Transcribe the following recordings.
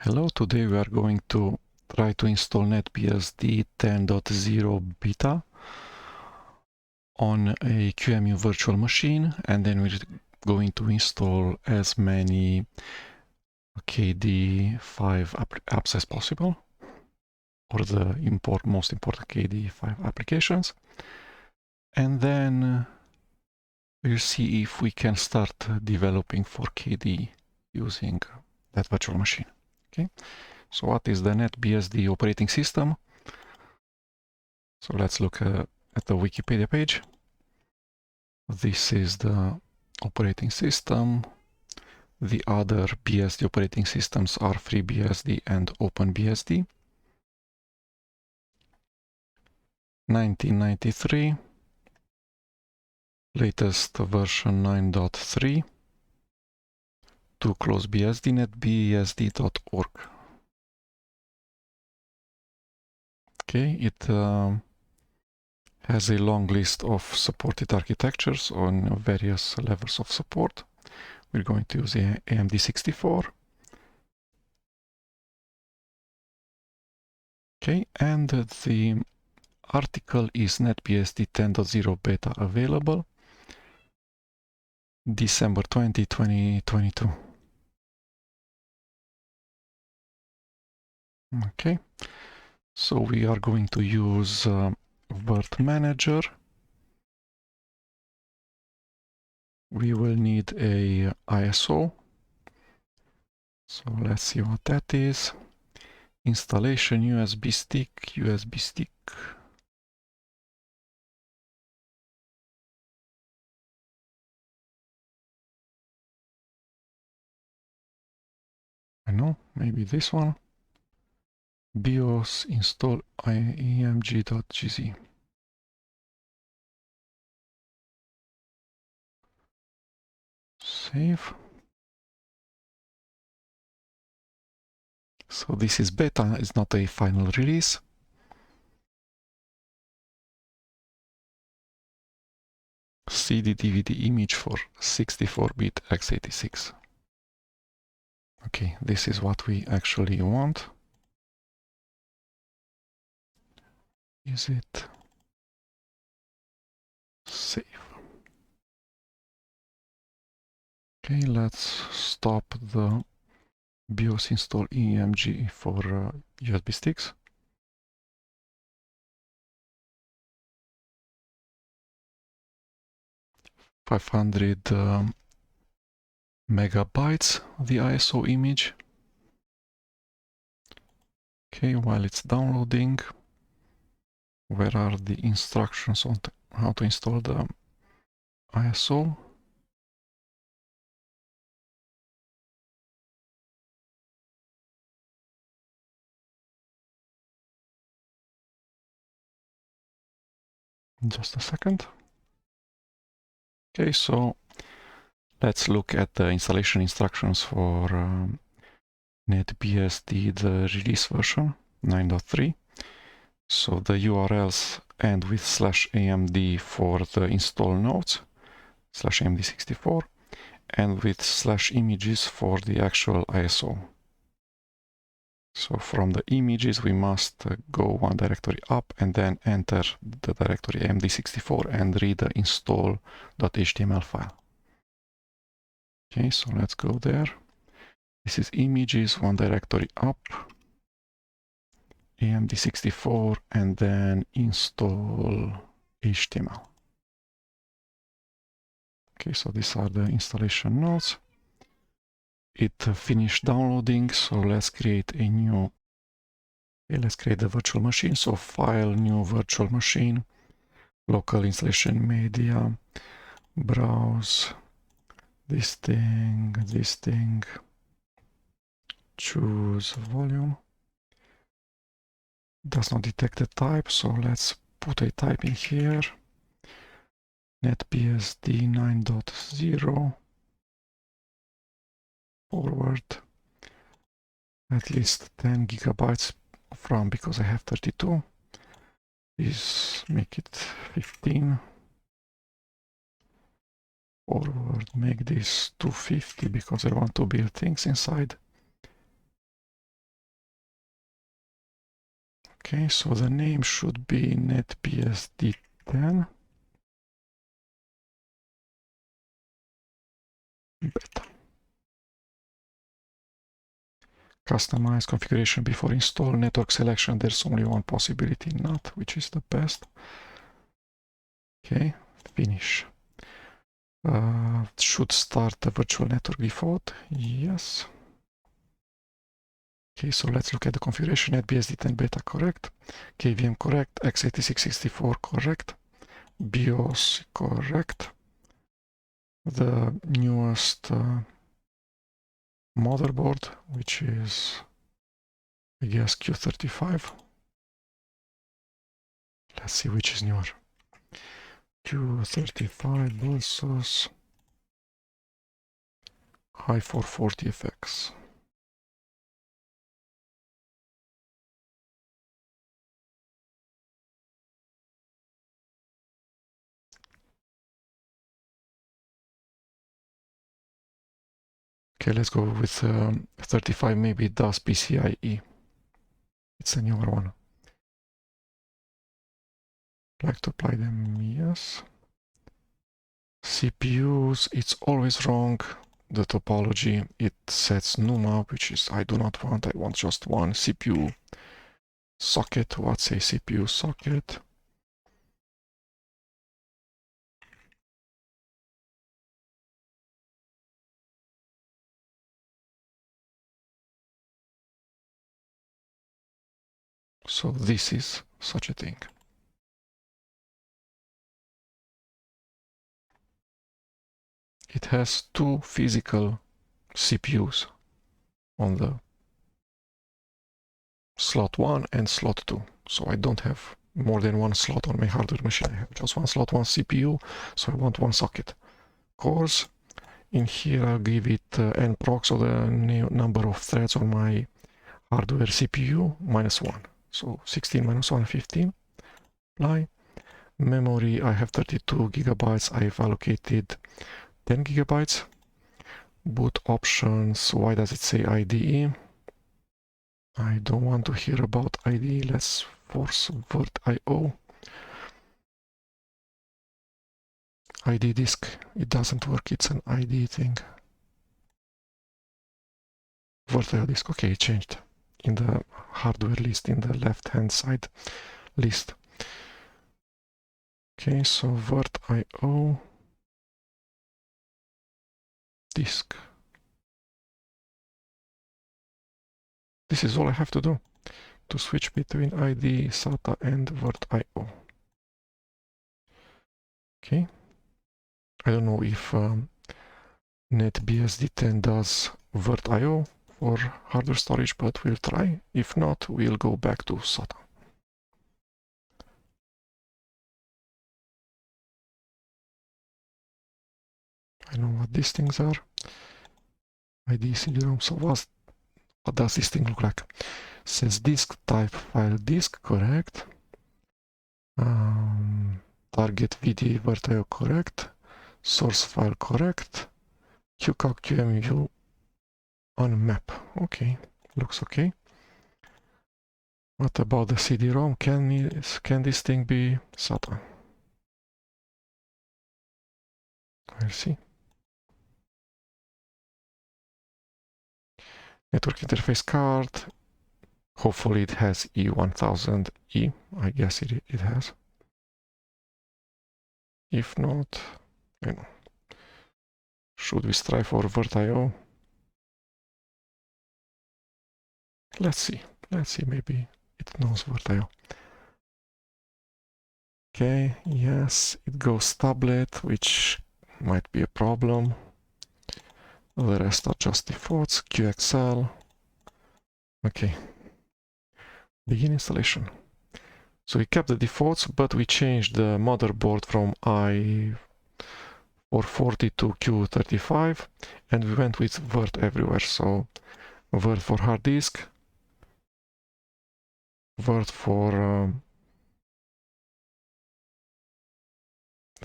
Hello, today we are going to try to install NetBSD 10.0 beta on a QEMU virtual machine, and then we're going to install as many KDE5 apps as possible, or the most important KDE5 applications. And then we'll see if we can start developing for KDE using that virtual machine. Okay, so what is the NetBSD operating system? So let's look at the Wikipedia page. This is the operating system. The other BSD operating systems are FreeBSD and OpenBSD. 1993, latest version 9.3, to close BSD, netbsd.org. Okay, it has a long list of supported architectures on various levels of support. We're going to use AMD64. Okay, and the article is NetBSD 10.0 beta available December 20, 2022. Okay, so we are going to use Virt Manager. We will need a ISO. So let's see what that is. Installation, USB stick. I know, maybe this one. BIOS install img.gz. Save. So this is beta, it's not a final release. CD DVD image for 64-bit x86. Okay, this is what we actually want. Is it? Save. Okay, let's stop the BIOS install EMG for USB sticks. $500 megabytes, the ISO image. Okay, while it's downloading, where are the instructions on how to install the ISO? Just a second. Okay, so let's look at the installation instructions for NetBSD, the release version 9.3. So the URLs end with /amd for the install nodes, /amd64, and with /images for the actual ISO. So from the images, we must go one directory up and then enter the directory amd64 and read the install.html file. Okay, so let's go there. This is images, one directory up, amd64, and then install HTML. Okay, so these are the installation nodes. It finished downloading, so let's create a new, let's create the virtual machine. So file, new virtual machine, local installation media, browse, this thing, choose volume. Does not detect the type, so let's put a type in here. NetBSD 9.0 forward, at least 10 gigabytes of RAM because I have 32. Please make it 15. Forward, make this 250 because I want to build things inside. Okay, so the name should be NetBSD 10 beta. Customize configuration before install, network selection, there's only one possibility, not, which is the best. Okay, finish. Should start the virtual network default, yes. Okay, so let's look at the configuration. NetBSD 10 beta correct, KVM correct, x86-64 correct, BIOS correct, the newest motherboard, which is, I guess, Q35. Let's see which is newer. Q35 versus i440FX. Okay, let's go with 35. Maybe it does PCIe. It's a newer one. Like to apply them, yes. CPUs, it's always wrong. The topology, it sets NUMA, which is I do not want. I want just one CPU socket. What's a CPU socket? So this is such a thing. It has two physical CPUs on the slot 1 and slot 2. So I don't have more than one slot on my hardware machine. I have just one slot, one CPU, so I want one socket. Cores, in here I'll give it nproc, so the number of threads on my hardware CPU, -1. So 16 minus 1, 15. Apply. Memory, I have 32 gigabytes. I've allocated 10 gigabytes. Boot options, why does it say IDE? I don't want to hear about IDE. Let's force virt.io. ID disk, it doesn't work. It's an ID thing. Virt.io disk, okay, it changed in the hardware list, in the left-hand side list. Okay, so virt.io disk. This is all I have to do to switch between ID, SATA, and virt.io. Okay. I don't know if NetBSD 10 does virt.io for hardware storage, but we'll try. If not, we'll go back to SATA. I know what these things are. ID CD-ROM. So what does this thing look like? It says disk type file disk, correct. Target VDA virt.io, correct. Source file, correct. QCalc QEMU on map. Okay, looks okay. What about the CD-ROM? Can this thing be SATA? We'll see. Network interface card. Hopefully it has E1000E. I guess it has. If not, you know, should we strive for virt.io? Let's see. Let's see. Maybe it knows virt.io. Okay. Yes, it goes tablet, which might be a problem. The rest are just defaults. QXL. Okay. Begin installation. So we kept the defaults, but we changed the motherboard from i440 to Q35, and we went with virt everywhere. So virt for hard disk, virt for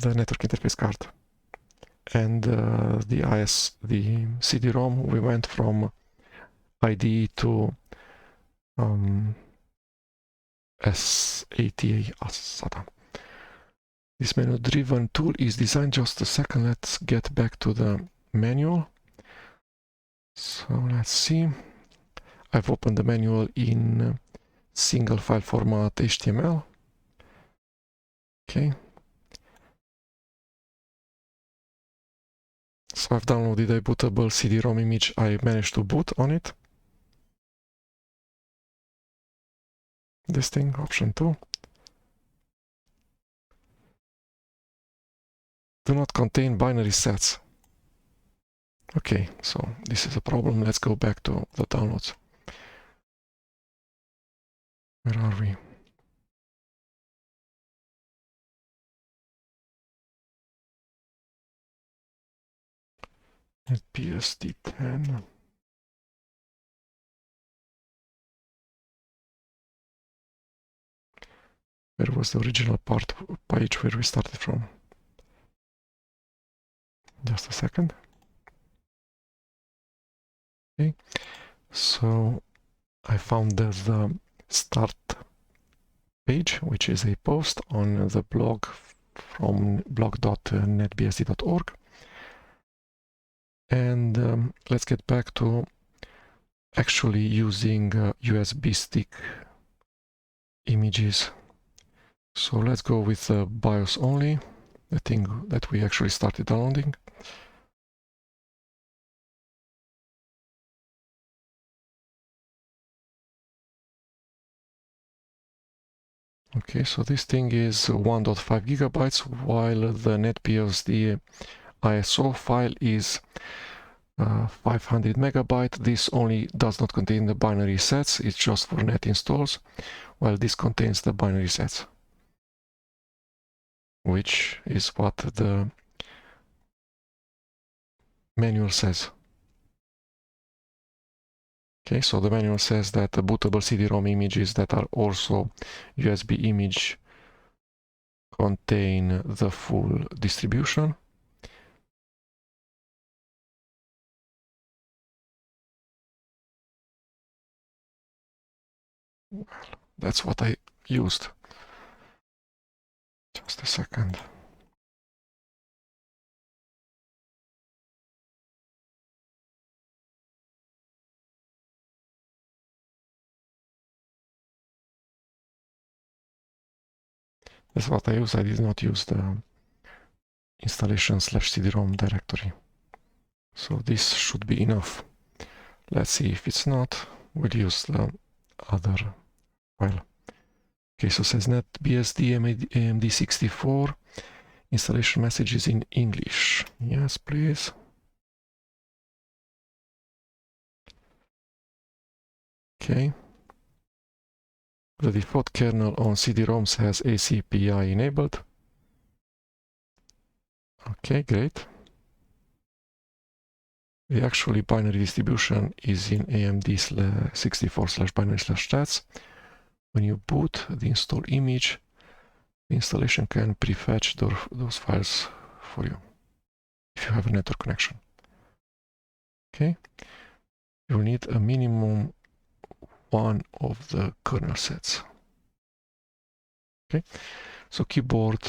the network interface card, and the CD-ROM, we went from IDE to SATA SATA. This menu-driven tool is designed. Just a second, let's get back to the manual. So let's see. I've opened the manual in single file format HTML. Okay. So I've downloaded a bootable CD-ROM image. I managed to boot on it. This thing, option 2. Do not contain binary sets. Okay, so this is a problem. Let's go back to the downloads. Where are we? NetBSD 10. Where was the original page where we started from? Just a second. Okay, so I found the start page, which is a post on the blog from blog.netbsd.org. And let's get back to actually using USB stick images. So let's go with BIOS only, the thing that we actually started downloading. Okay, so this thing is 1.5 gigabytes, while the NetBSD ISO file is 500 megabyte. This only does not contain the binary sets, it's just for net installs, while this contains the binary sets, which is what the manual says. Okay, so the manual says that the bootable CD-ROM images that are also USB image contain the full distribution. Well, that's what I used. Just a second. That's what I use. I did not use the installation/CD-ROM directory. So this should be enough. Let's see if it's not. We'll use the other file. Okay, so it says NetBSD AMD64. Installation message is in English. Yes, please. Okay. The default kernel on CD-ROMs has ACPI enabled. Okay, great. The actually binary distribution is in AMD64/binary/stats. When you boot the install image, the installation can prefetch those files for you if you have a network connection. Okay, you'll need a minimum one of the kernel sets. Okay, so keyboard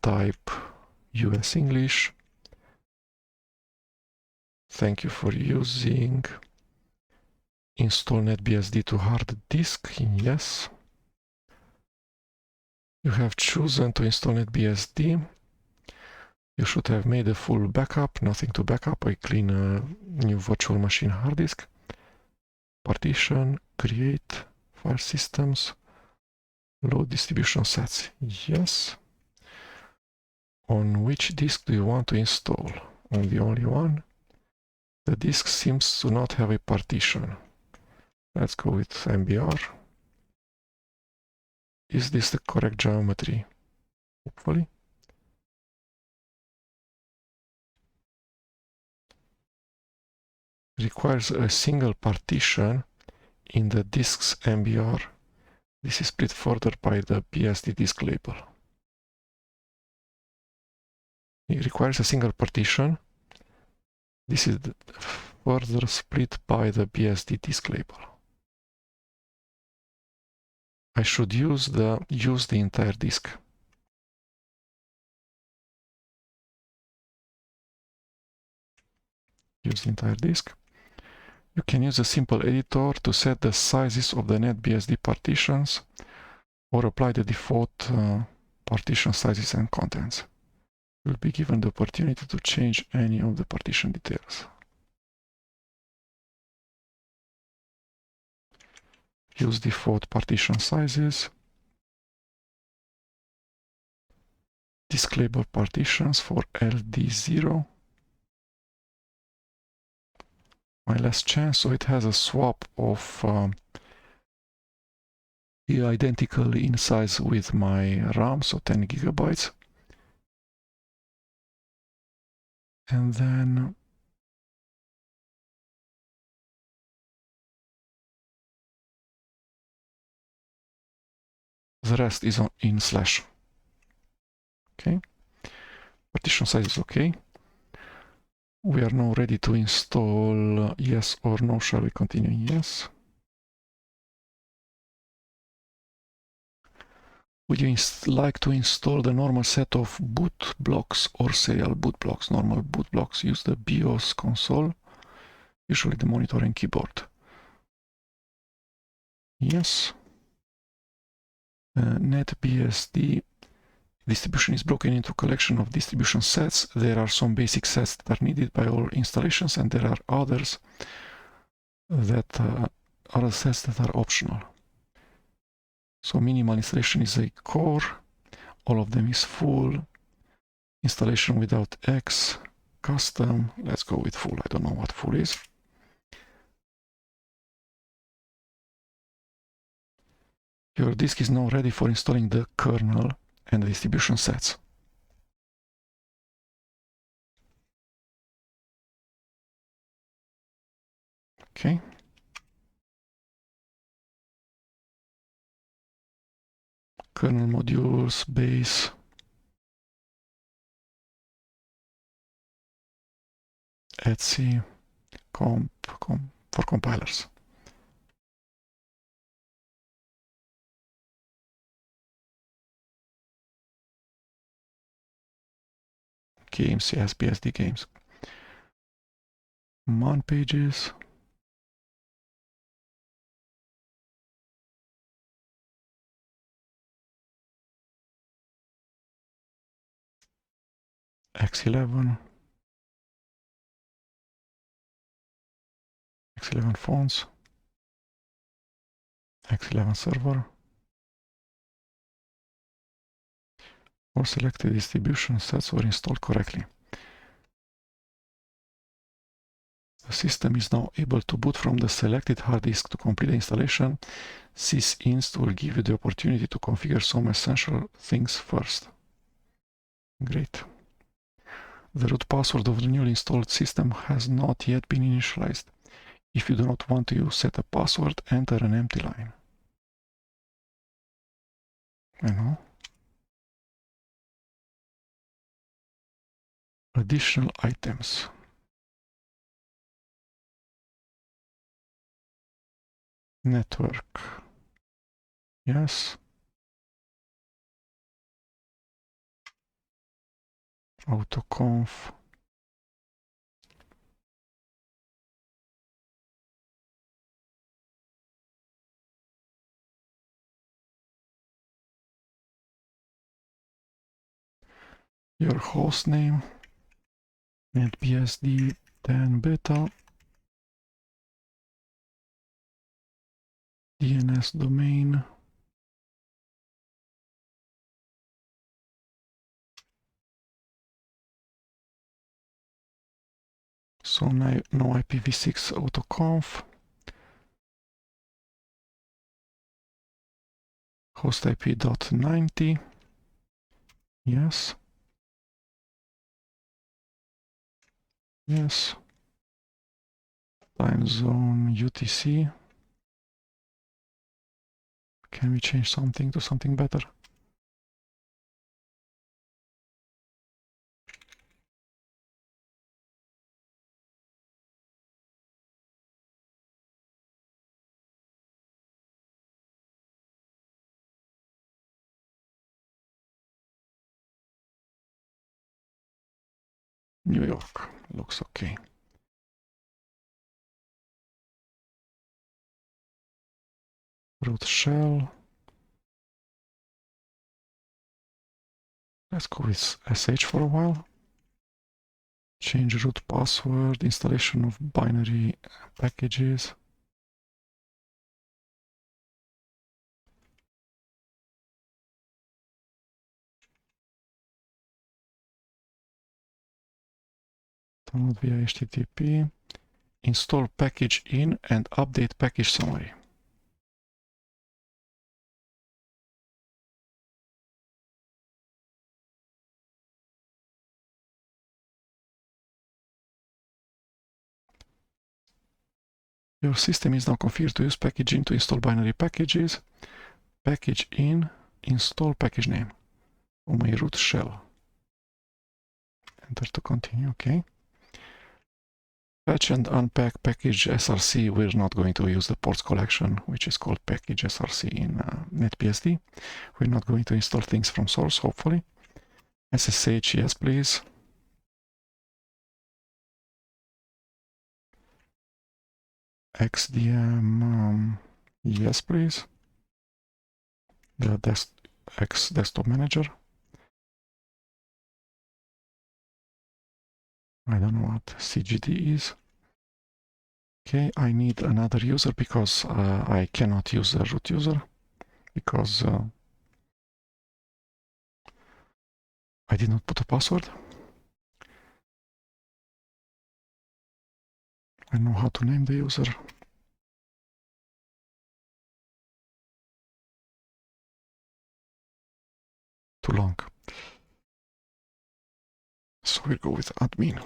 type US English. Thank you for using install NetBSD to hard disk. Yes. You have chosen to install NetBSD. You should have made a full backup. Nothing to backup. I clean a new virtual machine hard disk. Partition, create, file systems, load distribution sets. Yes. On which disk do you want to install? On the only one? The disk seems to not have a partition. Let's go with MBR. Is this the correct geometry? Hopefully. Requires a single partition in the disk's MBR. This is split further by the BSD disk label. It requires a single partition. This is further split by the BSD disk label. I should use the entire disk. Use the entire disk. You can use a simple editor to set the sizes of the NetBSD partitions or apply the default partition sizes and contents. You will be given the opportunity to change any of the partition details. Use default partition sizes. Disk label partitions for LD0. My last chance, so it has a swap of identical in size with my RAM, so 10 gigabytes. And then the rest is in slash. Okay. Partition size is okay. We are now ready to install. Yes or no? Shall we continue? Yes. Would you like to install the normal set of boot blocks or serial boot blocks? Normal boot blocks use the BIOS console, usually the monitor and keyboard. Yes. NetBSD distribution is broken into a collection of distribution sets. There are some basic sets that are needed by all installations, and there are others that are sets that are optional. So minimal installation is a core, all of them is full, installation without X, custom, let's go with full, I don't know what full is. Your disk is now ready for installing the kernel and the distribution sets. Okay. Kernel modules, base, etc, comp for compilers. Games, yes, BSD games. Man pages. X11. X11 fonts. X11 server. All selected distribution sets were installed correctly. The system is now able to boot from the selected hard disk. To complete the installation, sysinst will give you the opportunity to configure some essential things first. Great. The root password of the newly installed system has not yet been initialized. If you do not want to set a password, enter an empty line. I know. Additional items. Network. Yes. Autoconf. Your host name. NetBSD 10 beta. DNS domain. So now no IPv6 autoconf. Host IP .90. Yes. Yes. Time zone UTC. Can we change something to something better? New York. Looks okay. Root shell. Let's go with sh for a while. Change root password, installation of binary packages. Download via HTTP. Install pkgin and update package summary. Your system is now configured to use pkgin to install binary packages. Pkgin, install package name on my root shell. Enter to continue, okay. Patch and unpack package src. We're not going to use the ports collection, which is called package src in NetBSD. We're not going to install things from source, hopefully. SSH, yes, please. XDM, yes, please. The desktop manager. I don't know what CGD is. Okay, I need another user because I cannot use the root user because I did not put a password. I know how to name the user. Too long. So we'll go with admin.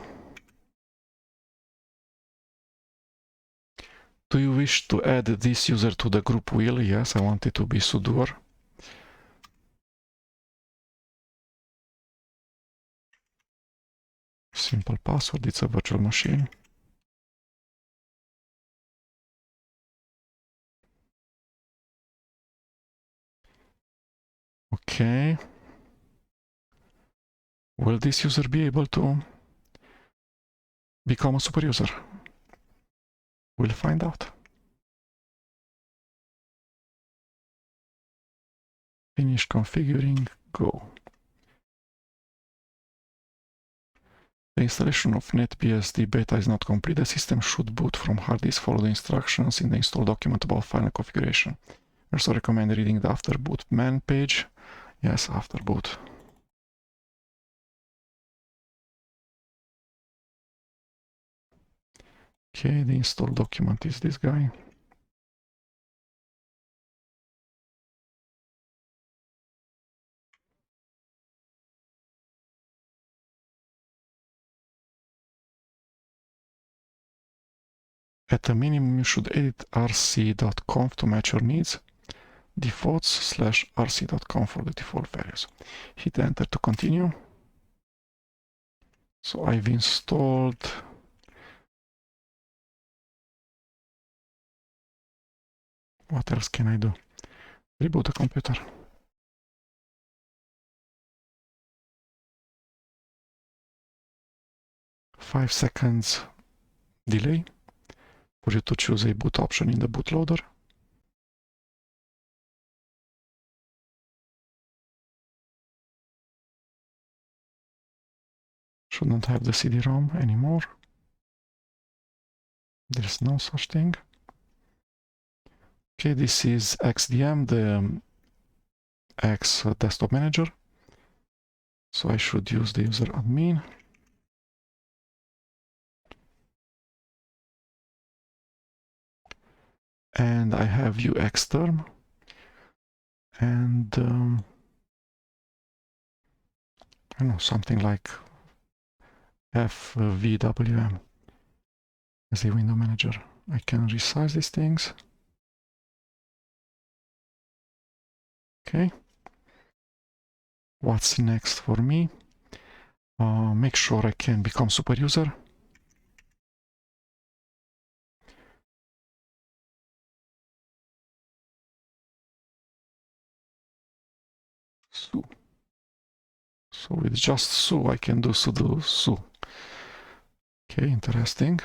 Do you wish to add this user to the group wheel? Yes, I want it to be sudoer. Simple password, it's a virtual machine. Okay. Will this user be able to become a super user? We'll find out. Finish configuring, go. The installation of NetBSD beta is not complete. The system should boot from hard disk. Follow the instructions in the install document about final configuration. I also recommend reading the after boot man page. Yes, after boot. Okay, the install document is this guy. At a minimum, you should edit rc.conf to match your needs. Defaults/rc.conf for the default values. Hit enter to continue. So I've installed what else can I do? Reboot the computer. Five seconds delay for you to choose a boot option in the bootloader. Shouldn't have the CD-ROM anymore. There's no such thing. Okay, this is XDM, the X desktop manager. So I should use the user admin. And I have UX term. And I don't know, something like FVWM as a window manager. I can resize these things. Okay. What's next for me? Make sure I can become super user. Su. So with just su, I can do sudo su. Okay, interesting.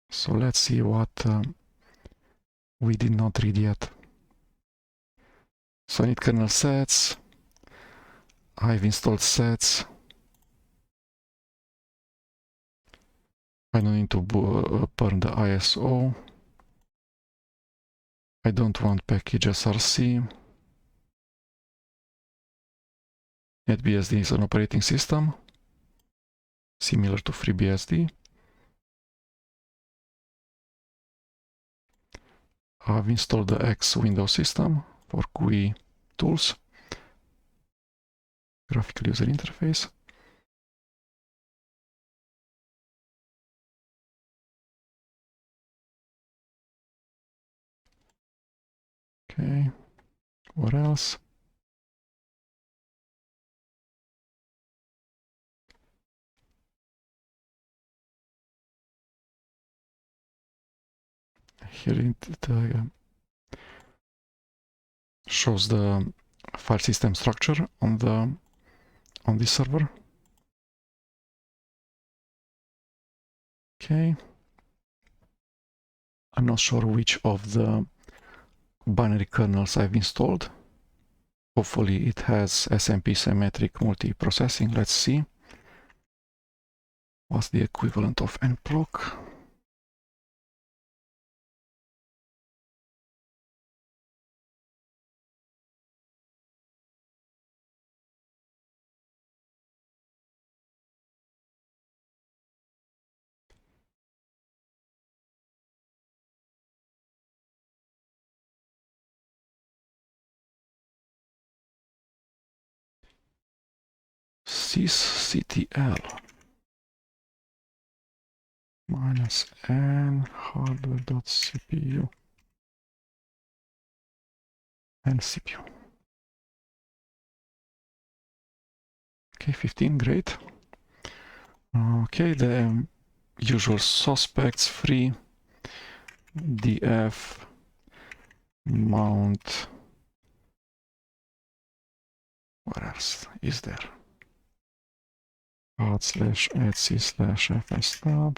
So let's see what we did not read yet. So I need kernel sets. I've installed sets. I don't need to burn the ISO. I don't want pkgsrc. NetBSD is an operating system, similar to FreeBSD. I've installed the X Windows system for GUI tools, graphical user interface. Okay, what else? Here it shows the file system structure on this server. Okay. I'm not sure which of the binary kernels I've installed. Hopefully it has SMP symmetric multiprocessing. Let's see. What's the equivalent of nproc? sysctl -n hardware.cpu and CPU. Okay, 15, great. Okay, the usual suspects: free, df, mount. What else is there? /etc/fstab.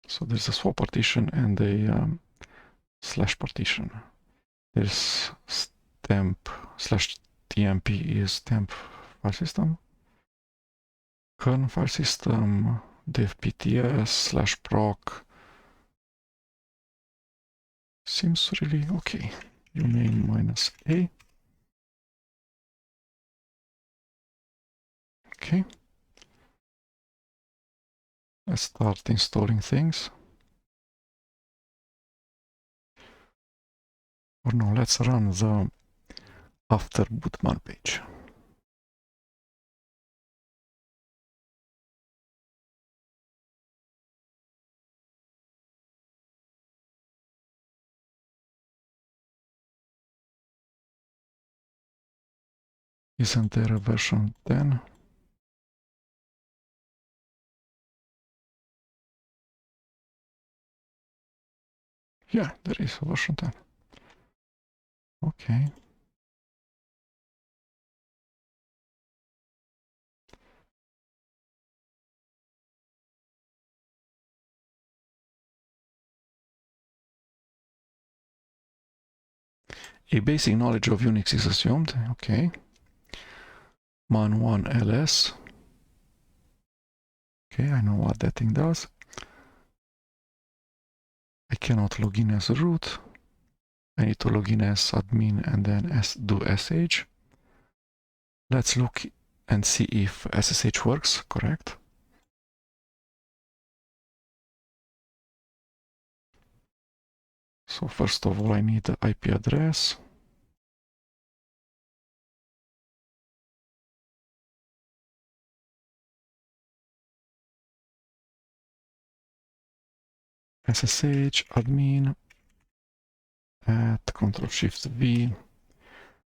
So there's a swap partition and a slash partition. There's temp/tmp is temp file system. Kern file system, devpts/proc. Seems really okay. Uname -a. Okay. Let's start installing things. Or no, let's run the after bootman page. Isn't there a version 10? Yeah, there is a version 10. Okay. A basic knowledge of Unix is assumed. Okay. man1 ls. Okay, I know what that thing does. I cannot log in as root. I need to log in as admin and then do sh. Let's look and see if SSH works, correct? So first of all, I need the IP address. SSH admin at Ctrl+Shift+V.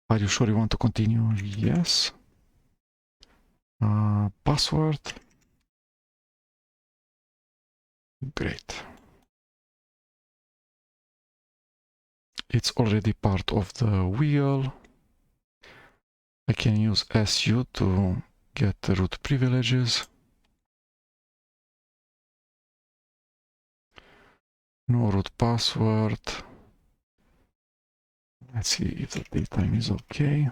Are you sure you want to continue? Yes. Password. Great. It's already part of the wheel. I can use su to get the root privileges. No root password. Let's see if the datetime is okay.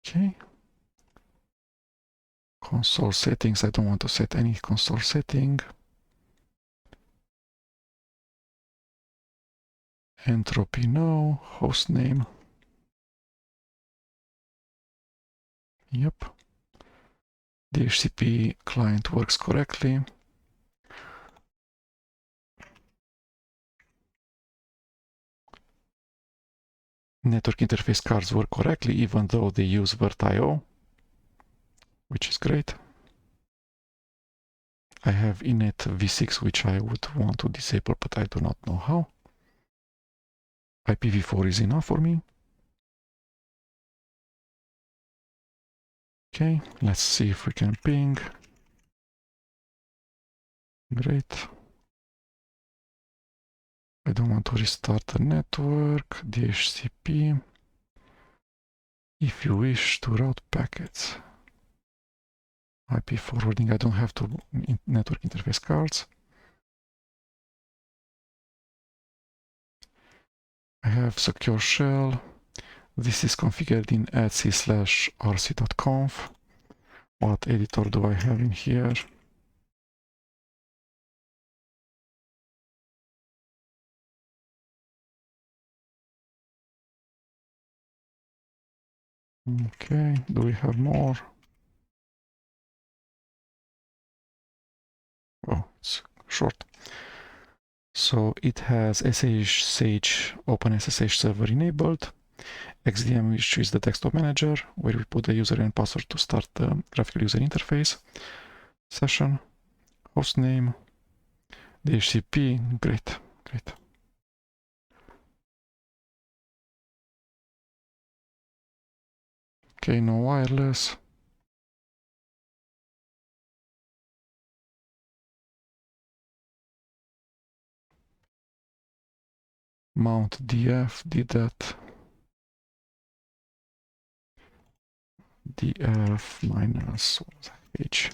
Okay. Console settings. I don't want to set any console setting. Entropy no. Hostname. Yep. DHCP client works correctly. Network interface cards work correctly, even though they use virt.io, which is great. I have init v6, which I would want to disable, but I do not know how. IPv4 is enough for me. Okay, let's see if we can ping. Great. I don't want to restart the network. DHCP. If you wish to route packets. IP forwarding, I don't have to network interface cards. I have secure shell. This is configured in etc/rc.conf. What editor do I have in here? Okay, do we have more? Oh, it's short. So it has SSH OpenSSH server enabled, XDM, which is the desktop manager, where we put the user and password to start the graphical user interface session, hostname, DHCP, great. Okay, no wireless. Mount df, did that. df minus h.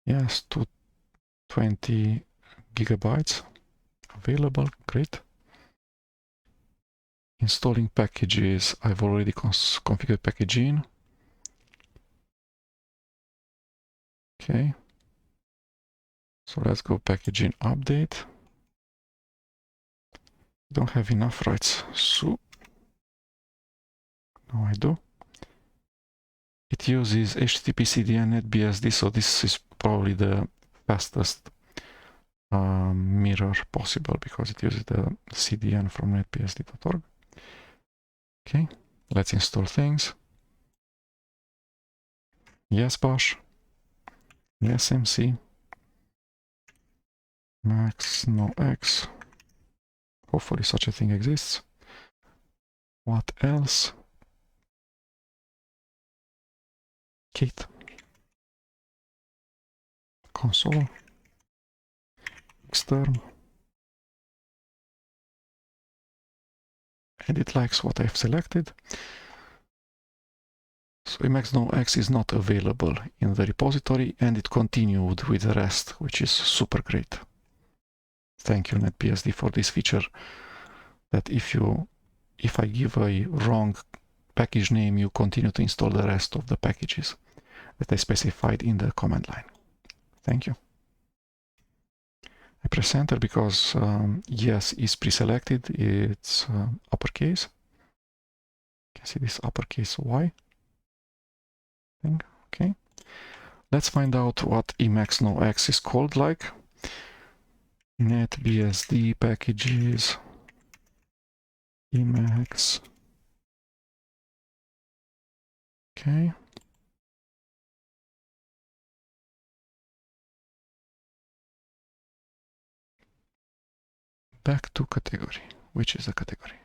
Yes, 220 gigabytes available, great. Installing packages, I've already configured pkgin. Okay. So let's go pkgin update. Don't have enough rights. So now I do. It uses HTTP CDN NetBSD, so this is probably the fastest mirror possible because it uses the CDN from netbsd.org. Okay, let's install things. Yes, bash. Yes, MC. Max, no X. Hopefully such a thing exists. What else? Kit. Console. Xterm. And it likes what I've selected. So Emacs no X is not available in the repository, and it continued with the rest, which is super great. Thank you, NetBSD, for this feature. That if I give a wrong package name, you continue to install the rest of the packages that I specified in the command line. Thank you. I press enter because yes is pre-selected. It's uppercase. You can see this uppercase Y thing. Okay. Let's find out what Emacs no X is called like. NetBSD packages Emacs. Okay. Back to category. Which is the category?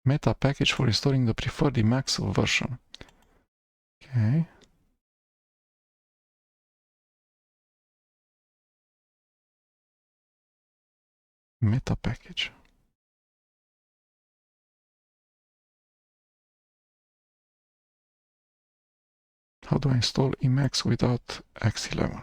Meta package for restoring the preferred Emacs version. Okay. Meta package. How do I install Emacs without X11?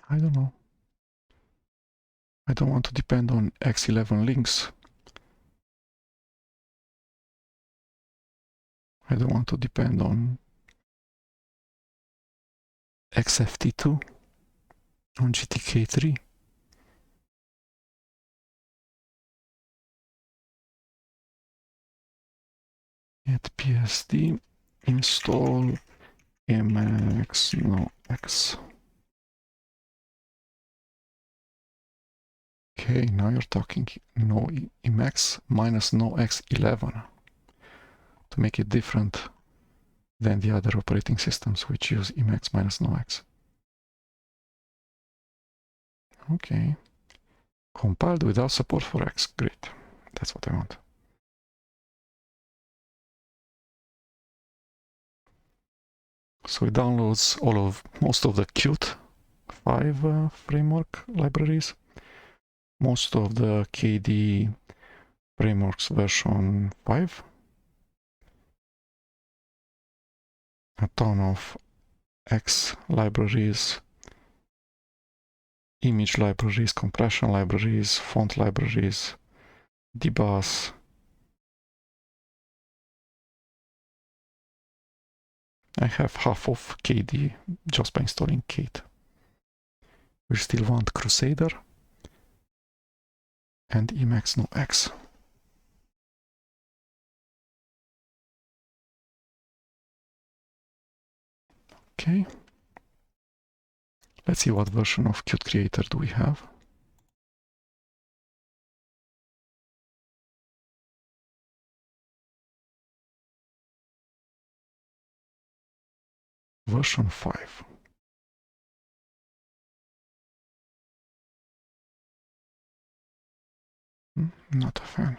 I don't know. I don't want to depend on X11 links. I don't want to depend on XFT2, on GTK3. NetBSD install Emacs no X. Okay, now you're talking. No Emacs minus no X11 to make it different than the other operating systems which use Emacs minus no X. Okay. Compiled without support for X. Great. That's what I want. So it downloads most of the Qt 5 framework libraries, most of the KDE frameworks version 5, a ton of X libraries, image libraries, compression libraries, font libraries, dbus. I have half of KDE just by installing Kate. We still want Crusader and Emacs no X. Okay. Let's see what version of Qt Creator do we have. Version 5. Not a fan.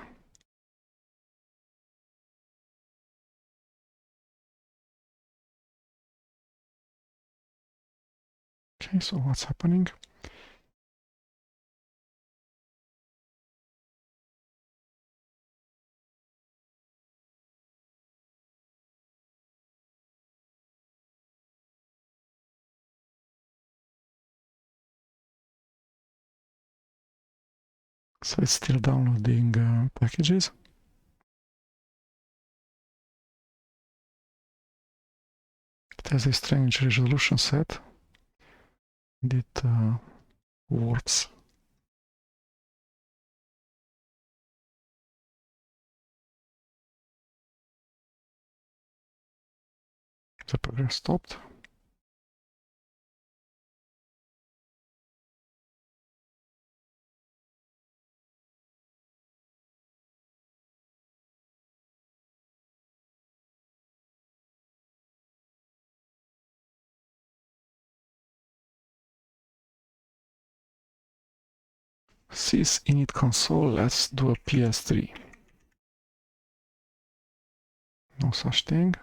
Okay, so what's happening? So it's still downloading packages. It has a strange resolution set. It warps. The progress stopped. Sys init console, let's do a PS3. No such thing.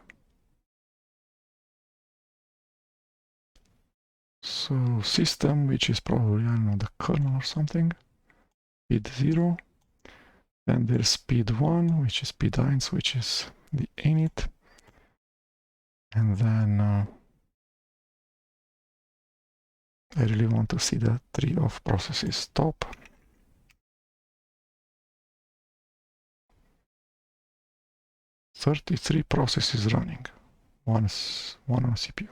So system, which is probably, I don't know, the kernel or something. Speed 0. Then there's speed 1, which is speed 1, which is the init. And then I really want to see the tree of processes stop. "33 processes running, one on CPU."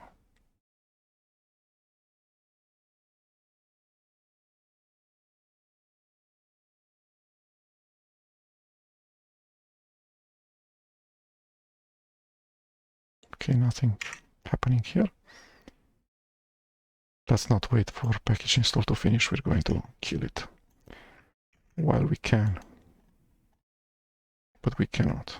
Okay, nothing happening here. Let's not wait for package install to finish. We're going to kill it while we can, but we cannot.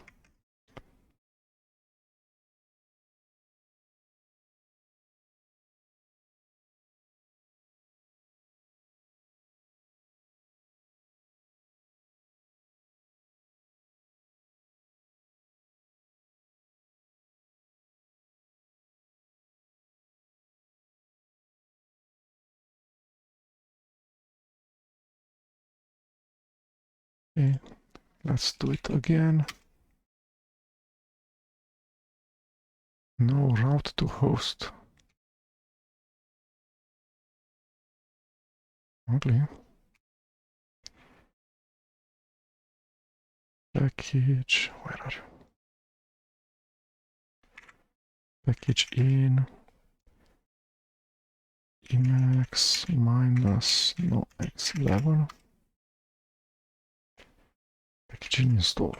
Okay, let's do it again. No route to host. Ugly. Package, where are you? Package in Emacs minus no x11. Package in install.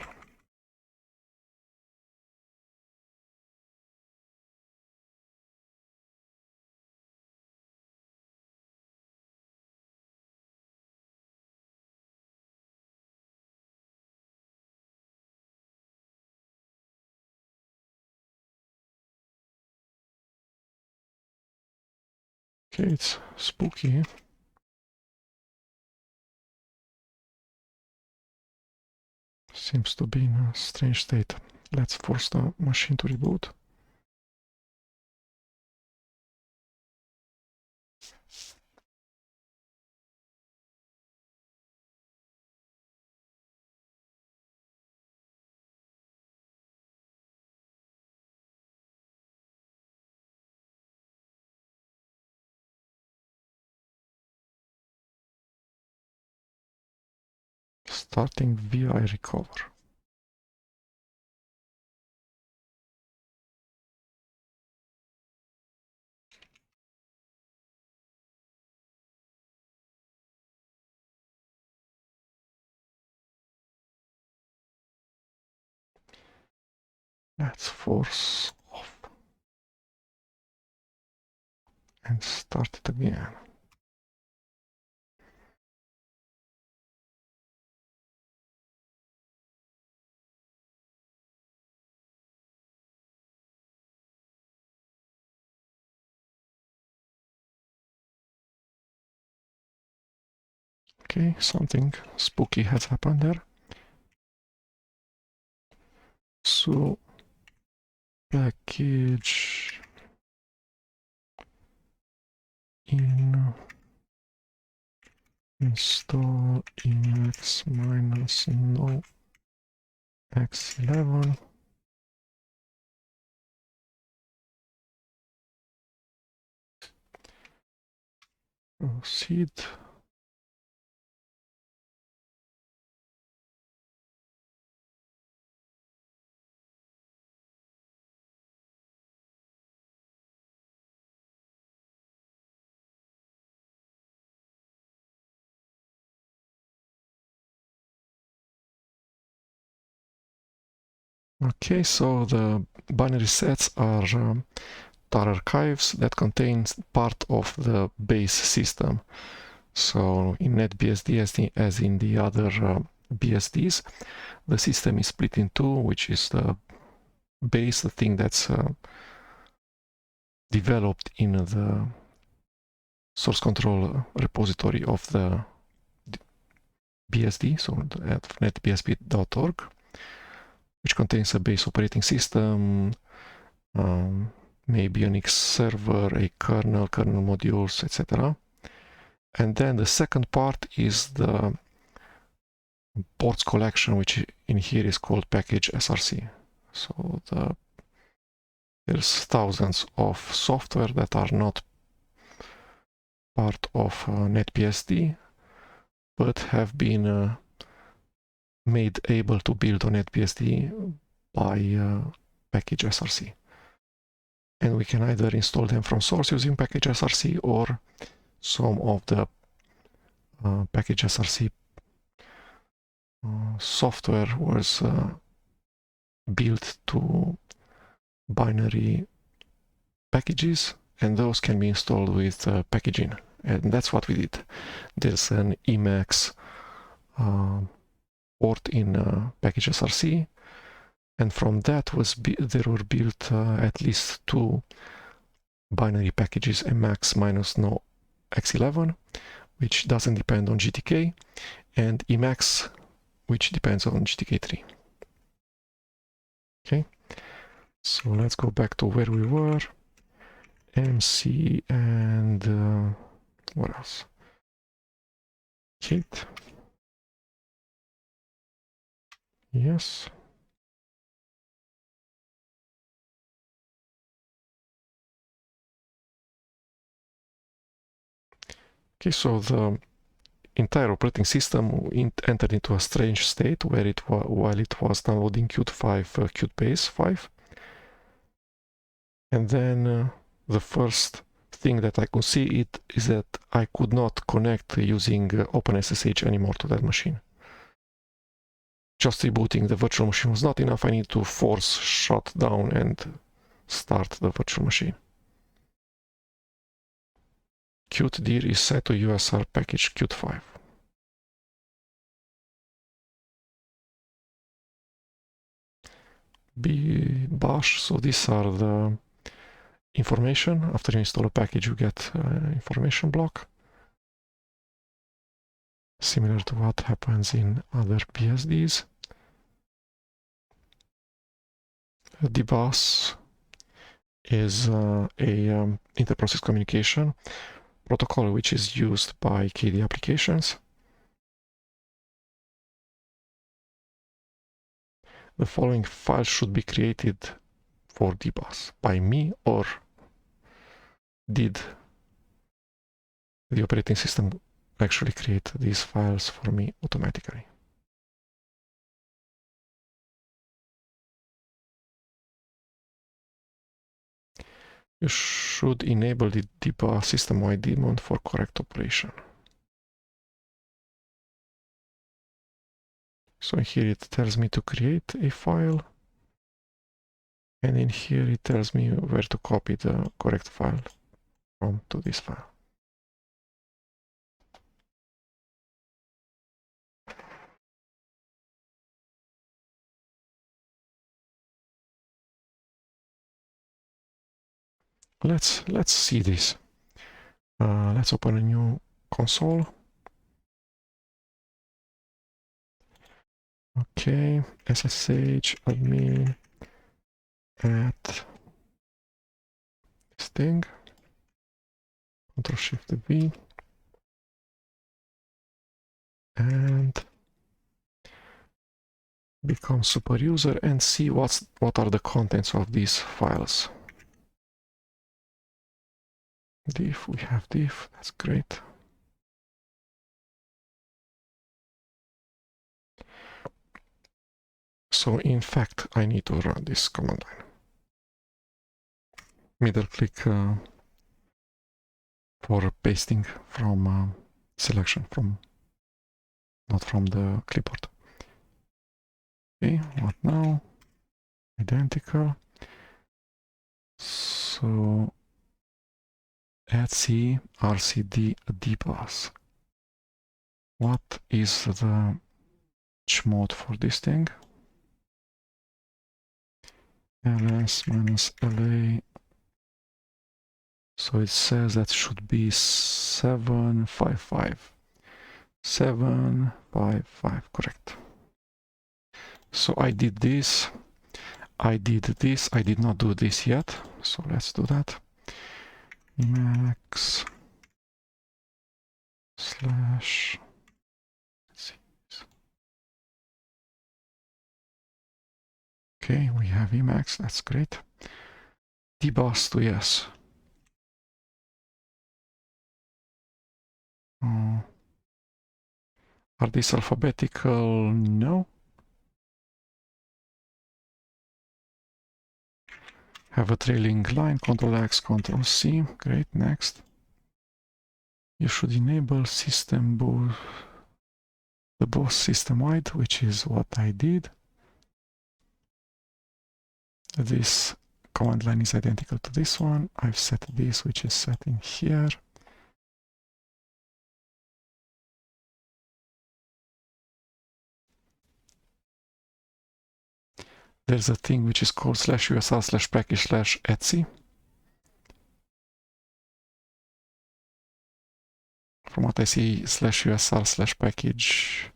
Okay, it's spooky. Seems to be in a strange state. Let's force the machine to reboot. Starting VI recover. Let's force off and start it again. Okay, something spooky has happened there. So, package in install Emacs minus no x11. Proceed. Okay, so the binary sets are tar archives that contains part of the base system. So in NetBSD, as in the other BSDs, the system is split in two, which is the base, the thing that's developed in the source control repository of the BSD, so at netbsd.org, which contains a base operating system, maybe an X server, a kernel modules, etc. And then the second part is the ports collection, which in here is called pkgsrc. So there's thousands of software that are not part of NetBSD, but have been made able to build on NetBSD by pkgsrc. And we can either install them from source using pkgsrc, or some of the pkgsrc software was built to binary packages, and those can be installed with pkgin. And that's what we did. There's an Emacs port in pkgsrc, and from that there were built at least two binary packages, Emacs minus no x11, which doesn't depend on GTK, and Emacs, which depends on GTK3. Okay, so let's go back to where we were. MC and what else? Kit. Yes. Okay, so the entire operating system entered into a strange state where while it was downloading Qt5, Qt-base 5. And then the first thing that I could see is that I could not connect using OpenSSH anymore to that machine. Just rebooting the virtual machine was not enough. I need to force shut down and start the virtual machine. Qt-dir is set to USR package Qt5. bash, so these are the information. After you install a package, you get information block. Similar to what happens in other BSDs. Dbus is a inter-process communication protocol which is used by KDE applications. The following files should be created for dbus by me, or did the operating system actually create these files for me automatically? You should enable the dbus system-wide daemon for correct operation. So here it tells me to create a file, and in here it tells me where to copy the correct file from to this file. Let's see this. Let's open a new console. Okay, SSH admin at this thing. Ctrl-Shift-V, and become super user and see what are the contents of these files. Diff, we have diff, that's great. So in fact, I need to run this command line. Middle click for pasting from selection, not from the clipboard. Okay, what now? Identical. So xstartup dbus. What is the chmod for this thing? ls-la. So it says that should be 755. 755, correct. So I did this. I did this. I did not do this yet. So let's do that. Emacs slash. Let's see. Okay, we have Emacs. That's great. Dbus to yes. Are these alphabetical? No. Have a trailing line, Ctrl-X, Ctrl-C. Great, next. You should enable system boot, the both system-wide, which is what I did. This command line is identical to this one. I've set this, which is set in here. There's a thing which is called /usr/package/etc. From what I see, /usr/package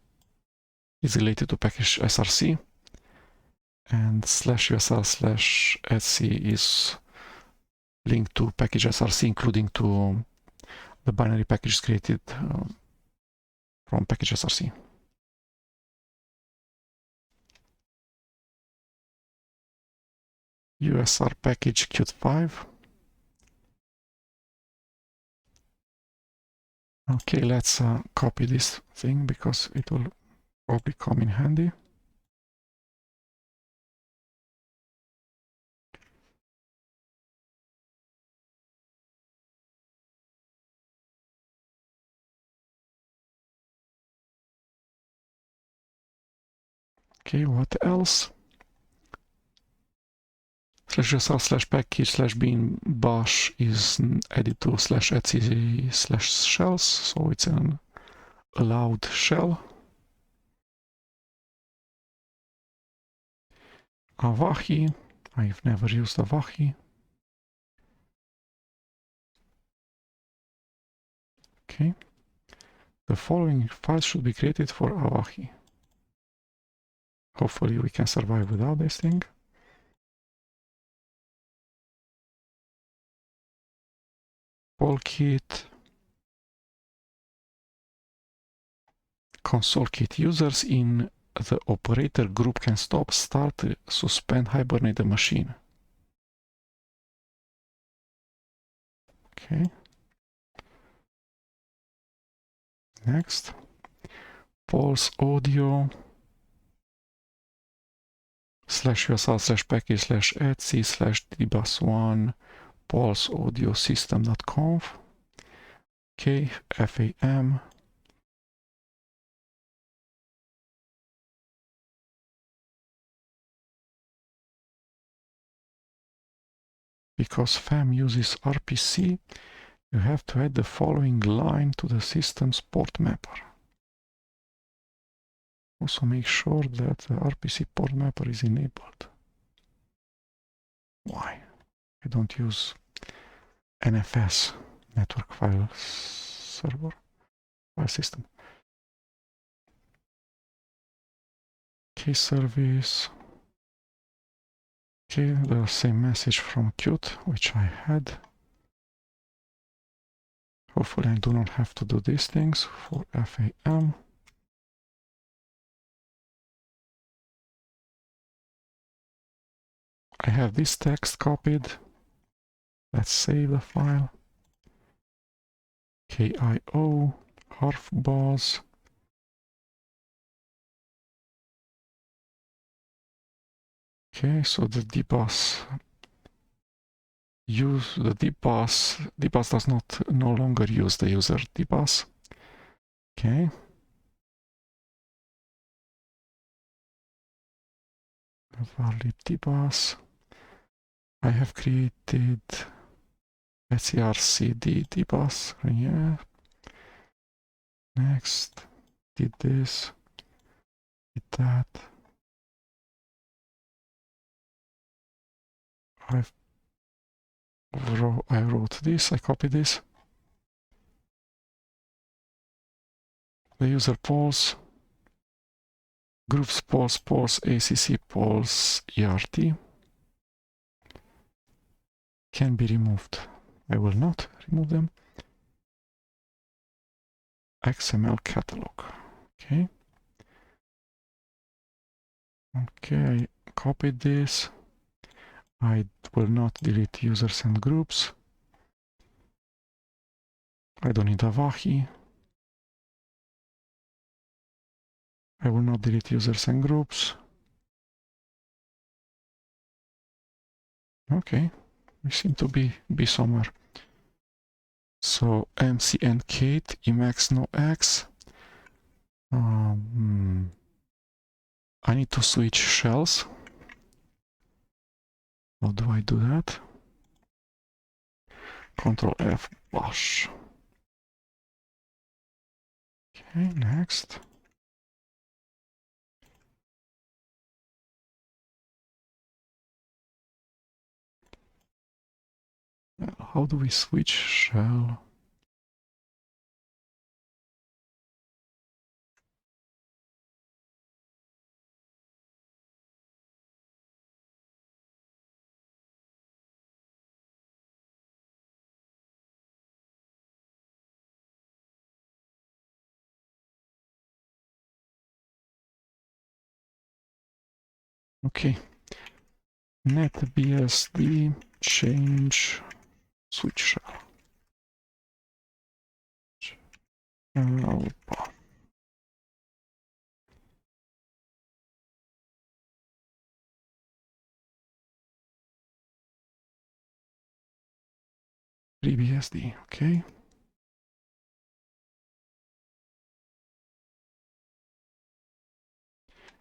is related to package src, and /usr/etc is linked to package src, including to the binary packages created from package src. USR package Qt5. Okay, let's copy this thing because it will probably come in handy. Okay, what else? /usr/package/bin bash is added to /etc/shells, so it's an allowed shell. Avahi, I've never used Avahi. Okay, the following files should be created for Avahi. Hopefully we can survive without this thing. Polkit, console kit users in the operator group can stop, start, suspend, hibernate the machine. Okay. Next. Pulse audio /usr/package/etc/dbus1 pulse audio system.conf. Okay, FAM. Because FAM uses RPC, you have to add the following line to the system's port mapper. Also make sure that the RPC port mapper is enabled. Why? I don't use NFS, network file server, file system. Okay, service. Okay, the same message from Qt, which I had. Hopefully I do not have to do these things for FAM. I have this text copied. Let's save the file. KIO, harfbars. Okay, so the dbus dbus does not no longer use the user dbus. Okay. Valid dbus. I have created exec dbus. Yeah. Next. Did this. Did that. I wrote this, I copied this. The user polls, groups polls, ACC polls, ERT can be removed. I will not remove them. XML catalog. Okay. Okay, I copied this. I will not delete users and groups. I don't need Avahi. I will not delete users and groups. Okay, we seem to be somewhere. So MC and Kate, Emacs no X. I need to switch shells. How do I do that? Control F, bash. Okay, next. How do we switch shell? Okay, NetBSD change switch shell. Alpha. BSD, okay.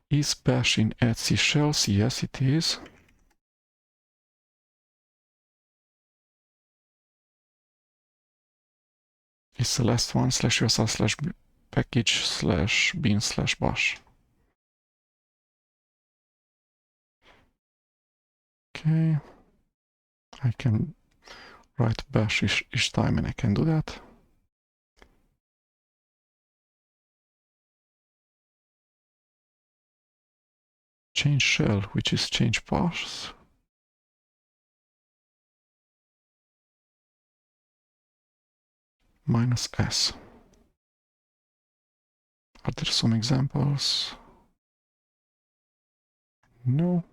Is bash in etc shells? Yes, it is. It's the last one, /usr/package/bin/bash. Okay. I can write bash each time and I can do that. Change shell, which is change paths. -s. Are there some examples? No.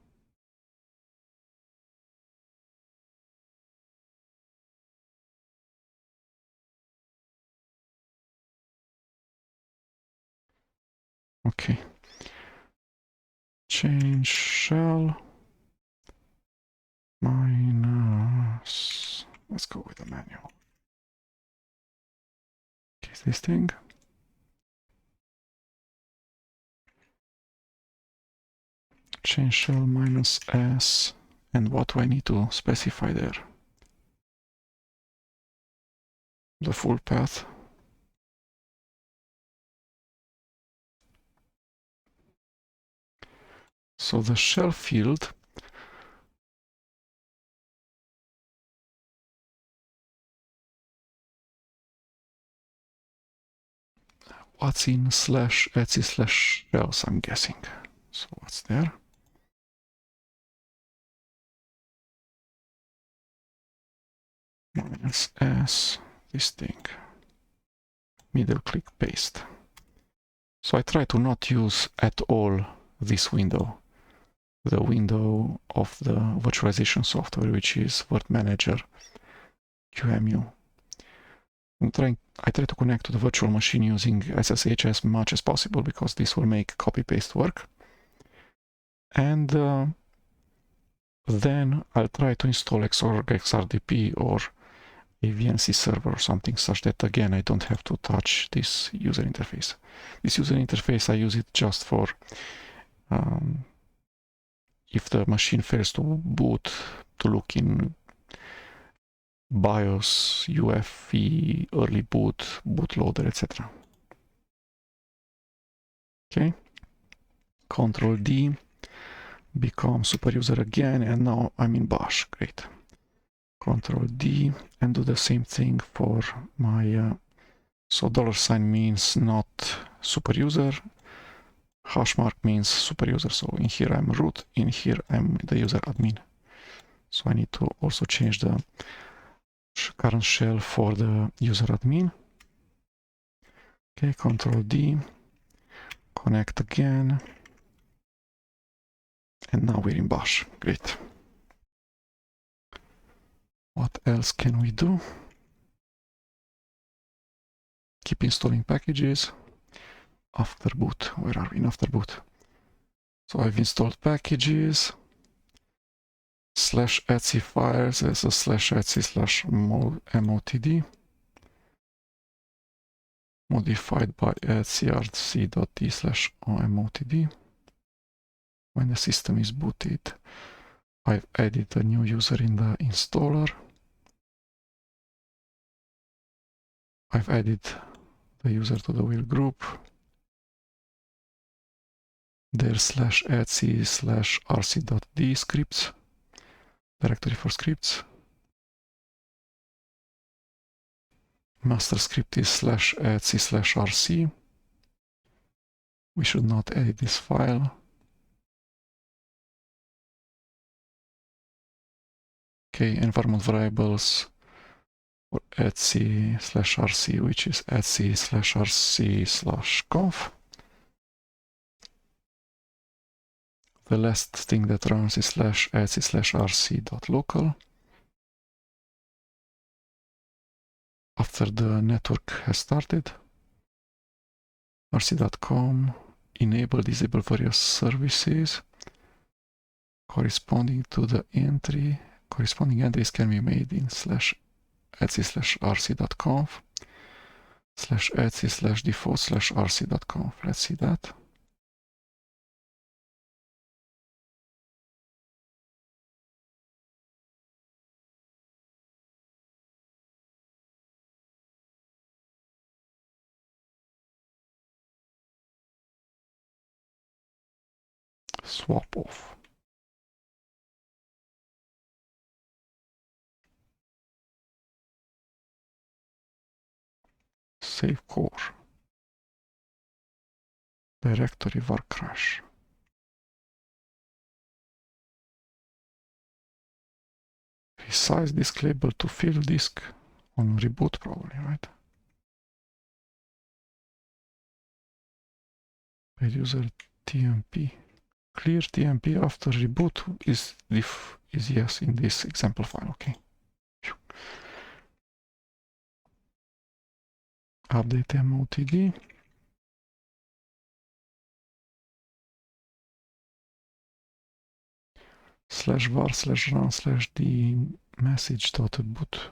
Okay. Change shell minus. Let's go with the manual. Okay, is this thing? Change shell -s. And what do I need to specify there? The full path. So the shell field what's in /etc/shells, I'm guessing. So what's there? -s, this thing. Middle click paste. So I try to not use at all this window, the window of the virtualization software, which is Word Manager QEMU. I try to connect to the virtual machine using SSH as much as possible because this will make copy-paste work. And then I'll try to install xrdp or a VNC server or something such that, again, I don't have to touch this user interface. This user interface, I use it just for if the machine fails to boot, to look in BIOS, UEFI, early boot, bootloader, etc. Okay. Control D, become super user again, and now I'm in bash. Great. Control D and do the same thing for my so $ means not super user, hash mark means super user. So in here I'm root, in here I'm the user admin. So I need to also change the current shell for the user admin. Okay, Control D, connect again, and now we're in bash. Great. What else can we do? Keep installing packages. After boot, where are we in after boot? So I've installed packages, /etc files as a /etc/motd, modified by etcrc.d/omotd. When the system is booted, I've added a new user in the installer. I've added the user to the wheel group. There's /etc/rc.d scripts, directory for scripts. Master script is /etc/rc. We should not edit this file. Okay, environment variables for etc/rc, which is etc/rc/conf. The last thing that runs is /etc/rc.local. After the network has started, rc.com enable, disable various services corresponding to the entry. Corresponding entries can be made in /etc/rc.conf /etc/default/rc.conf. Let's see that. Swap off. Save core. Directory var crash. Resize disk label to fill disk on reboot probably, right? Paid user TMP. Clear TMP after reboot is yes in this example file, okay. Update MOTD. /var/run/d message.boot.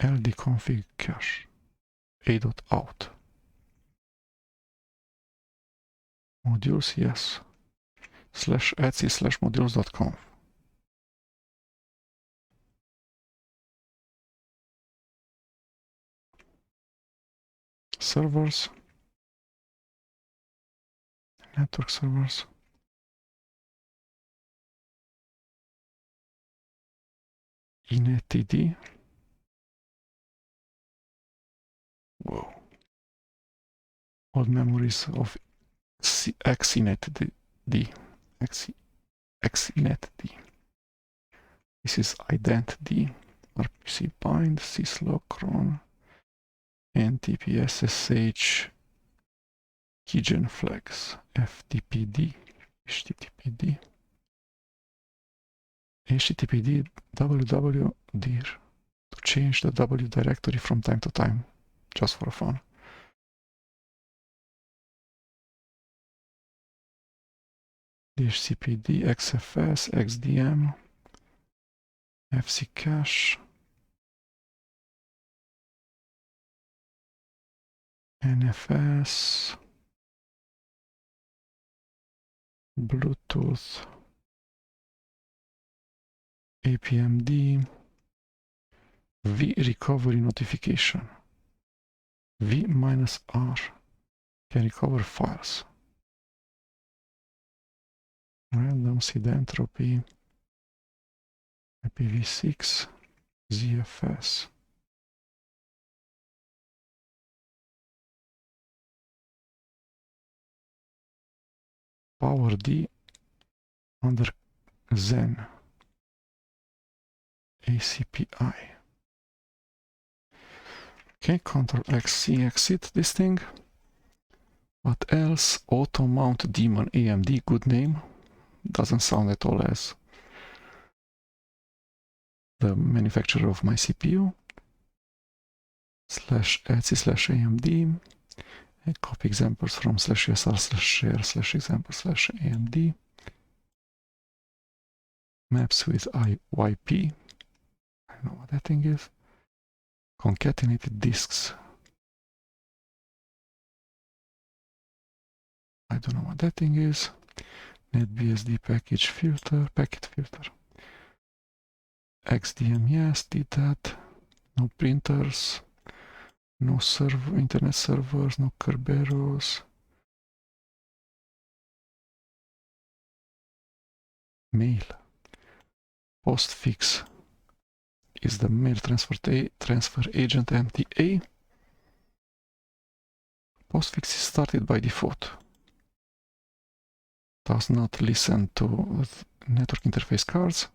ld-config cache a.out. Modules, yes. /etc/modules.conf. Servers. Network servers. inetd. Whoa. Old memories of xinetd. xinetd. This is identd. rpc bind, syslog, cron, NTPSSH, keygen flags, ftpd, httpd, httpd www-dir to change the W directory from time to time, just for fun. DHCPD, XFS, XDM, fccache, NFS, Bluetooth, APMD, V recovery notification. V-R can recover files. Random seed entropy, IPv6, ZFS. PowerD under Zen. ACPI. Okay, Ctrl+C exit this thing. What else? Auto mount daemon AMD, good name. Doesn't sound at all as the manufacturer of my CPU. /etc/AMD. And copy examples from /usr/share/example/AMD. Maps with IYP. I don't know what that thing is. Concatenated disks. I don't know what that thing is. NetBSD package filter, packet filter. XDM, yes, did that. No printers. No server, internet servers, no Kerberos. Mail. Postfix is the mail transfer agent MTA. Postfix is started by default. Does not listen to network interface cards.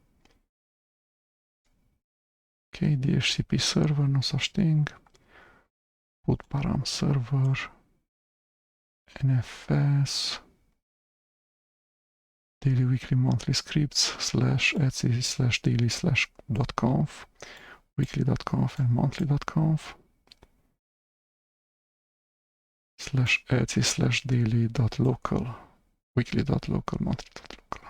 Okay, DHCP server, no such thing. put param server nfs daily, weekly, monthly scripts /etc/daily/.conf, weekly.conf and monthly.conf /etc/daily.local, weekly.local, monthly.local.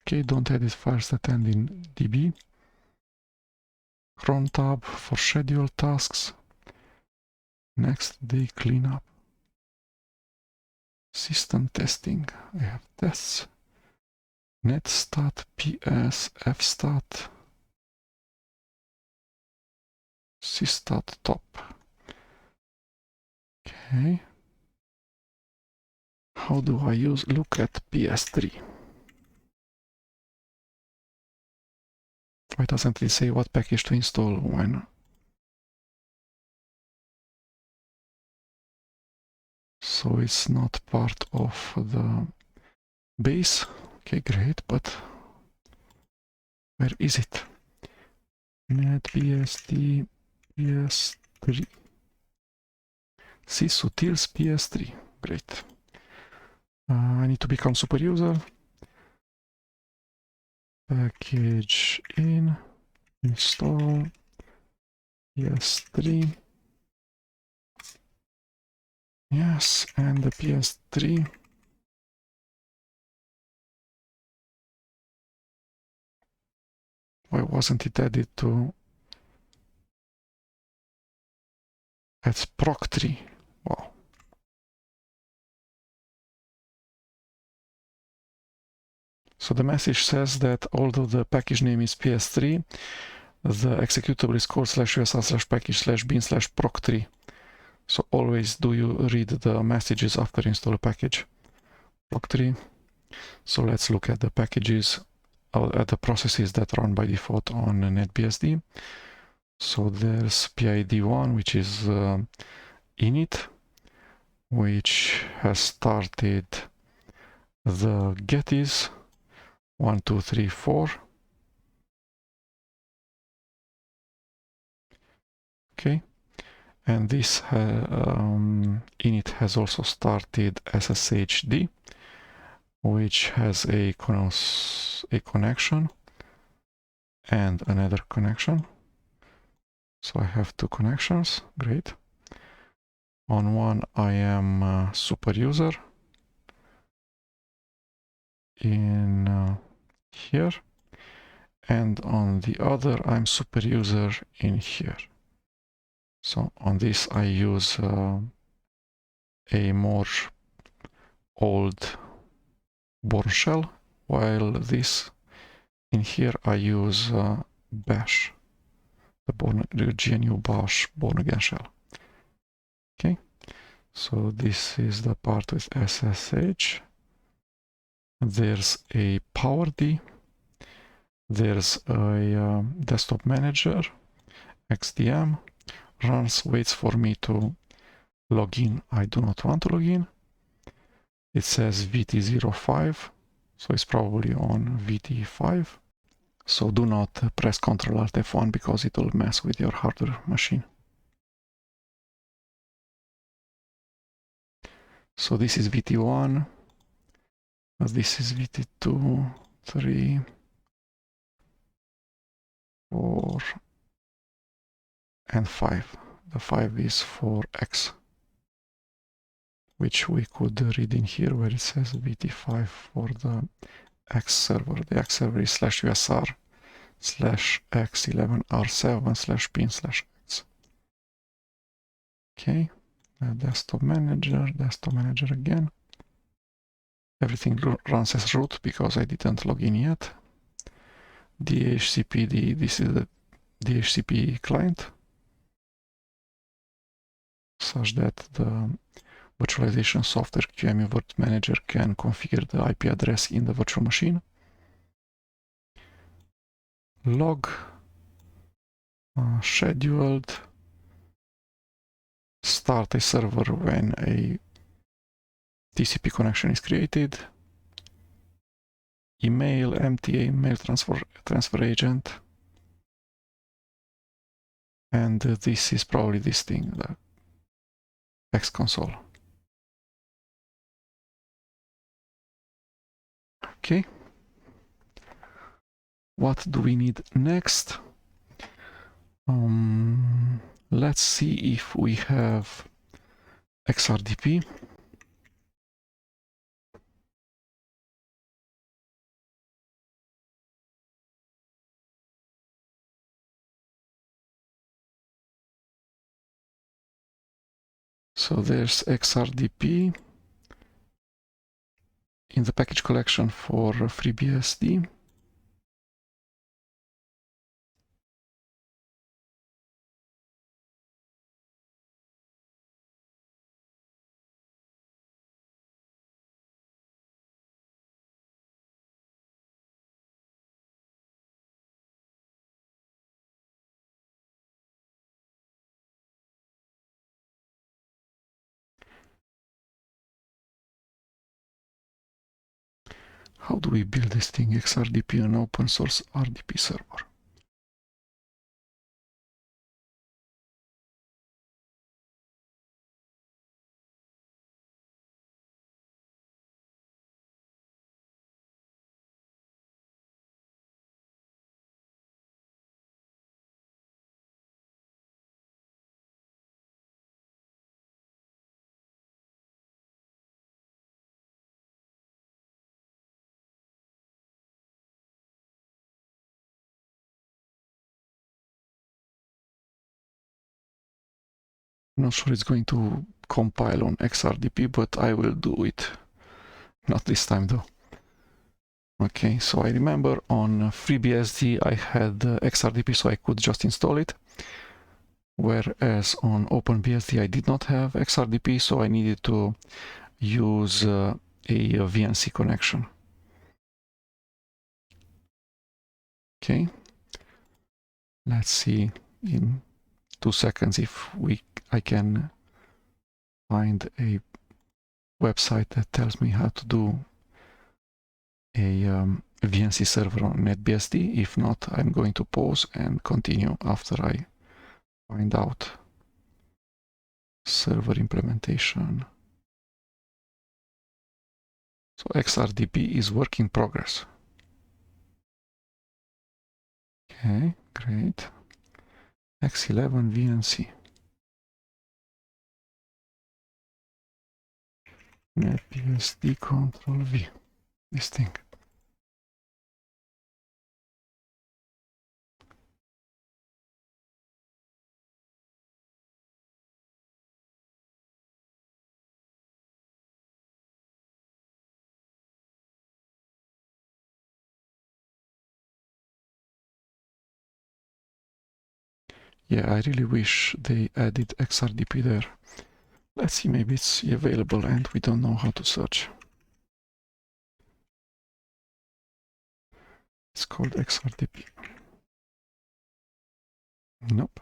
Okay, don't edit files that end in db. Cron tab for schedule tasks. Next day cleanup. System testing. I have tests. Netstat, ps, fstat, systat top. Okay. How do I look at ps3? Why doesn't it say what package to install when? So it's not part of the base. Okay, great, but where is it? NetBSD PS3. sysutils PS3. Great. I need to become super user. Package in, install PS3. Yes, and the PS3. Why wasn't it added to? It's proc3. Wow. So the message says that although the package name is PS3, the executable is called /usr/package/bin/proc3. So always do you read the messages after install a package. Proc3. So let's look at the packages, at the processes that run by default on NetBSD. So there's PID1, which is init, which has started the getties 1, 2, 3, 4. Okay, and this init has also started SSHD, which has a connection and another connection. So I have two connections. Great. On one I am super user in here, and on the other I'm super user in here. So on this I use a more old Bourne shell, while this in here I use bash, the GNU bash Bourne again shell. Okay, so this is the part with SSH. There's a PowerD, there's a desktop manager, XDM, runs, waits for me to log in. I do not want to log in. It says VT05, so it's probably on VT5. So do not press Ctrl Alt F1 because it will mess with your hardware machine. So this is VT1, this is VT2, 3, 4, and 5. The 5 is for X, which we could read in here where it says VT5 for the X server. The X server is /usr/x11r7/bin/x. Okay, desktop manager again. Everything runs as root because I didn't log in yet. DHCPD, this is the DHCP client, such that the virtualization software QEMU Virt Manager can configure the IP address in the virtual machine. Log, scheduled, start a server when a TCP connection is created. email, MTA, mail transfer agent. And this is probably this thing, the text console. Okay. What do we need next? Let's see if we have XRDP. So there's XRDP in the package collection for FreeBSD. How do we build this thing? XRDP, an open source RDP server. Not sure it's going to compile on XRDP, but I will do it. Not this time though. Okay, so I remember on FreeBSD I had XRDP, so I could just install it. Whereas on OpenBSD I did not have XRDP, so I needed to use a VNC connection. Okay, let's see in 2 seconds if I can find a website that tells me how to do a VNC server on NetBSD. If not, I'm going to pause and continue after I find out. Server implementation. So XRDP is work in progress. Okay, great. X11 VNC. NetBSD Control V. This thing. Yeah, I really wish they added XRDP there. Let's see, maybe it's available and we don't know how to search. It's called XRDP. Nope.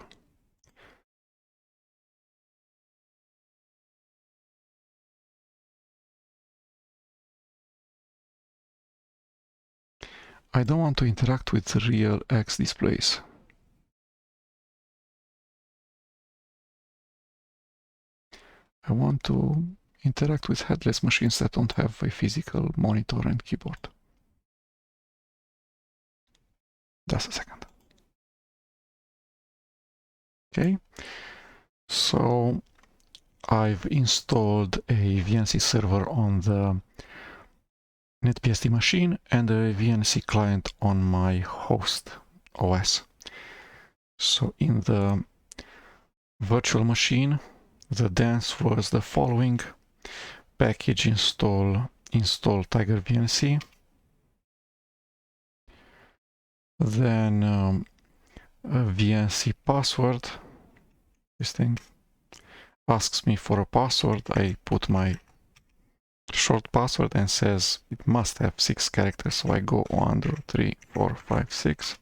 I don't want to interact with real X displays. I want to interact with headless machines that don't have a physical monitor and keyboard. Just a second. Okay, so I've installed a VNC server on the NetBSD machine and a VNC client on my host OS. So in the virtual machine, the dance was the following: package install tigervnc, then a VNC password. This thing asks me for a password. I put my short password and says it must have 6 characters, so I go 1, 2, 3, 4, 5, 6.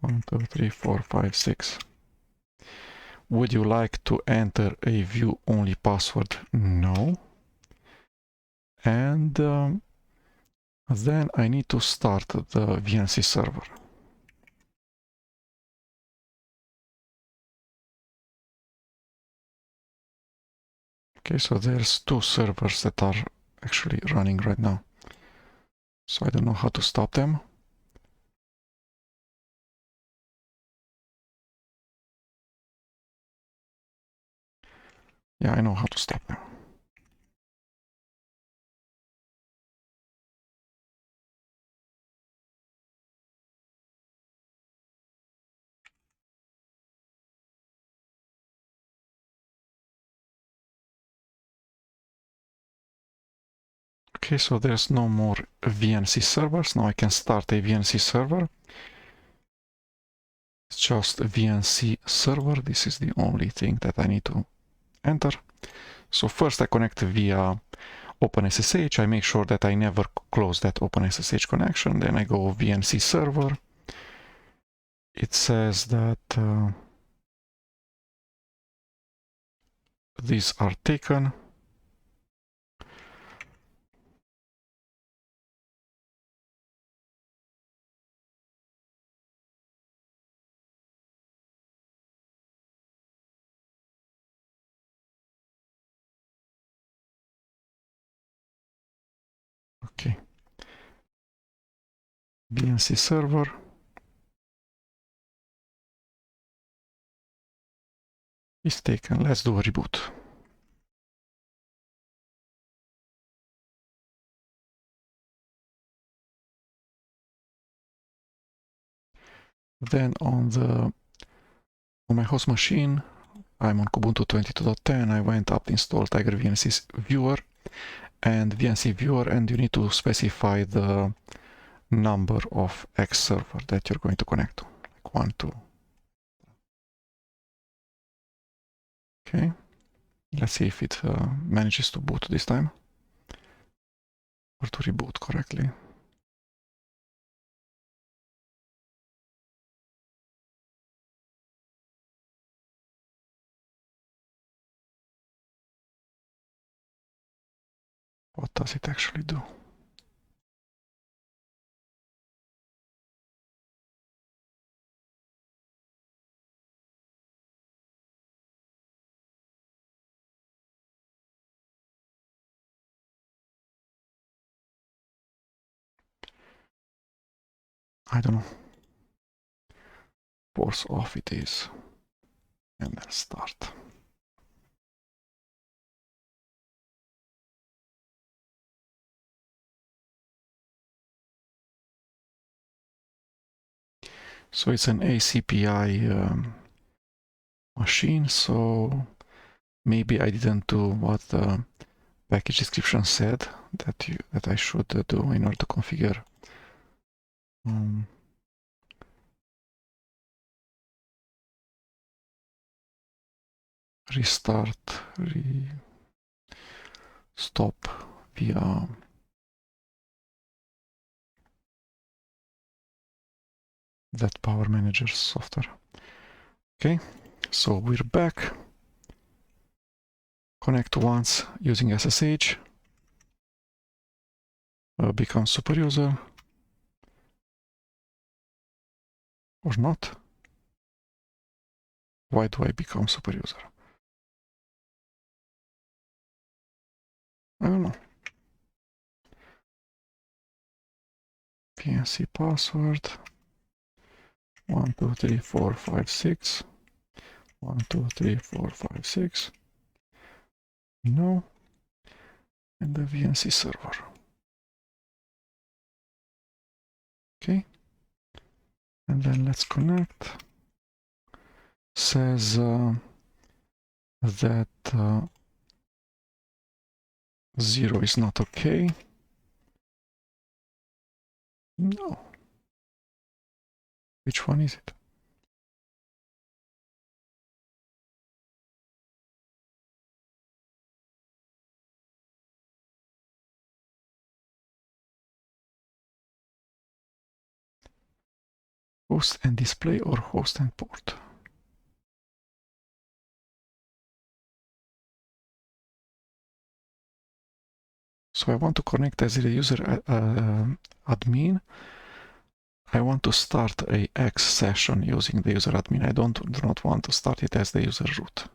1, 2, 3, 4, 5, 6. Would you like to enter a view-only password? No. And Then I need to start the VNC server. Okay, so there's two servers that are actually running right now. So I don't know how to stop them. Yeah, I know how to stop them. Okay, so there's no more VNC servers. Now I can start a VNC server. It's just a VNC server. This is the only thing that I need to enter. So first I connect via OpenSSH. I make sure that I never close that OpenSSH connection. Then I go VNC server. It says that these are taken. Okay. VNC server. Is taken. Let's do a reboot. Then on my host machine, I'm on Ubuntu 22.10. I went up to install tigervnc-viewer and vncviewer, and you need to specify the number of X server that you're going to connect to, like 1, 2. Okay, let's see if it manages to boot this time, or to reboot correctly. What does it actually do? I don't know. Force off it is, and then start. So it's an ACPI machine, so maybe I didn't do what the package description said that I should do in order to configure restart, stop via that power manager software. Okay, so we're back. Connect once using SSH. Become super user. Or not. Why do I become super user? I don't know. VNC password 1 2 3 4 5 6 1 2 3 4 5 6. No. And the VNC server. Okay. And then let's connect. Says that 0 is not okay. No. Which one is it? Host and display or host and port? So I want to connect as the user admin. I want to start a X session using the user admin. I do not want to start it as the user root.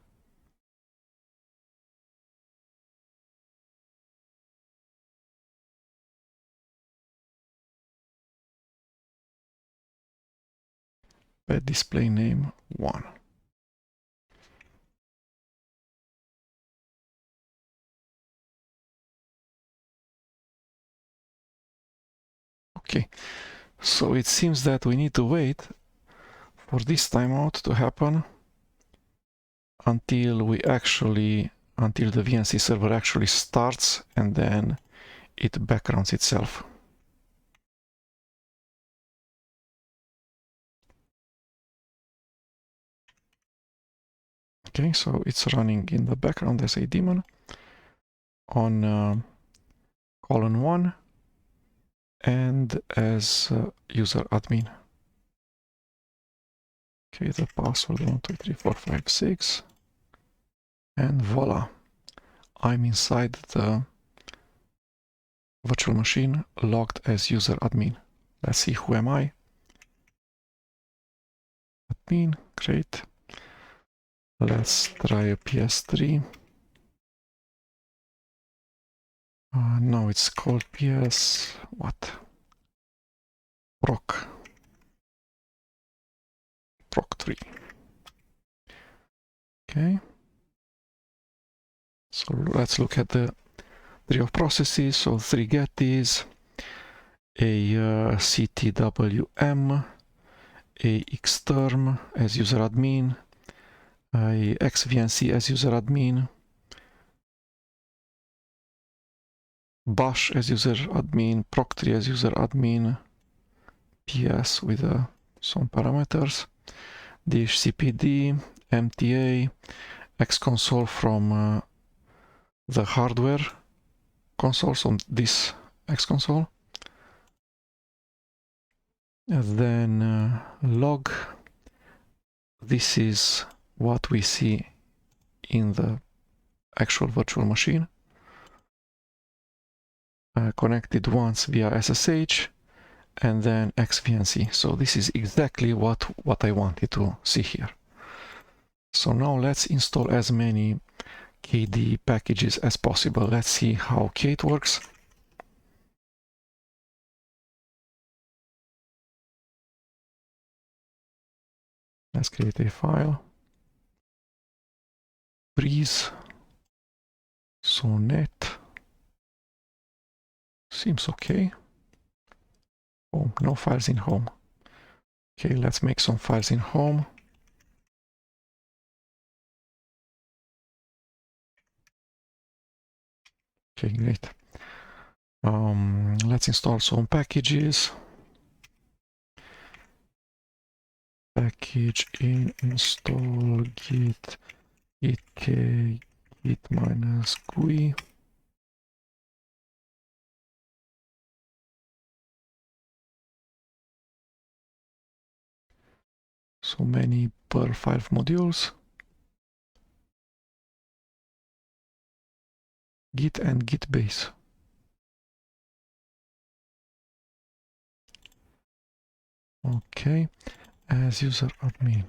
But display name 1. Okay, so it seems that we need to wait for this timeout to happen until the VNC server actually starts and then it backgrounds itself. Okay, so it's running in the background as a daemon on colon 1 and as user admin. Okay, the password 123456, and voila, I'm inside the virtual machine logged as user admin. Let's see, who am I? Admin, great. Let's try a PS3. No, it's called PS what? Proc 3. Okay. So let's look at the tree of processes. So 3 getties, a ctwm, a xterm as user admin, a xvnc as user admin, bash as user admin, proc3 as user admin, ps with some parameters, dhcpd, mta, xconsole from the hardware console, so this xconsole, and then log. This is what we see in the actual virtual machine, connected once via SSH and then xvnc. So this is exactly what I wanted to see here. So now let's install as many KDE packages as possible. Let's see how Kate works. Let's create a file. Breeze. So net. Seems okay. Oh, no files in home. Okay, let's make some files in home. Okay, great. Let's install some packages. Package in install git git minus GUI. So many per 5 modules. Git and git base. Okay, as user admin.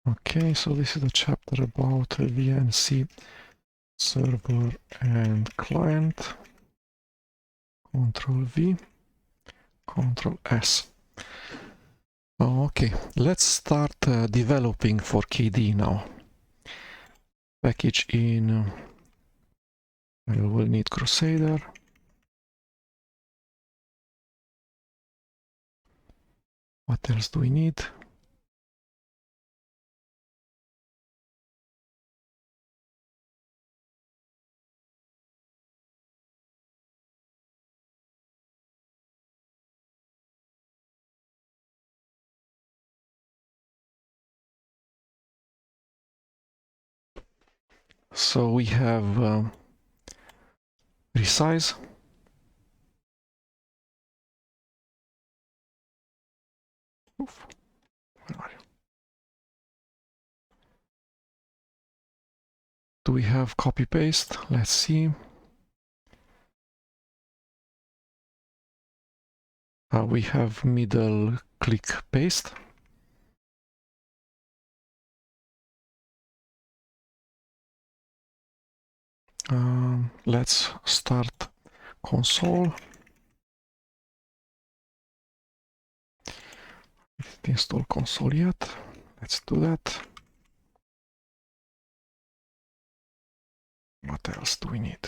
Okay, so this is the chapter about VNC server and client. Control V, Control S. Okay, let's start developing for KDE now. Package in, I will need Crusader. What else do we need? So we have resize. Oof. Where are you? Do we have copy paste? Let's see. We have middle click paste. Let's start console. Didn't install console yet. Let's do that. What else do we need?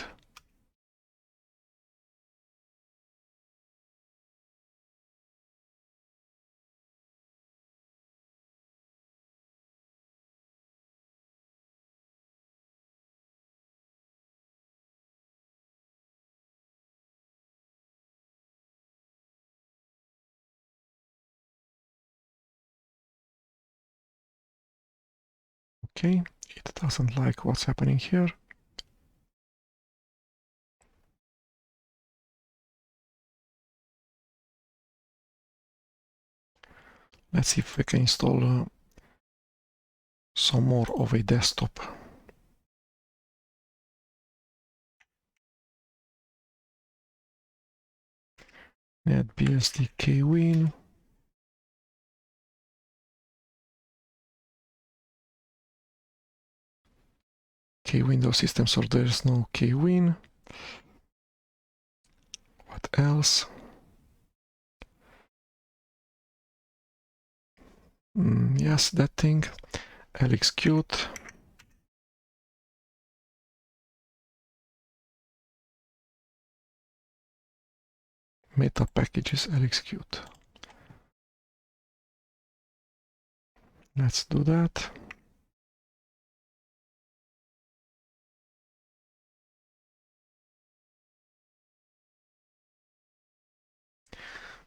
Okay, it doesn't like what's happening here. Let's see if we can install some more of a desktop. NetBSD kwin. Windows system, so there's no kwin. What else? Yes, that thing. LXQt. Meta packages LXQt. Let's do that.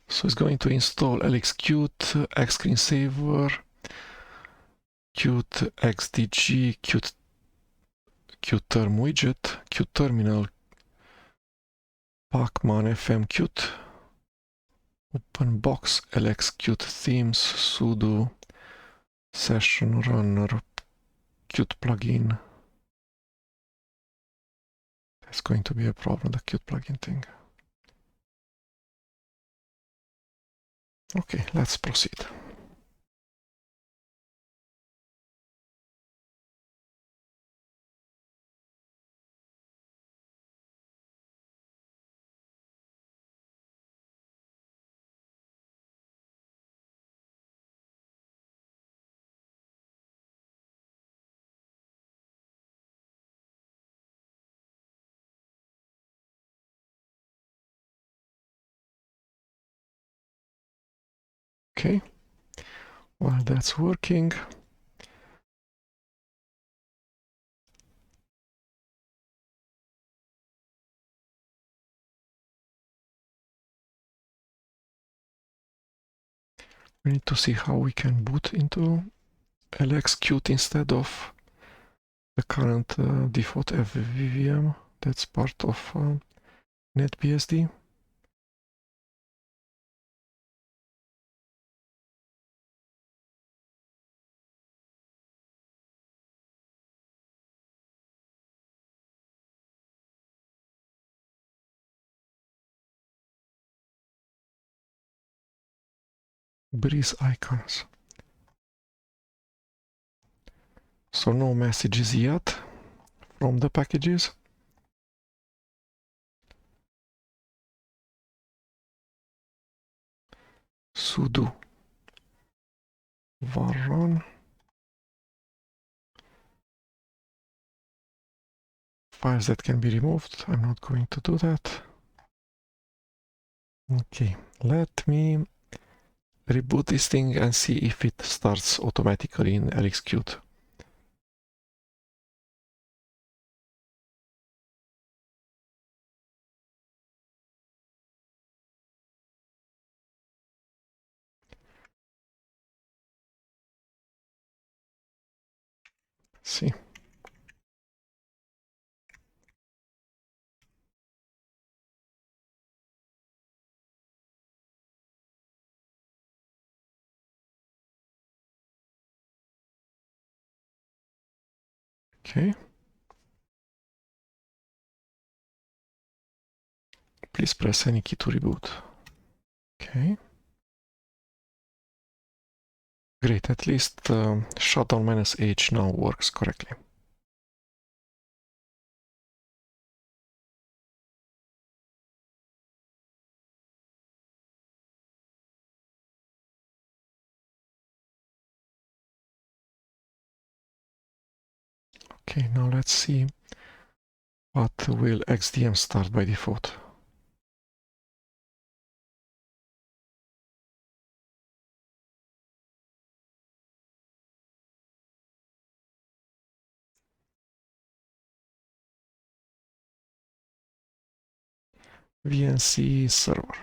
So it's going to install LXQt, xscreensaver, Qt xdg, Qterm widget, Qterminal, pacman fmqt, openbox, lxqt themes, sudo, session runner, Qt plugin. That's going to be a problem, the Qt plugin thing. Okay, let's proceed. Okay, while that's working, we need to see how we can boot into LXQt instead of the current default FVVM that's part of NetBSD. Breeze icons. So no messages yet from the packages. Sudo var run. Files that can be removed. I'm not going to do that. Okay, let me reboot this thing and see if it starts automatically in LXQt. See. Okay. Please press any key to reboot. Okay. Great, at least shutdown -H now works correctly. Okay, now let's see what will XDM start by default. VNC server.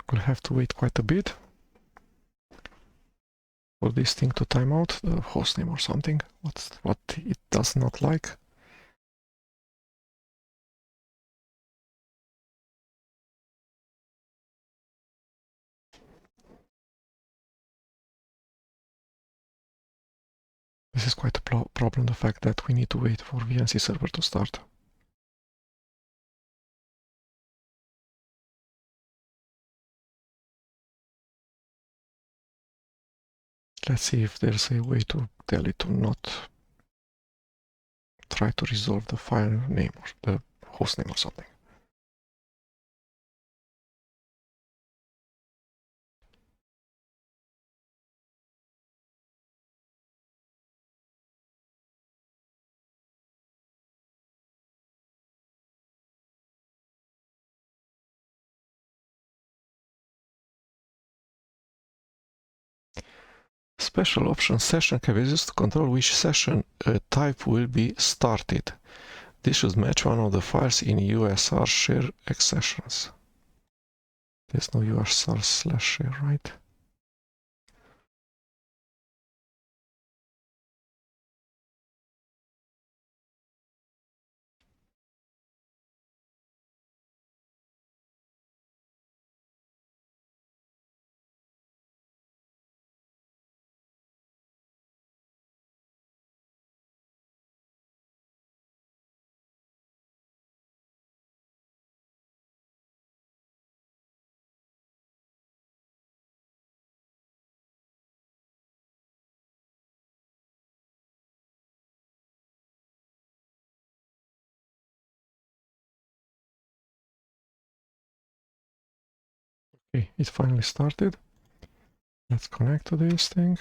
We'll have to wait quite a bit for this thing to time out, the hostname or something, what it does not like. This is quite a problem, the fact that we need to wait for VNC server to start. Let's see if there's a way to tell it to not try to resolve the file name or the host name or something. Special option session can be used to control which session type will be started. This should match one of the files in USR share X sessions. There's no USR/share, right? Okay, it finally started. Let's connect to this thing.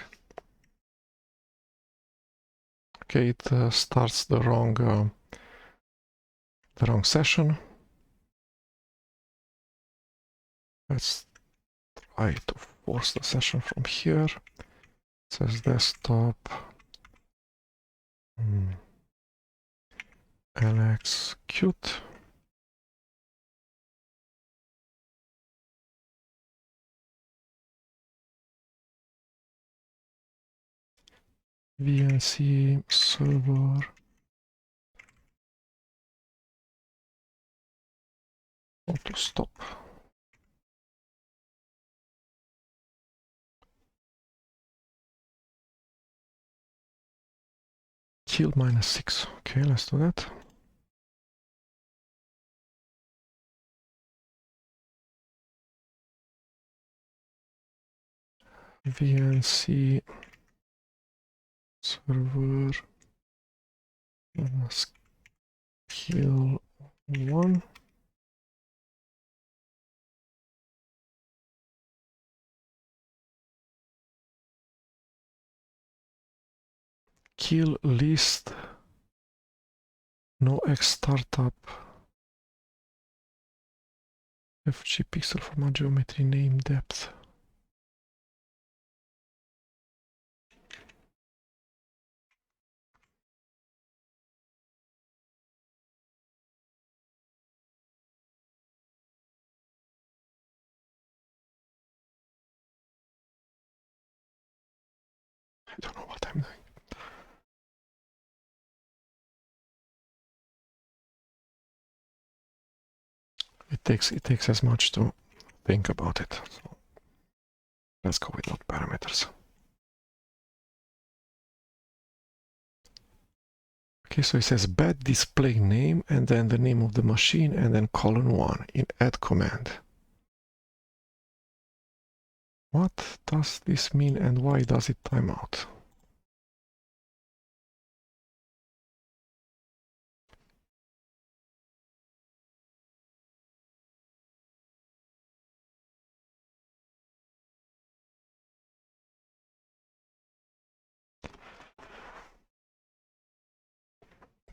Okay, it starts the wrong session. Let's try to force the session from here. It says desktop. Startlxqt. VNC server. Auto stop. Kill -6. Okay, let's do that. VNC server kill 1. Kill list no xstartup FG pixel format geometry name depth. I don't know what I'm doing. It takes as much to think about it. So let's go with load parameters. Okay, so it says bed display name and then the name of the machine and then :1 in add command. What does this mean and why does it time out?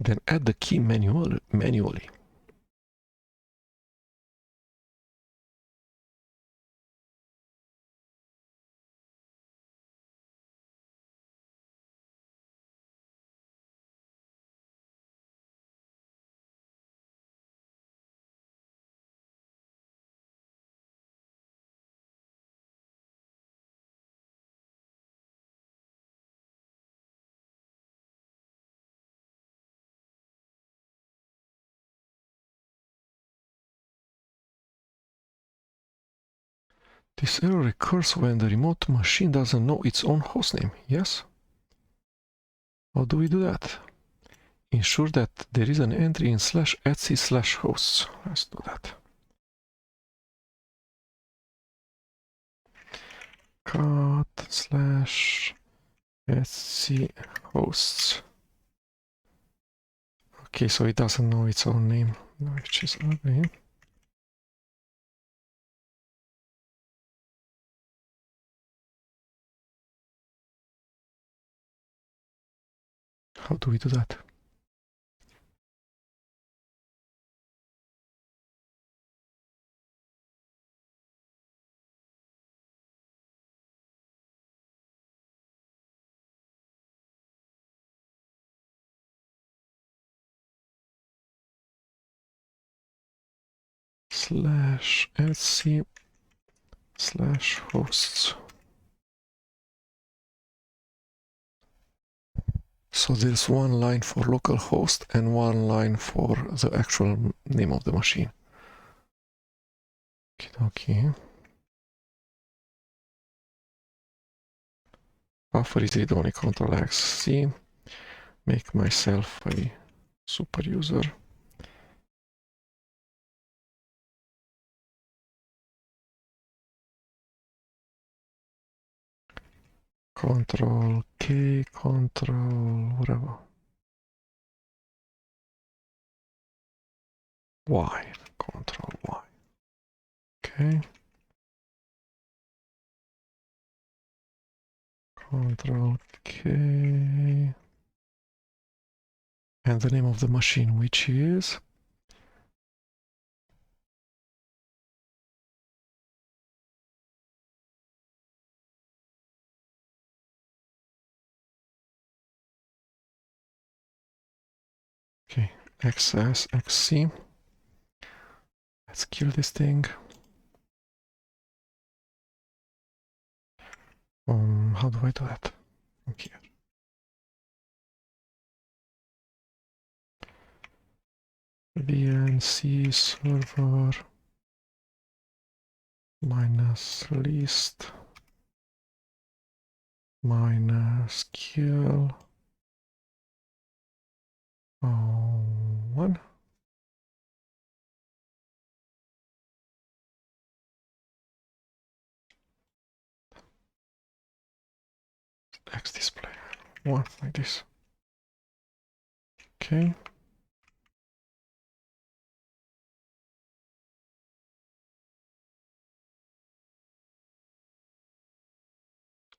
Then add the key manually. This error occurs when the remote machine doesn't know its own hostname. Yes? How do we do that? Ensure that there is an entry in /etc/hosts. Let's do that. cat /etc hosts. Okay, so it doesn't know its own name, which is ugly. How do we do that? /etc/hosts. So there's one line for localhost and one line for the actual name of the machine. Okay. Buffer is read only, Ctrl+X+C. Make myself a super user. Ctrl+K, Ctrl whatever. Y, Ctrl+Y. Okay. Ctrl+K. And the name of the machine, which is okay, XSXC. Let's kill this thing. How do I do that? From here. VNC server -list -kill 1. X display 1 like this. Okay.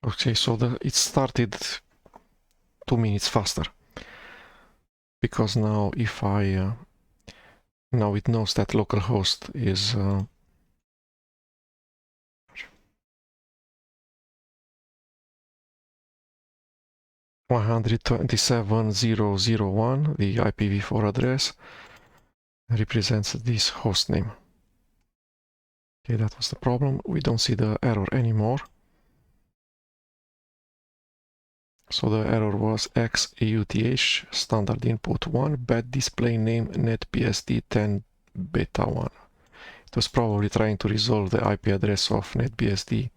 Okay, so it started 2 minutes faster. Because now if I now it knows that localhost is 127.0.0.1, the IPv4 address represents this host name. Okay, that was the problem. We don't see the error anymore. So the error was XAUTH standard input 1 bed display name NetBSD 10 beta 1. It was probably trying to resolve the IP address of NetBSD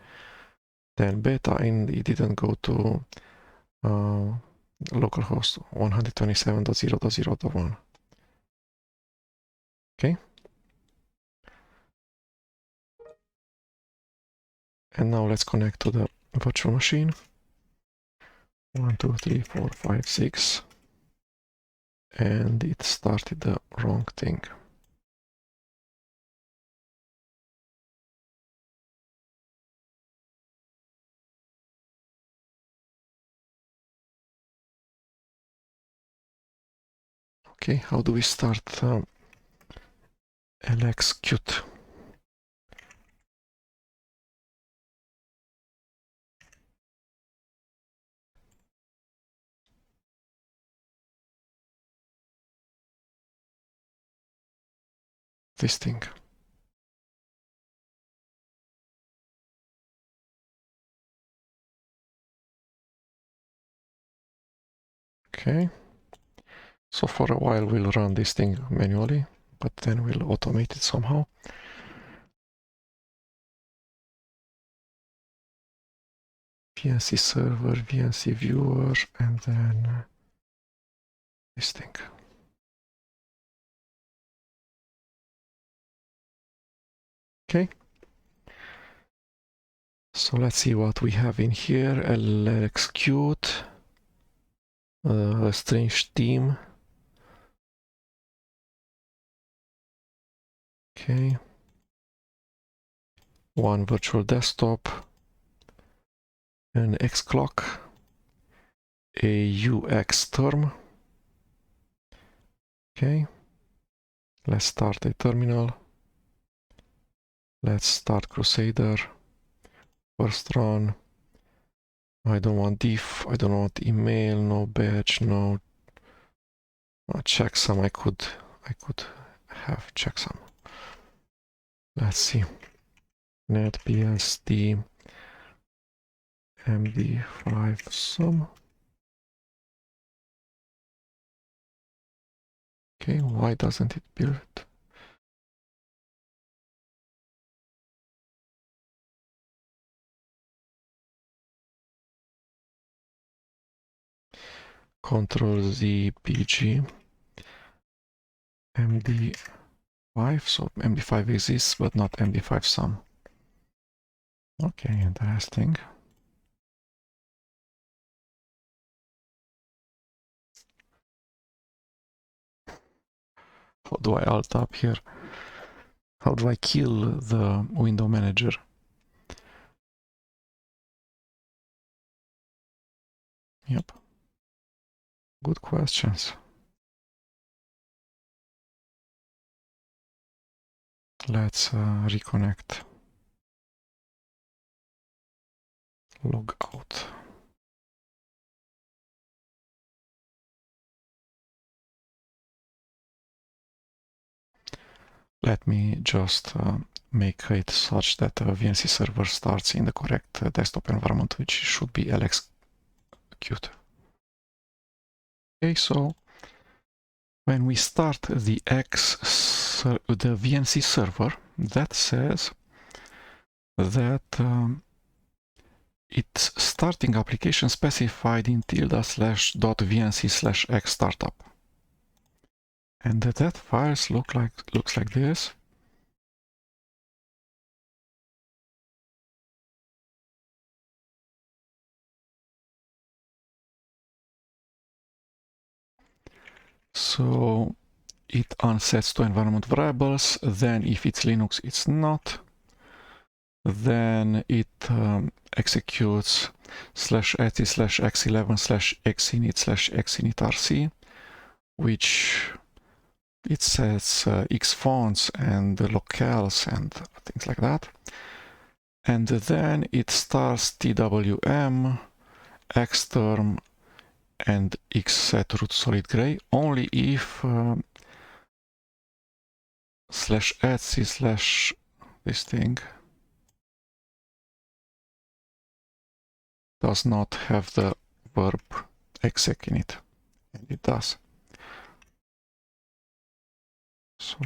10 beta and it didn't go to localhost 127.0.0.1. Okay. And now let's connect to the virtual machine. 1, 2, 3, 4, 5, 6. And it started the wrong thing. Okay, how do we start startlxqt? This thing. Okay. So for a while we'll run this thing manually, but then we'll automate it somehow. VNC server, VNC viewer, and then this thing. Okay. So let's see what we have in here. Startlxqt, a strange theme. Okay. One virtual desktop, an X clock, a UX term. Okay. Let's start a terminal. Let's start Crusader. First run. I don't want diff, I don't want email, no badge, no checksum. I could have checksum. Let's see. NetBSD MD5 sum. Okay, why doesn't it build? Control Z PG MD5, so MD5 exists but not MD5 sum. Okay, interesting. How do I alt up here? How do I kill the window manager? Yep. Good questions. Let's reconnect. Log out. Let me just make it such that the VNC server starts in the correct desktop environment, which should be startlxqt. Okay, so when we start the VNC server, that says that it's starting application specified in tilde/.vnc/xstartup. And that files looks like this. So it unsets to environment variables, then if it's Linux it's not, then it executes /etc/x11/xinit/xinitrc, which it sets xfonts and locales and things like that, and then it starts twm, xterm, and xset root solid gray only if /etc/ this thing does not have the verb exec in it, and it does. So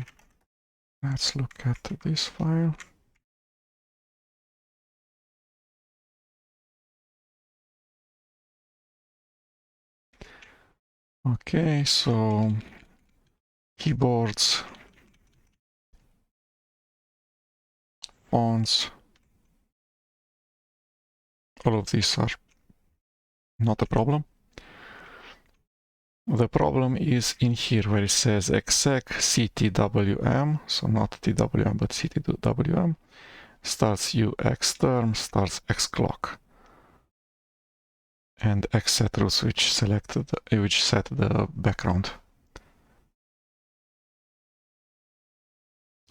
let's look at this file. Okay, so keyboards, fonts, all of these are not a problem. The problem is in here where it says exec ctwm, so not twm but ctwm, starts uxterm, starts xclock, and xset routes which set the background.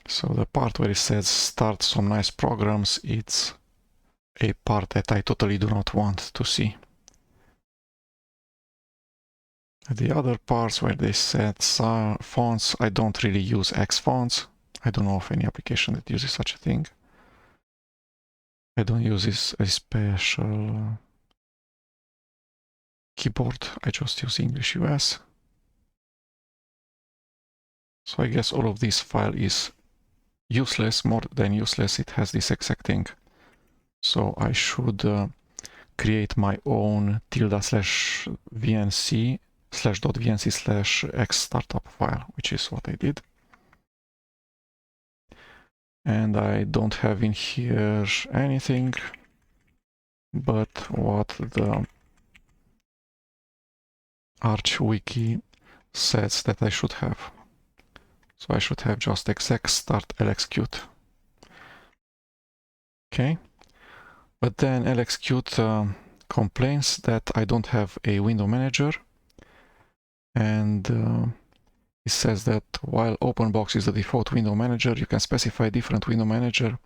So the part where it says start some nice programs, it's a part that I totally do not want to see. The other parts where they set fonts, I don't really use X fonts. I don't know of any application that uses such a thing. I don't use this a special keyboard. I just use English US. So I guess all of this file is useless, more than useless. It has this exact thing. So I should create my own tilde/vnc/.vnc/xstartup file, which is what I did. And I don't have in here anything but what the Arch wiki says that I should have. So I should have just exec startlxqt. Okay. But then lxqt complains that I don't have a window manager, and it says that while OpenBox is the default window manager, you can specify a different window manager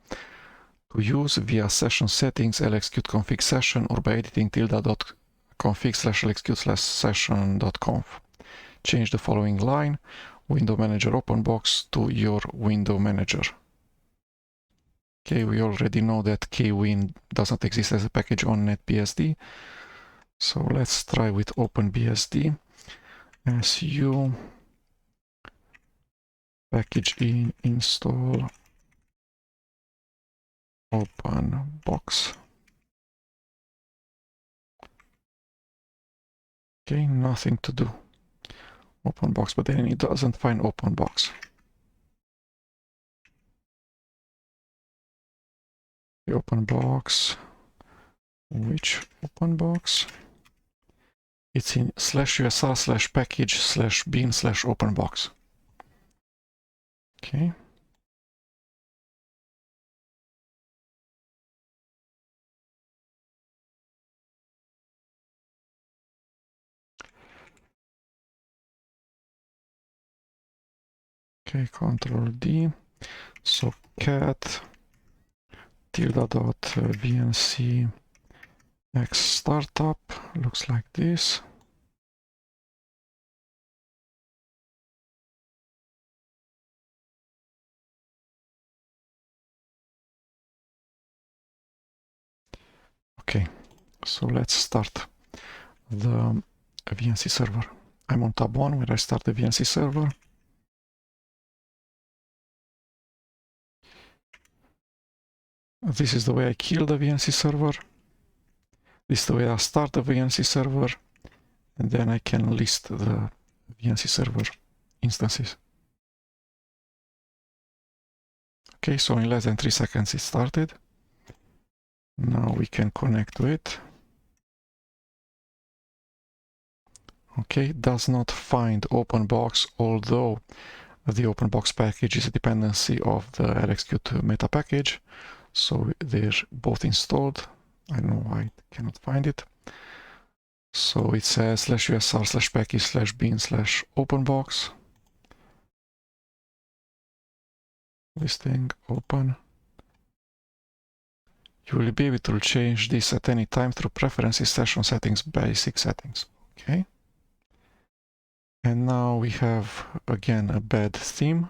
to use via session settings, lxqt config session, or by editing tilde.config/lxqt/session.conf. Change the following line: window manager OpenBox to your window manager. Okay, we already know that kwin does not exist as a package on NetBSD. So let's try with OpenBSD. su pkgin install OpenBox. Okay, nothing to do. OpenBox, but then it doesn't find OpenBox. The OpenBox. Which OpenBox? It's in /usr/package/bin/openbox. Okay. Okay, Control D. So cat tilde.vncxstartup looks like this. Okay, so let's start the VNC server. I'm on tab 1 where I start the VNC server. This is the way I kill the VNC server. This is the way I start the VNC server. And then I can list the VNC server instances. Okay, so in less than 3 seconds it started. Now we can connect to it. Okay, does not find OpenBox, although the OpenBox package is a dependency of the lxqt meta package. So they're both installed. I don't know why it cannot find it. So it says /usr/package/bin/openbox. Listing open. You will be able to change this at any time through preferences, session settings, basic settings. Okay. And now we have again a bad theme.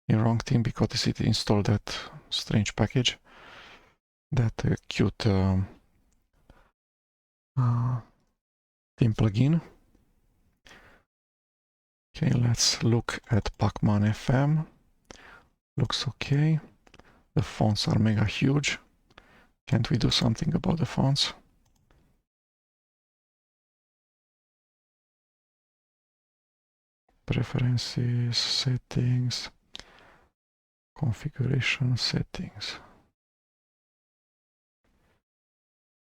A wrong theme because it installed that strange package, that cute theme plugin. Okay, let's look at Pacman FM. Looks okay. The fonts are mega huge. Can't we do something about the fonts? preferences, settings, configuration settings.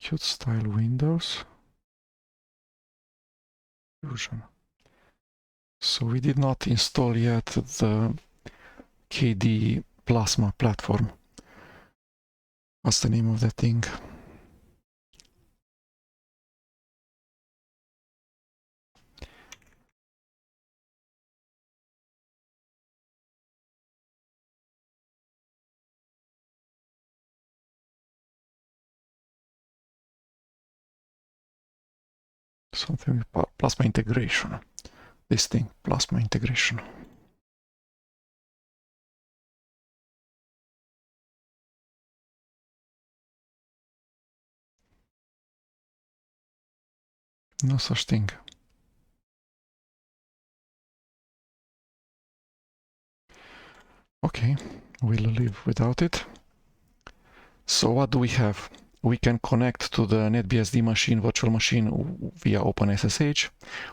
Qt style Windows. Fusion. So we did not install yet the KDE Plasma platform. What's the name of that thing? Something with Plasma integration. This thing, Plasma integration. No such thing. Okay, we'll live without it. So what do we have? We can connect to the NetBSD machine, virtual machine, via OpenSSH.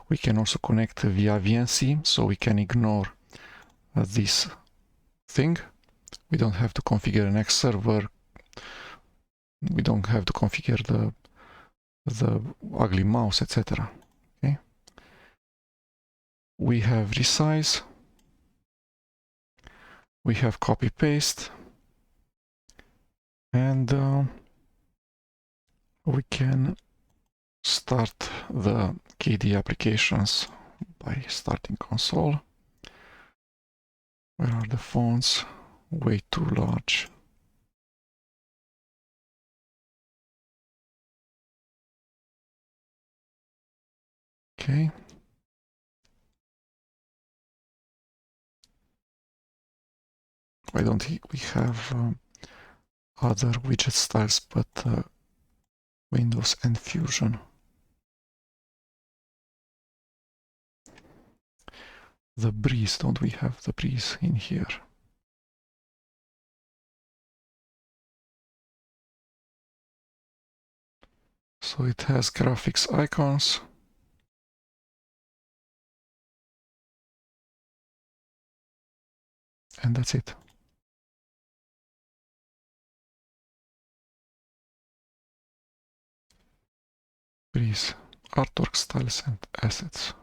We can also connect via VNC, so we can ignore this thing. We don't have to configure an X server. We don't have to configure the ugly mouse, etc. Okay. We have resize. We have copy paste. And we can start the KDE applications by starting console. Where are the fonts? Way too large. Okay. Why don't we have other widget styles but Windows and Fusion? The breeze, don't we have the breeze in here? So it has graphics icons. And that's it. Breeze, artwork styles and assets.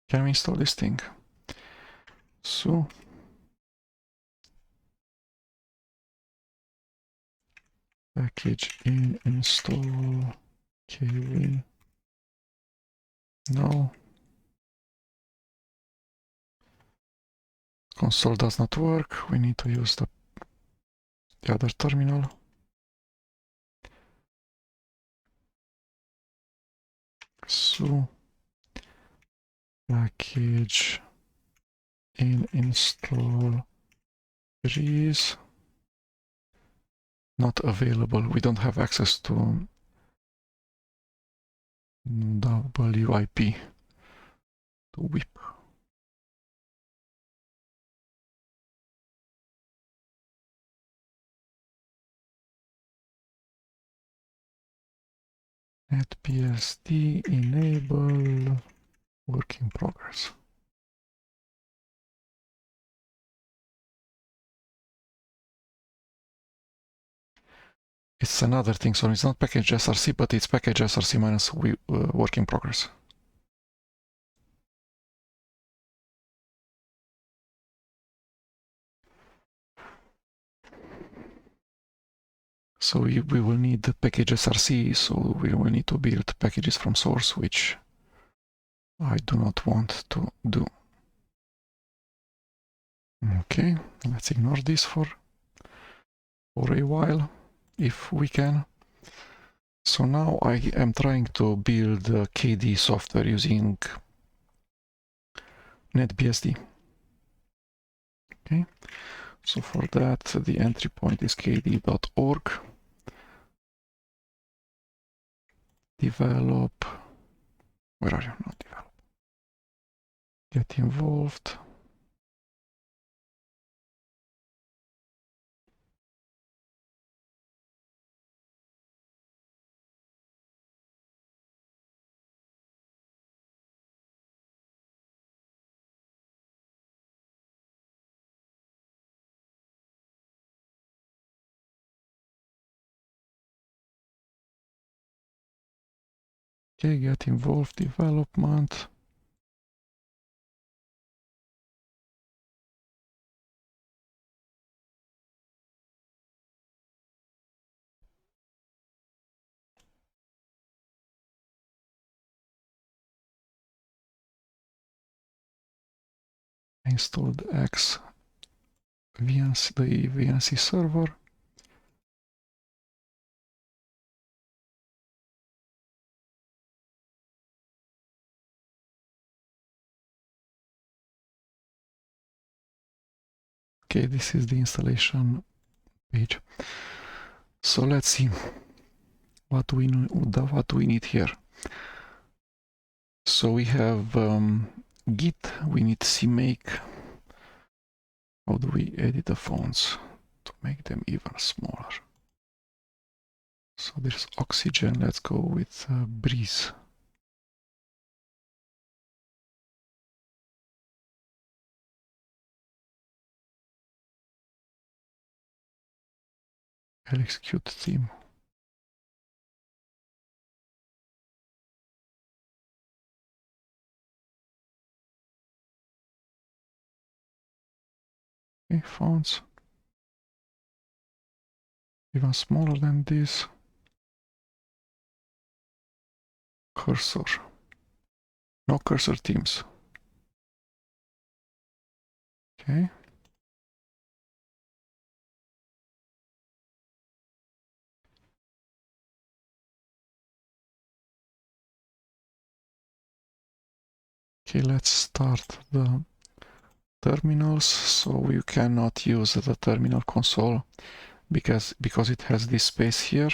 Can we install this thing? So package in install KV. No. Console does not work. We need to use the other terminal. So package in install breeze. Not available. We don't have access to WIP to WIP. NetBSD enable work in progress. It's another thing, so it's not package src, but it's package src minus work in progress. So we will need the package src, so we will need to build packages from source, which I do not want to do. Okay, let's ignore this for a while, if we can. So now I am trying to build KDE software using NetBSD. Okay, so for that the entry point is kde.org. Develop. Where are you? Not develop. Get involved. Okay, get involved development. Installed the VNC server. Okay, this is the installation page. So let's see what do we need here. So we have Git. We need CMake. How do we edit the fonts to make them even smaller? So there's Oxygen. Let's go with Breeze. Startlxqt theme. Okay, fonts. Even smaller than this. Cursor. No cursor themes. Okay. Okay, let's start the terminals. So you cannot use the terminal console because it has this space here.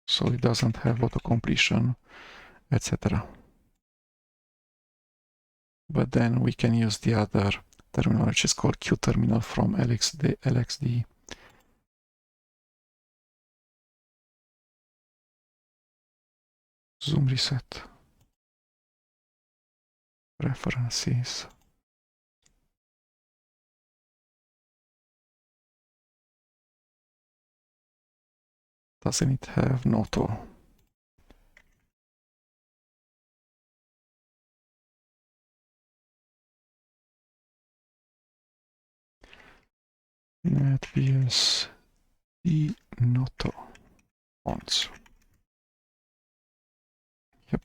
So it doesn't have auto completion, etc. But then we can use the other terminal, which is called QTerminal from LXD. Zoom reset. References. Doesn't it have Noto? NetBSD Noto fonts. Yep.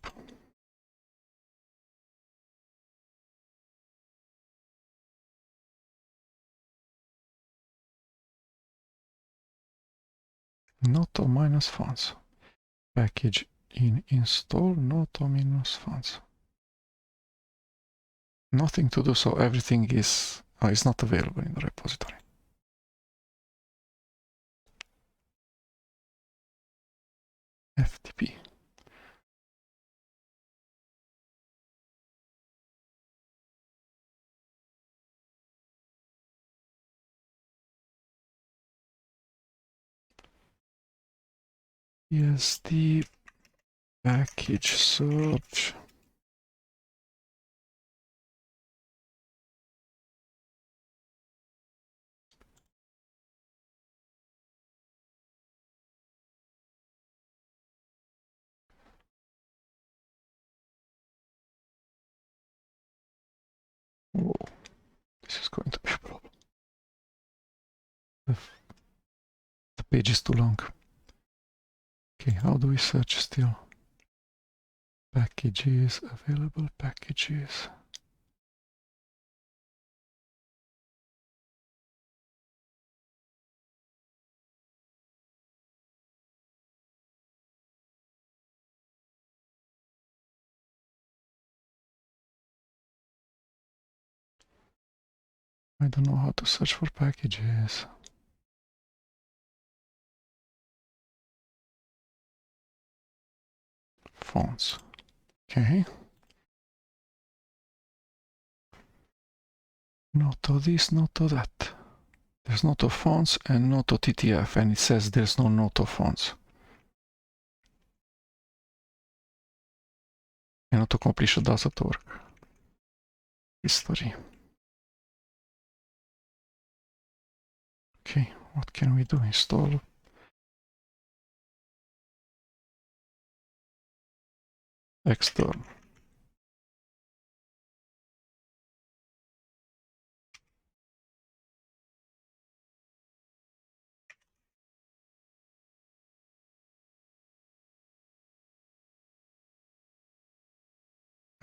Noto minus fonts. Package in install Noto minus fonts. Nothing to do, so everything is not available in the repository. FTP. BSD package search. Whoa, this is going to be a problem. The page is too long. Okay, how do we search still? Packages, available packages. I don't know how to search for packages. Fonts. Okay. Noto this, Noto that. There's Noto fonts and Noto TTF, and it says there's no Noto fonts. And auto completion doesn't work. History. Okay, what can we do? Install extern.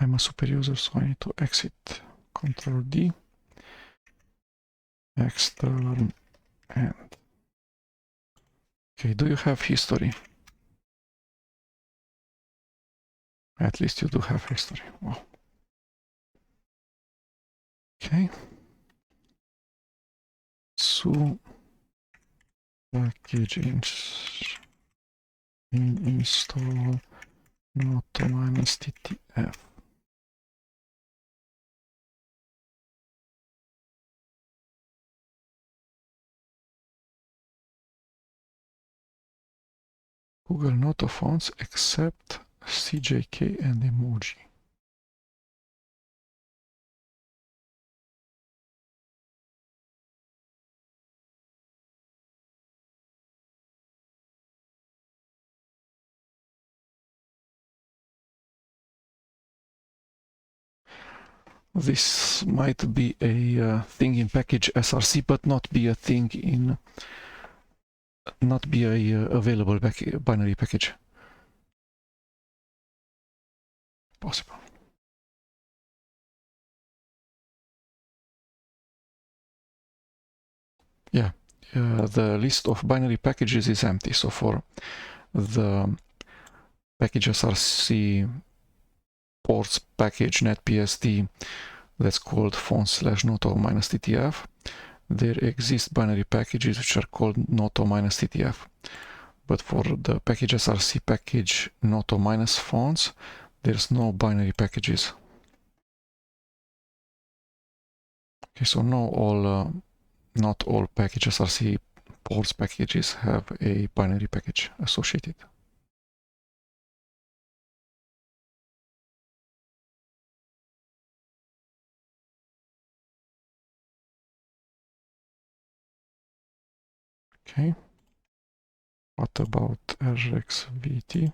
I'm a super user, so I need to exit. Control D, extern, and okay, do you have history? At least you do have history. Wow. Okay. So package install -ttf. Google Noto fonts except CJK and emoji. This might be a thing in package src, but not be a thing in, not be a available binary package. Possible. Yeah, the list of binary packages is empty. So for the package src ports package NetBSD that's called font/noto-ttf, there exist binary packages which are called noto-ttf. But for the package src package noto-fonts, there's no binary packages. Okay, so not all package src ports packages have a binary package associated. Okay. What about rxvt?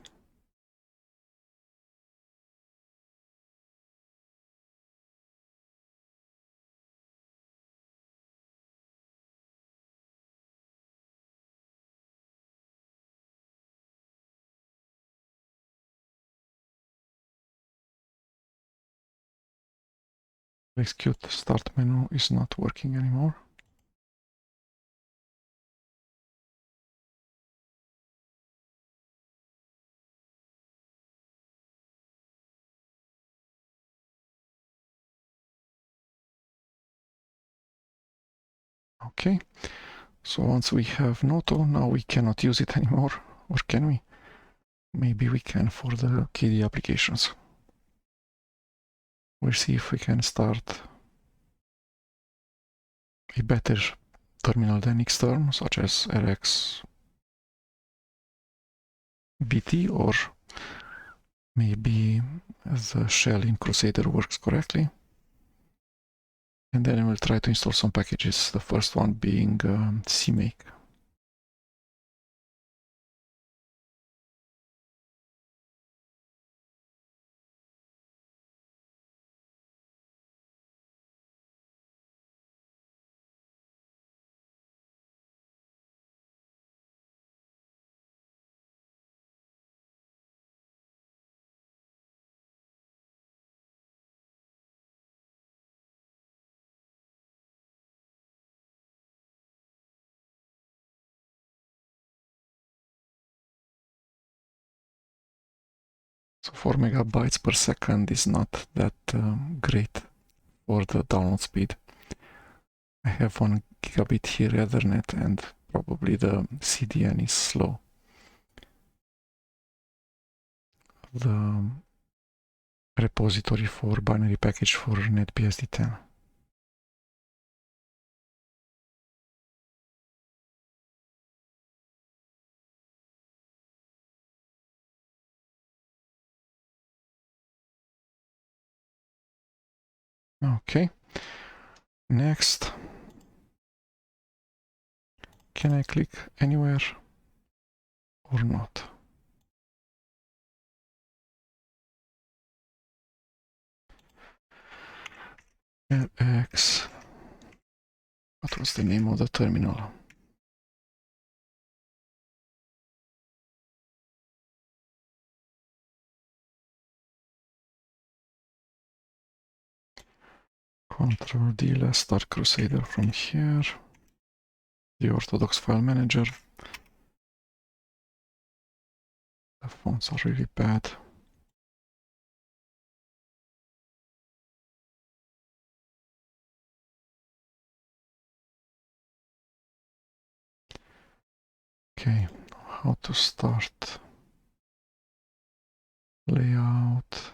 Execute start menu is not working anymore. Okay, so once we have Noto, now we cannot use it anymore, or can we? Maybe we can for the KDE applications. We'll see if we can start a better terminal than Xterm, such as RxBT, or maybe the shell in Crusader works correctly. And then we'll try to install some packages, the first one being CMake. So 4 megabytes per second is not that great for the download speed. I have 1 gigabit here Ethernet, and probably the CDN is slow. The repository for binary package for NetBSD 10. Okay, next. Can I click anywhere or not? LX. What was the name of the terminal? Control D, let's start Crusader from here. The Orthodox file manager. The fonts are really bad. Okay, how to start? Layout,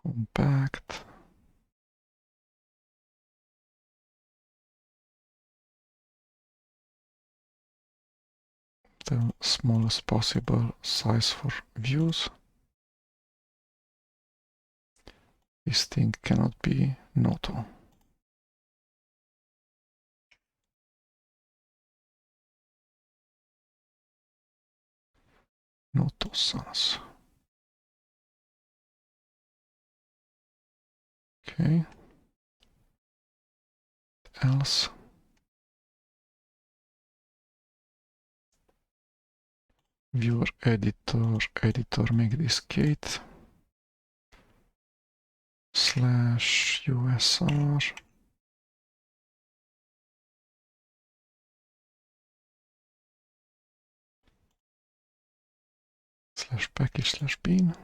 compact. The smallest possible size for views. This thing cannot be Noto. Noto sans. Okay. Else. Viewer editor make this gate /usr /package/bin.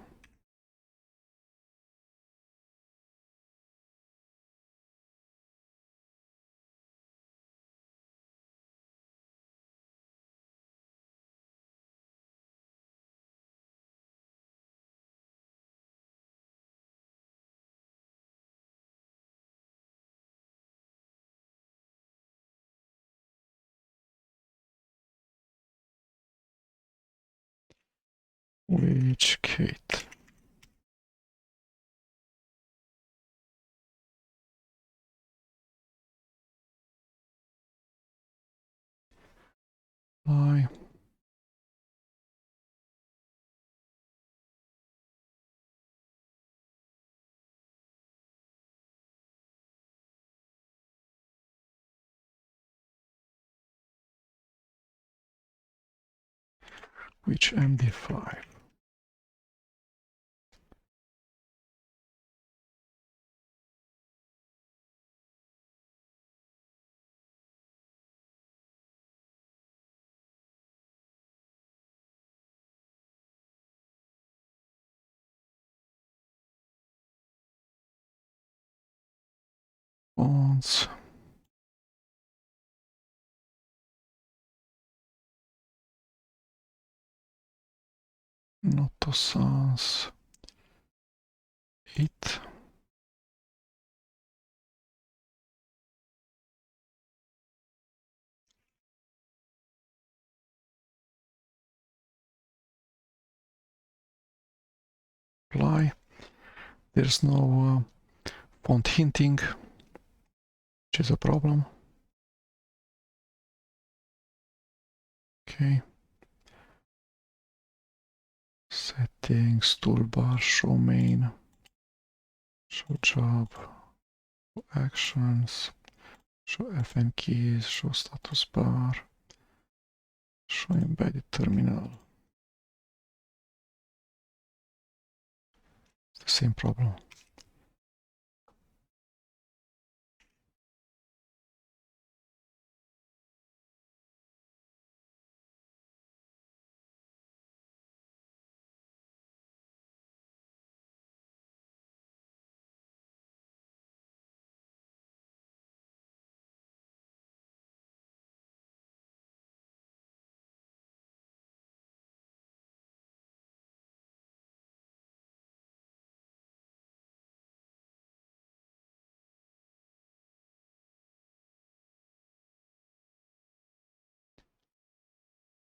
Which gate? Apply. Which MD5? Fonts. Noto sans. It. Apply. There's no font hinting, which is a problem. Okay. Settings, toolbar, show main, show job, show actions, show FN keys, show status bar, show embedded terminal. It's the same problem.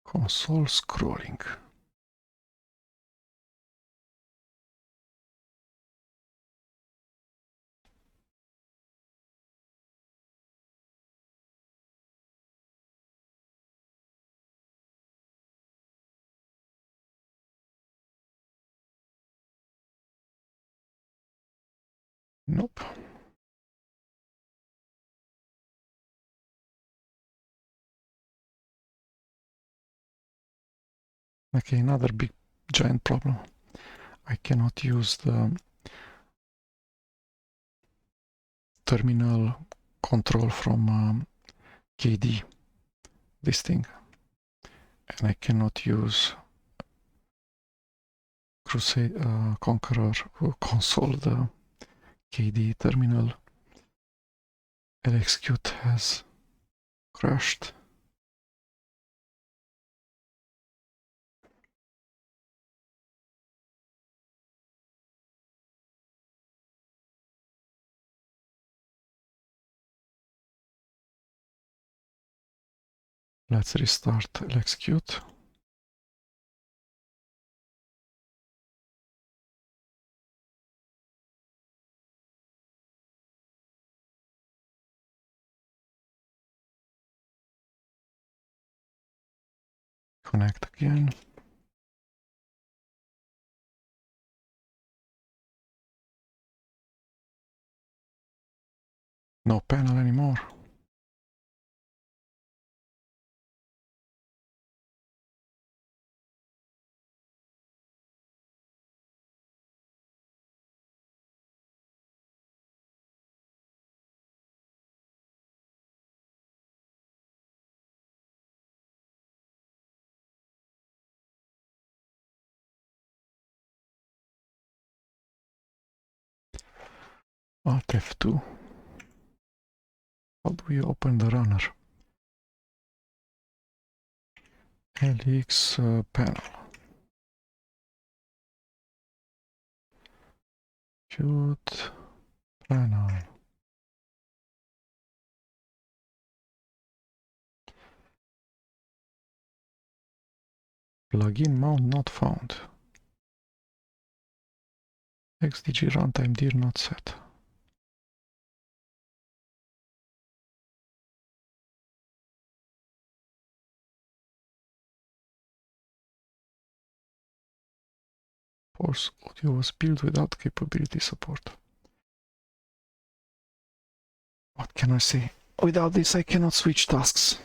Console scrolling. Nope. Okay, another big giant problem. I cannot use the terminal control from KDE, this thing. And I cannot use Crusade Conqueror or console, the KDE terminal. LXQt has crashed. Let's restart LXQt. Connect again. No panel anymore. Alt F2. How do we open the runner? LX panel. Qt panel. Plugin mount not found. XDG runtime dir not set. Force audio was built without capability support. What can I say? Without this I cannot switch tasks.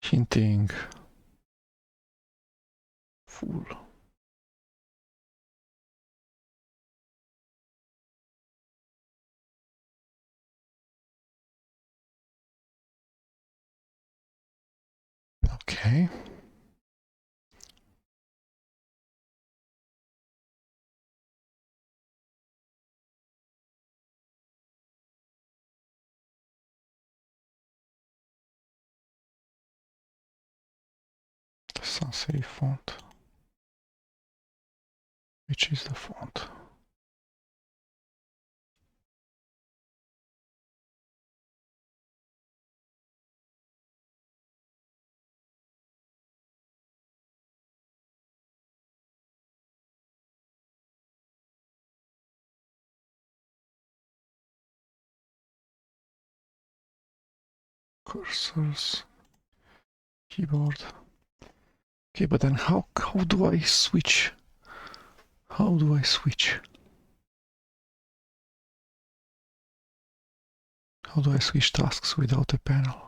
Hinting. Fool. Okay. The sans serif font. Which is the font? Cursors. Keyboard. Okay, but then how do I switch? How do I switch? How do I switch tasks without a panel?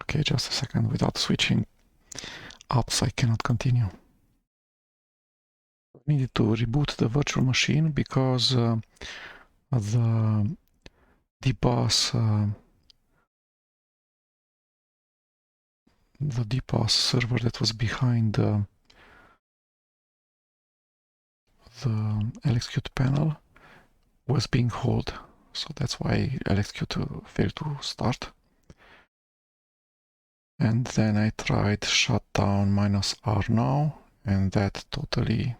Okay, just a second. Without switching apps, I cannot continue. I needed to reboot the virtual machine because the DBAS server that was behind the LXQt panel was being held. So that's why LXQt failed to start. And then I tried shutdown -r now, and that totally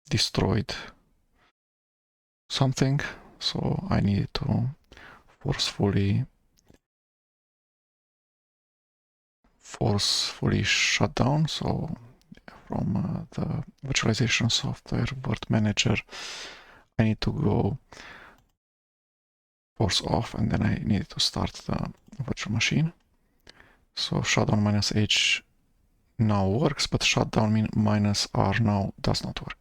destroyed something. So I needed to forcefully shut down. So from the virtualization software word manager, I need to go force off, and then I needed to start the virtual machine. So shutdown -h now works, but shutdown -r now does not work.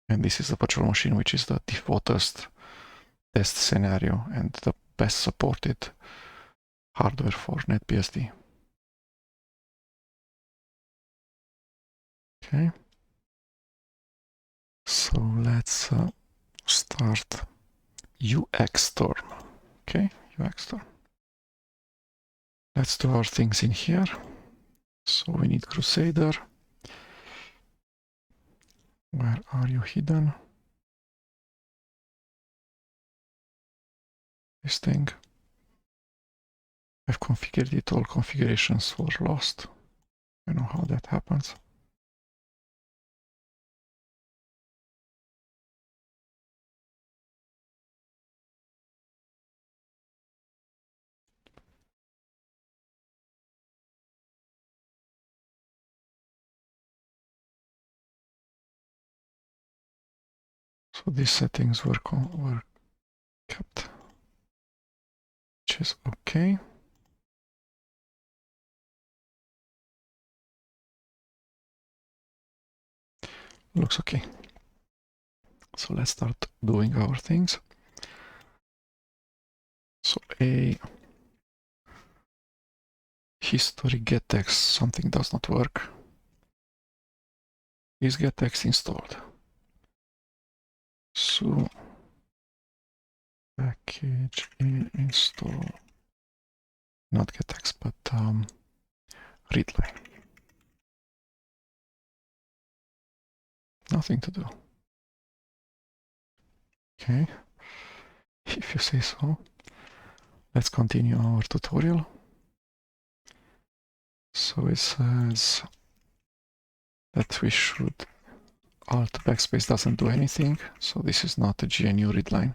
And this is the virtual machine, which is the defaultest test scenario and the best supported hardware for NetBSD. Okay. So let's start UXstorm. Okay, UXstorm. Let's do our things in here. So we need Crusader. Where are you hidden? This thing. I've configured it, all configurations were lost. I know how that happens. So these settings were kept, which is okay. Looks okay. So let's start doing our things. So a history gettext, something does not work. Is gettext installed? So package install, not gettext, but readline. Nothing to do. Okay, if you say so. Let's continue our tutorial. So it says that we should Alt backspace doesn't do anything, so this is not a GNU readline.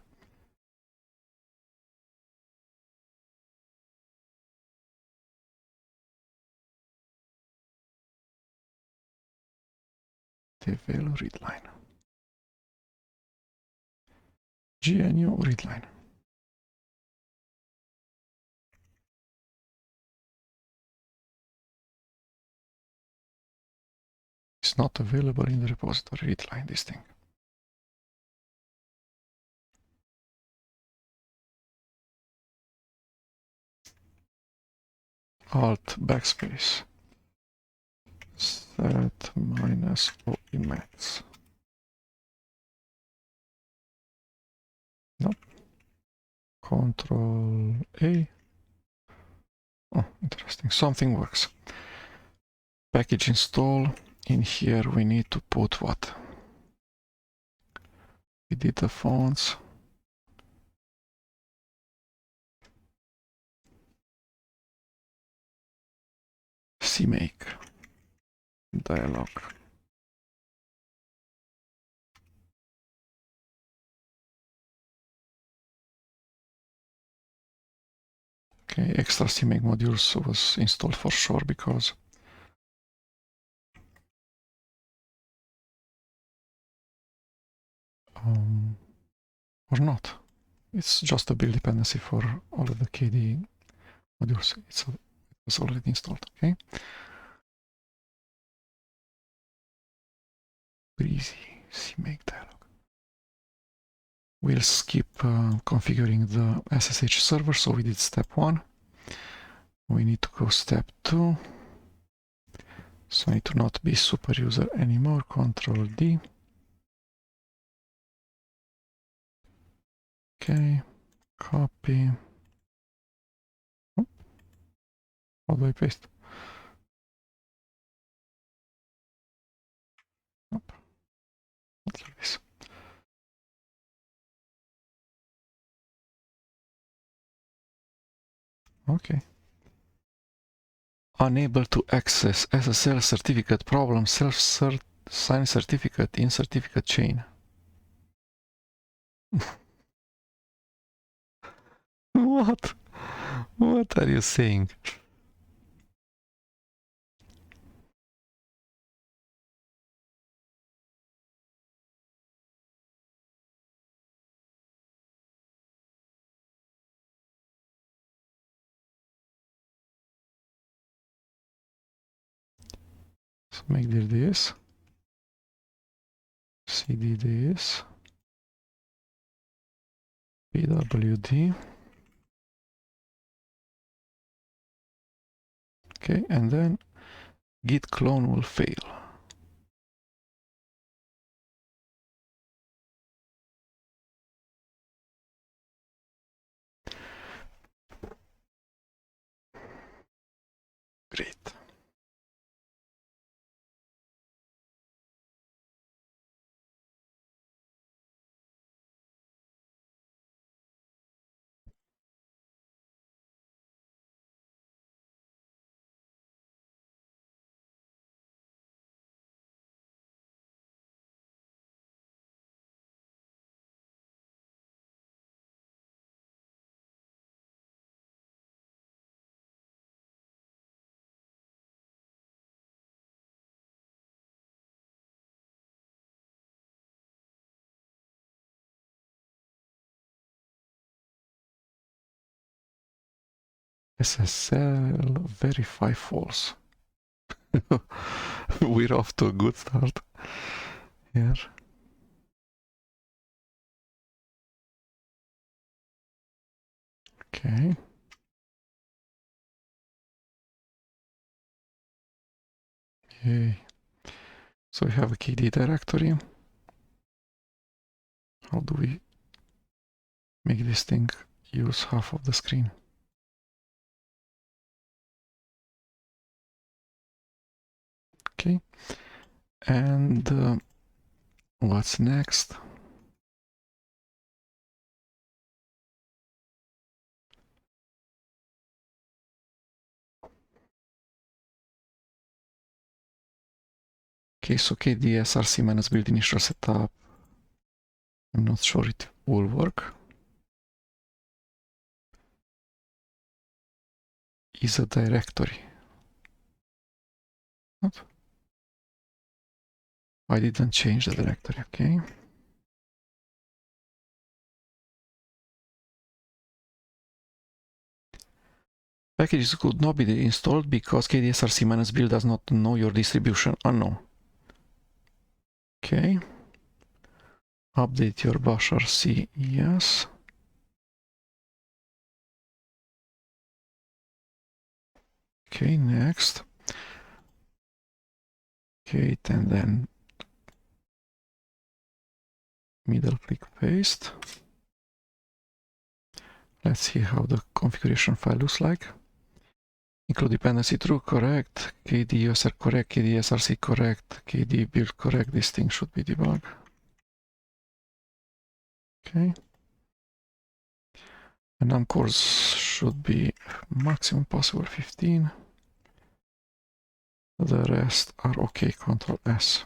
Devel readline. GNU readline. It's not available in the repository readline, this thing. Alt backspace. Set -o emacs. Nope. Control A. Oh, interesting. Something works. Package install. In here we need to put what? We did the fonts. CMake. Dialog. Okay, extra CMake modules was installed for sure because or not. It's just a build dependency for all of the KDE modules. It was already installed, okay? Breezy, CMake dialog. We'll skip configuring the SSH server, so we did step 1. We need to go step 2. So I need to not be super user anymore. Control D. Okay. Copy. Oh, how do I paste? Nope. Not like this. Okay. Unable to access SSL certificate problem, self-sign certificate in certificate chain. What? What are you saying? So make this, cd this, pwd. Okay, and then git clone will fail. Great. SSL verify false. We're off to a good start here. Okay. Yay. So we have a KDE directory. How do we make this thing use half of the screen? Okay. And what's next? Okay, so kdesrc-build initial setup. I'm not sure it will work. Is a directory. What? I didn't change the directory, okay. Packages could not be installed because kdesrc-build does not know your distribution. Unknown. Okay. Update your bashrc, yes. Okay, next. Okay, and then middle click paste. Let's see how the configuration file looks like. Include dependency true, correct, KDE user correct, KDE src correct, KDE build correct. This thing should be debugged. Okay. And uncores should be maximum possible 15. The rest are okay, Control S.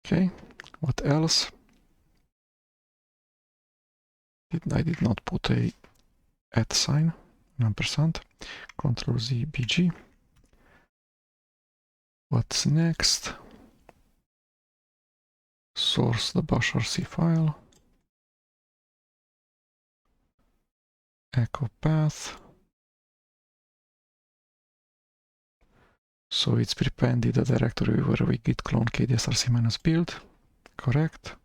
Okay, what else? I did not put a @ sign, %. Control Z, BG. What's next? Source the bashrc file. Echo path. So it's prepended the directory where we git clone kdesrc-build. Correct.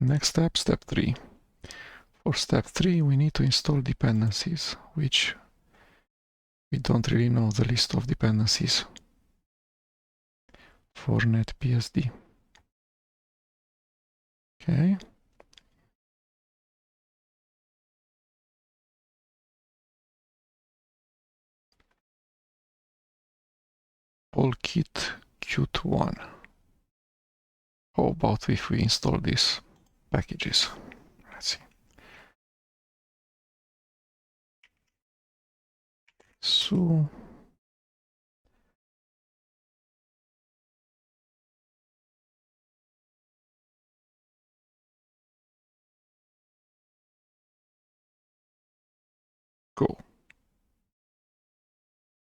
Next step, step 3. For step 3, we need to install dependencies, which we don't really know the list of dependencies for NetBSD. Okay. Polkit Qt1. How about if we install these packages? Let's see. So go.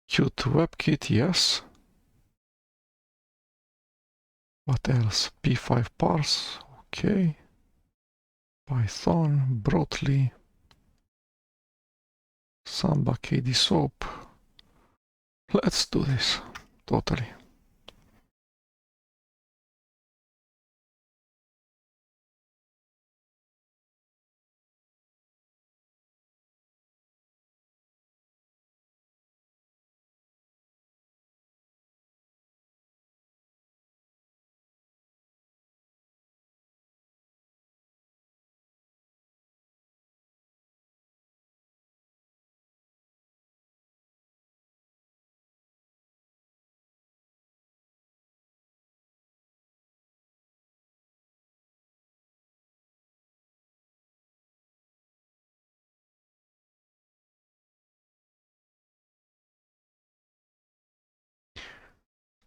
Qt WebKit, yes. What else? P5 parse, okay. Python, broadly. Samba KD soap. Let's do this. Totally.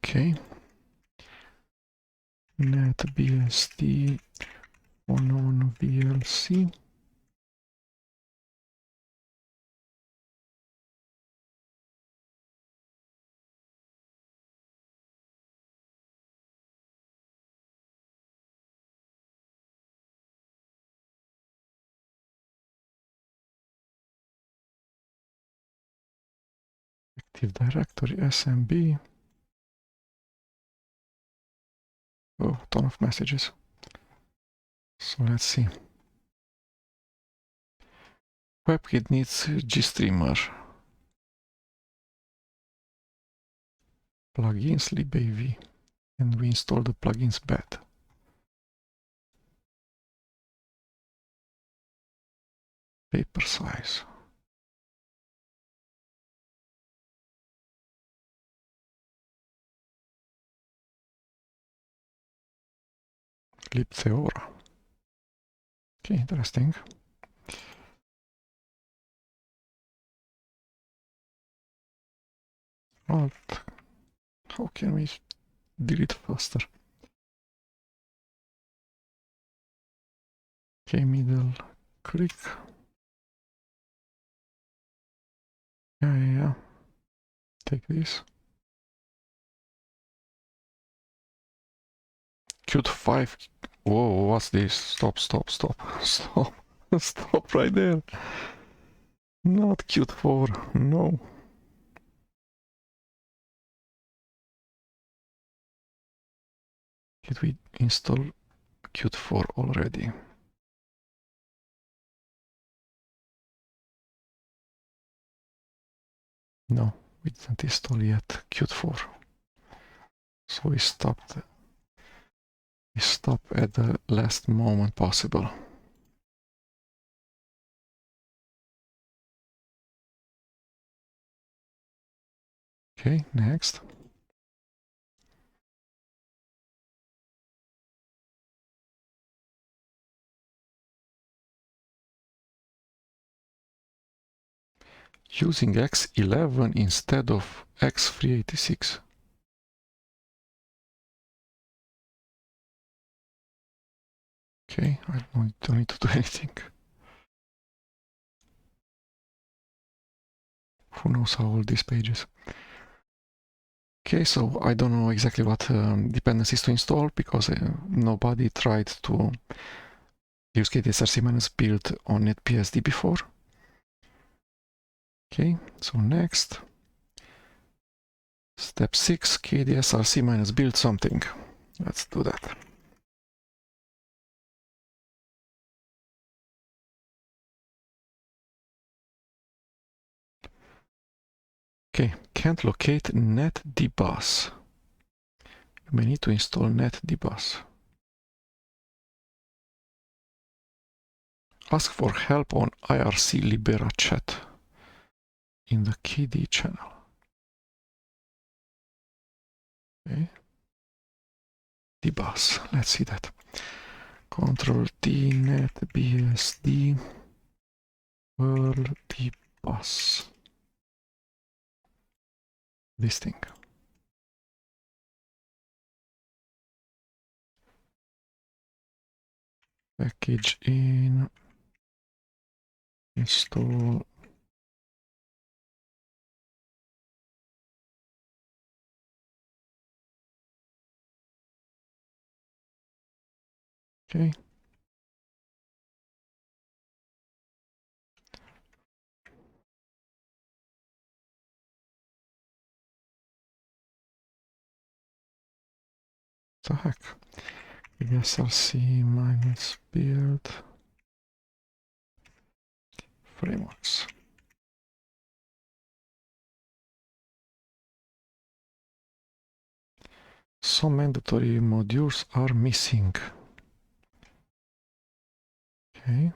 Okay. NetBSD on VLC. Active Directory, SMB. Oh, ton of messages. So let's see. WebKit needs GStreamer. Plugins, libav. And we install the plugins bed. Paper size. libtheora. Okay, interesting. Alt. How can we delete faster? Okay, middle click. Yeah. Take this. Qt5. Whoa, what's this? Stop. Stop right there. Not Qt4, no. Did we install Qt4 already? No, we didn't install yet Qt4. So we stop at the last moment possible. Okay, next. Using X11 instead of X386. Okay, I don't need to do anything. Who knows how old this page is? Okay, so I don't know exactly what dependencies to install because nobody tried to use kdesrc-build on NetBSD before. Okay, so next. Step 6, kdesrc-build something. Let's do that. Okay, can't locate NetDBus. You may need to install NetDBus. Ask for help on IRC Libera chat in the KDE channel. Okay. DBus, let's see that. Control T NetBSD World DBus. This thing. Package in, install. Okay. What the heck? kdesrc-build frameworks. Some mandatory modules are missing. Okay.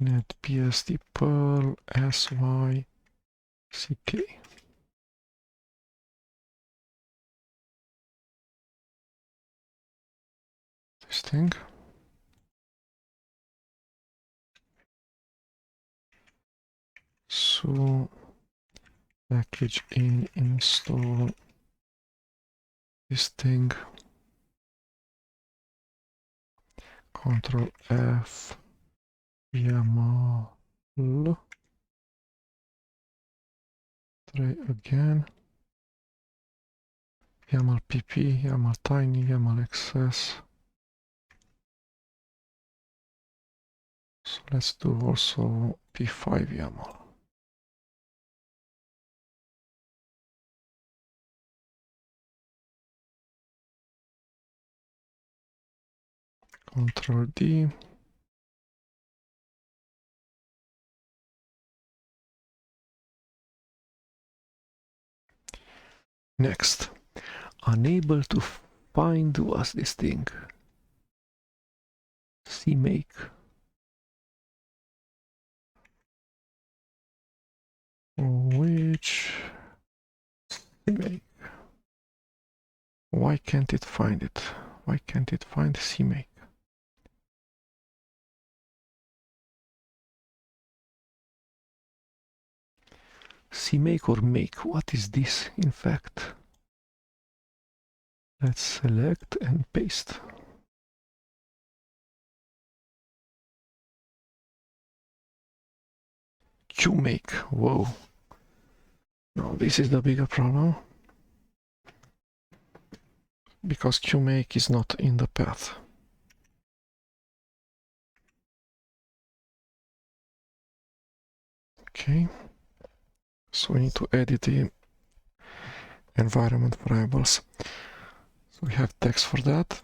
NetBSD Perl SYCK. This thing. So package in, install this thing. Control F, YAML, try again. YAML PP, YAML tiny, YAML XS. So let's do also P5 YAML. Control D. Next, unable to find what's this thing. CMake. Which CMake? Why can't it find it? Why can't it find CMake? CMake or make? What is this in fact? Let's select and paste. QMake. Whoa. No, this is the bigger problem. Because QMake is not in the path. Okay. So we need to edit the environment variables. So we have text for that.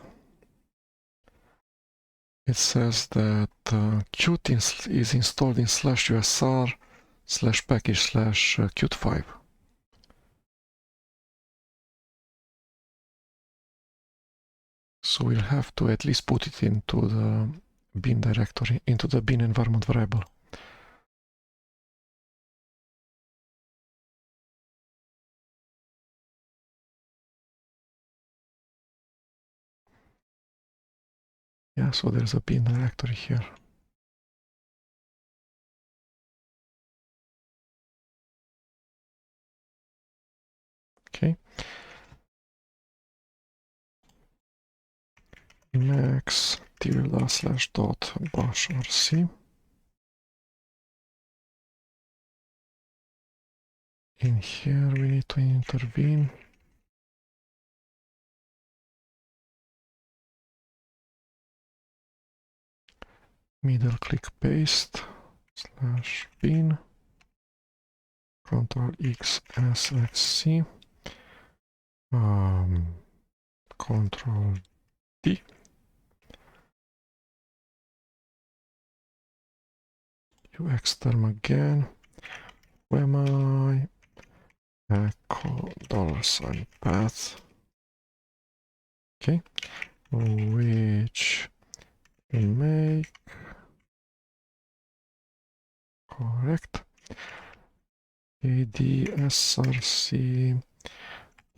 It says that Qt is installed in /usr/package/qt5. So we'll have to at least put it into the bin directory, into the bin environment variable. Yeah, so there's a bin directory here. Okay. Max /.bashrc. In here we need to intervene. Middle click paste /bin. Control X SXC. Control D. do xterm again. Who am I? Echo $path. Okay, which we make correct.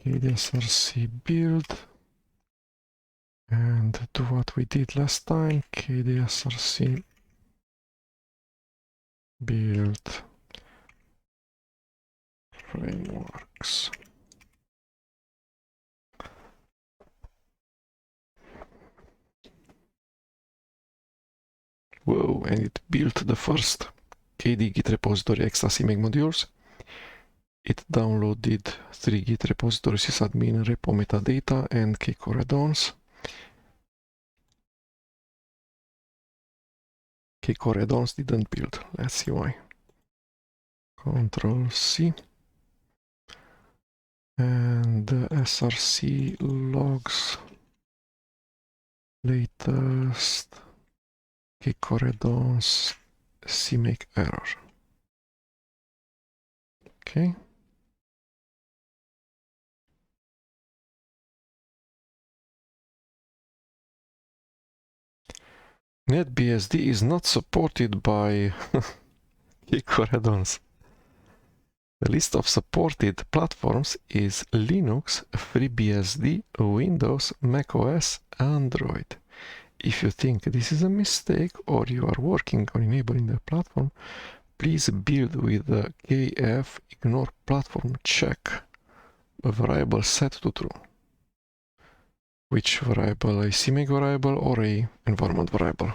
kdesrc-build, and do what we did last time, kdesrc-build frameworks. Whoa, and it built the first KDE Git repository extra CMake modules. It downloaded 3 Git repositories, sysadmin, repo metadata, and kcore add-ons. Kcore add-ons didn't build. Let's see why. Control C. And src logs latest kcore add-ons CMake error. Okay. NetBSD is not supported by kcore add-ons. The list of supported platforms is Linux, FreeBSD, Windows, macOS, Android. If you think this is a mistake or you are working on enabling the platform, please build with the kf ignore platform check a variable set to true. Which variable? A CMake variable or a environment variable?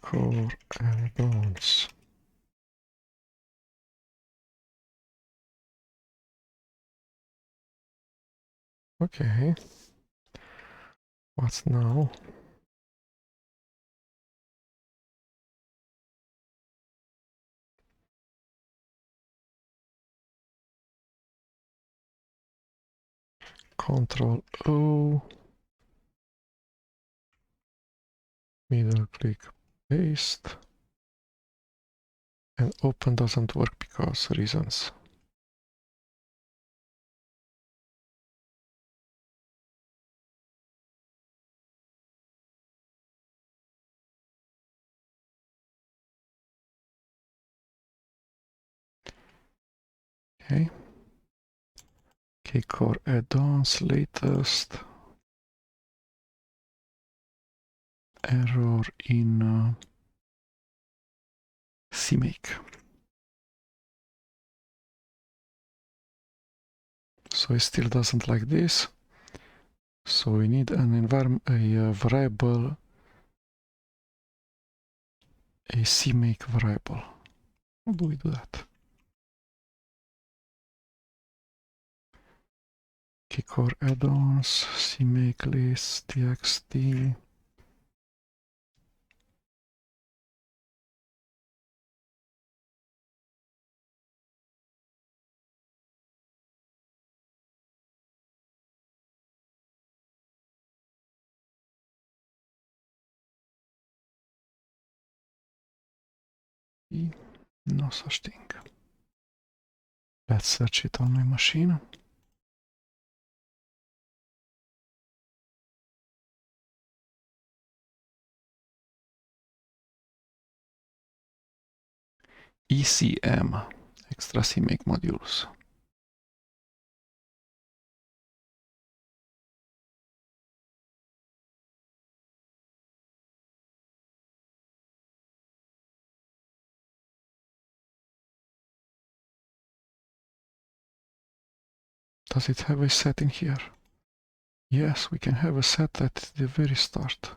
Kcore add-ons. Okay. What's now? Control O. Middle click paste. And open doesn't work because reasons. Okay. Kcore add-ons latest error in CMake. So it still doesn't like this. So we need an variable, a CMake variable. How do we do that? Kcore add-ons, CMake list, txt. No such thing. Let's search it on my machine. ECM, extra CMake modules. Does it have a setting here? Yes, we can have a set at the very start.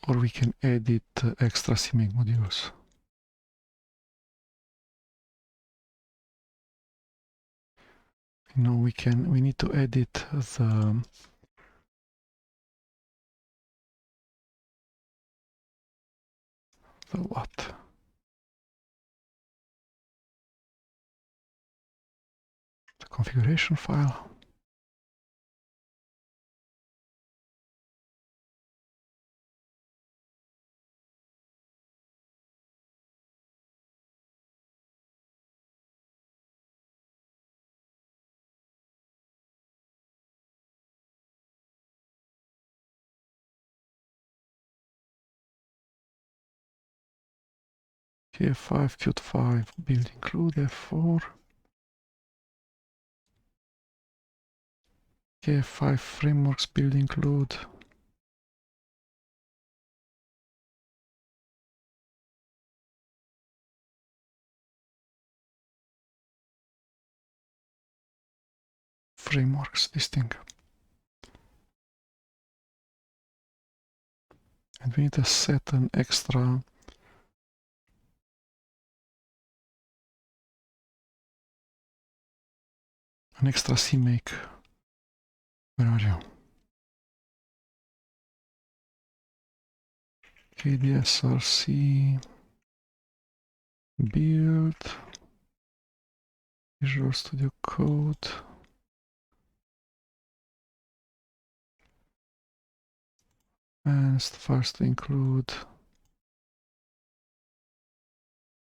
Or we can edit extra CMake modules. No, we need to edit the the what? The configuration file. K5, Qt5, build include F4. K5 frameworks build include. Frameworks, this thing. And we need to set an extra CMake. Where are you? kdesrc-build Visual Studio Code. And first to include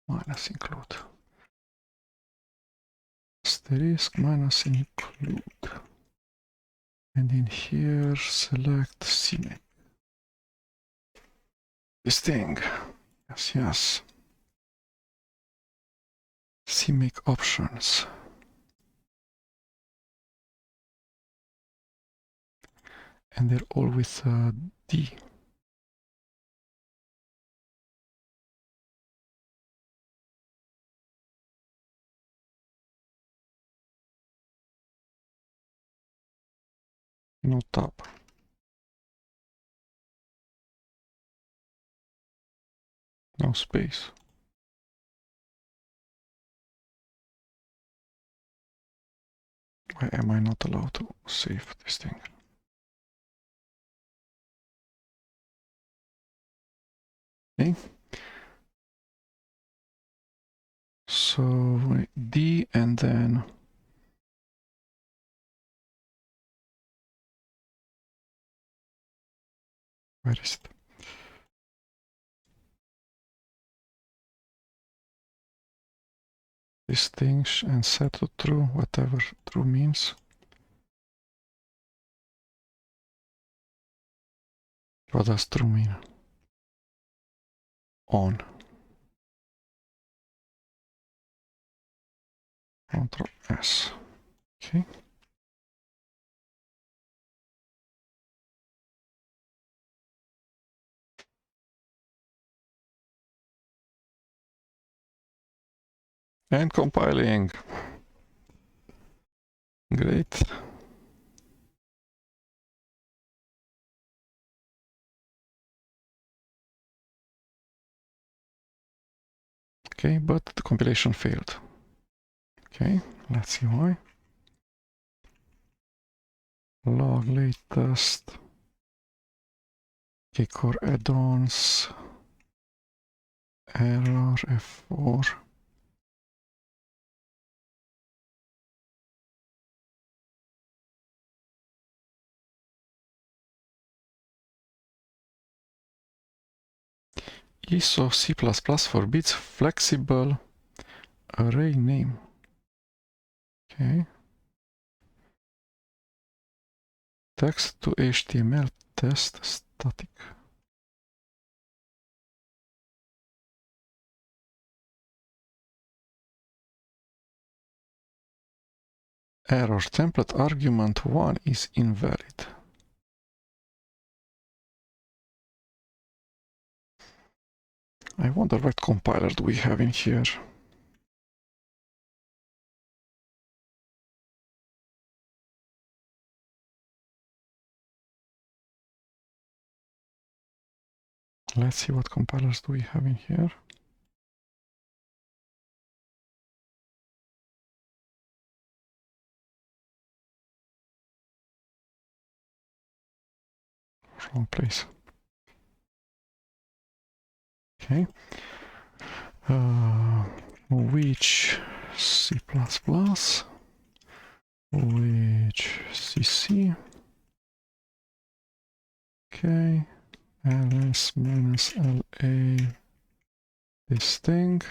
minus include. Asterisk minus include. And in here select CMake. This thing. Yes, yes. CMake options. And they're all with D. No tab. No space. Why am I not allowed to save this thing? Okay. So D and then where is it? This thing and set to true, whatever true means. What does true mean? On. Ctrl S. Okay. And compiling. Great. Okay, but the compilation failed. Okay, let's see why. Log latest. Okay, core add-ons. Error F4. ISO C++ forbids flexible array name. Okay. Text to HTML test static. Error template argument 1 is invalid. I wonder what compiler do we have in here. Let's see what compilers do we have in here. Wrong place. Okay. Which C++, which CC, okay, ls-la, this thing,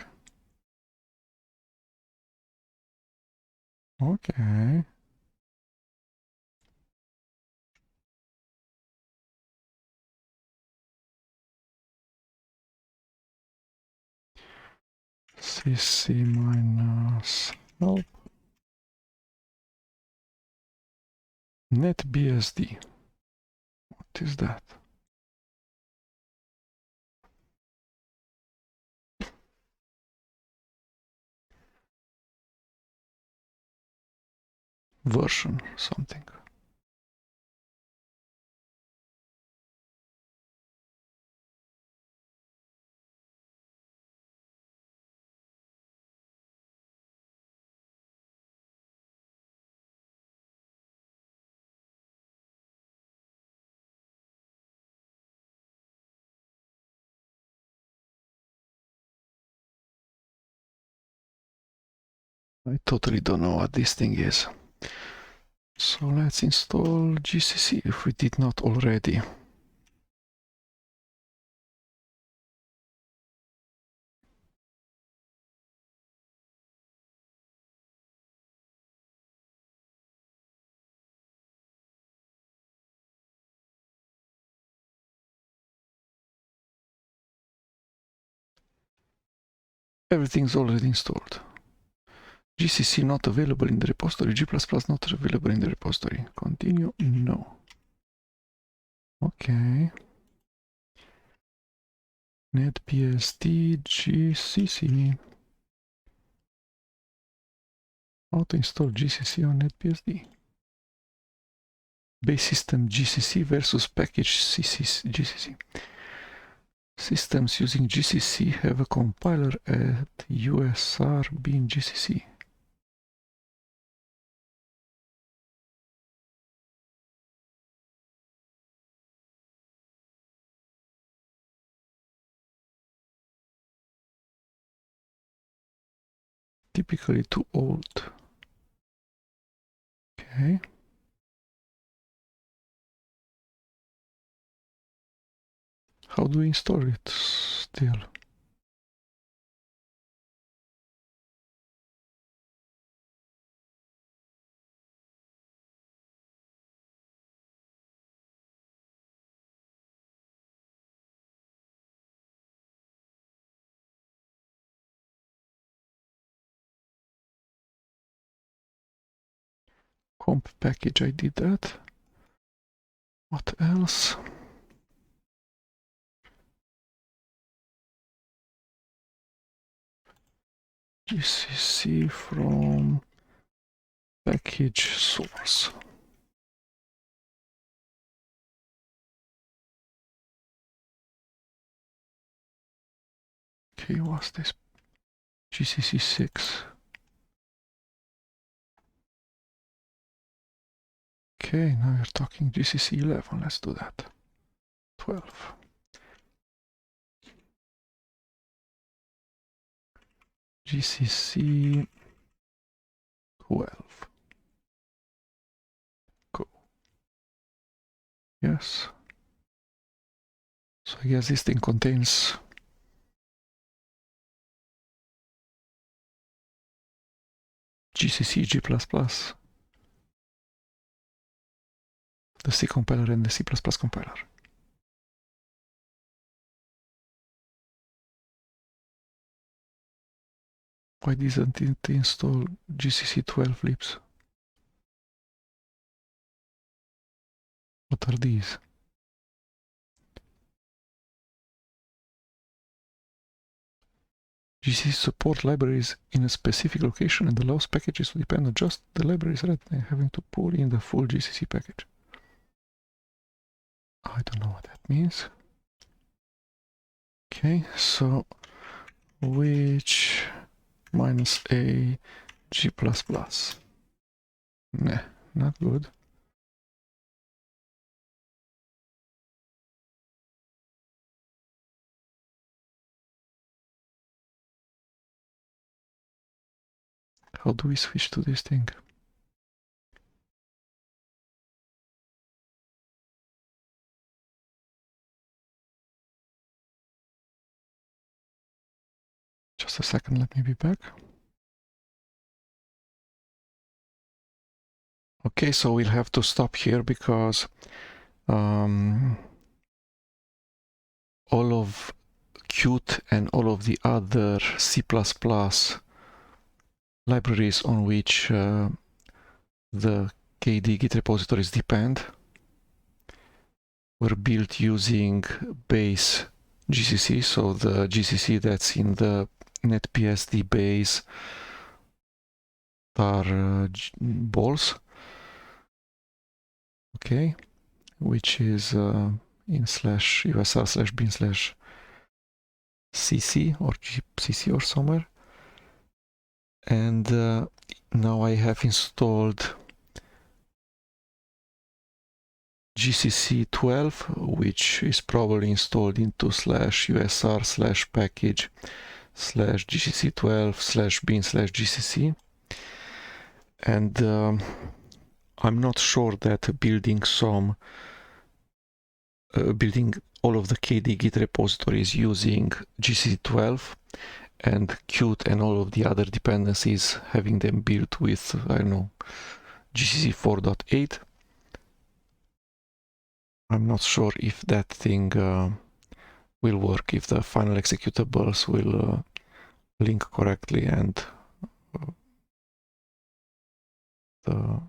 okay. CC minus help NetBSD. What is that? Version something. I totally don't know what this thing is. So let's install GCC if we did not already. Everything's already installed. GCC not available in the repository. G++ not available in the repository. Continue? No. Okay. NetBSD GCC. How to install GCC on NetBSD? Base system GCC versus package GCC. Systems using GCC have a compiler at USR bin GCC. Typically too old. Okay. How do we install it still? Comp package, I did that. What else? GCC from package source. Okay, what's this? GCC 6. Okay, now we're talking GCC 11. Let's do that. 12. GCC 12. Go. Yes. So I guess this thing contains GCC, G++, the C compiler and the C++ compiler. Why doesn't it install GCC 12 libs? What are these? GCC support libraries in a specific location and allows packages to depend on just the libraries rather than having to pull in the full GCC package. I don't know what that means. Okay, so which -a G++? Nah, not good. How do we switch to this thing? Just a second, let me be back. Okay, so we'll have to stop here because all of Qt and all of the other C++ libraries on which the KDE Git repositories depend were built using base GCC, so the GCC that's in the NetBSD base tar balls, okay, which is in /usr/bin/cc or gcc or somewhere. And now I have installed GCC 12, which is probably installed into /usr/package/gcc12/bin/gcc. And I'm not sure that building all of the KDE Git repositories using GCC12 and Qt and all of the other dependencies, having them built with, I don't know, GCC 4.8. I'm not sure if that thing will work, if the final executables will link correctly and the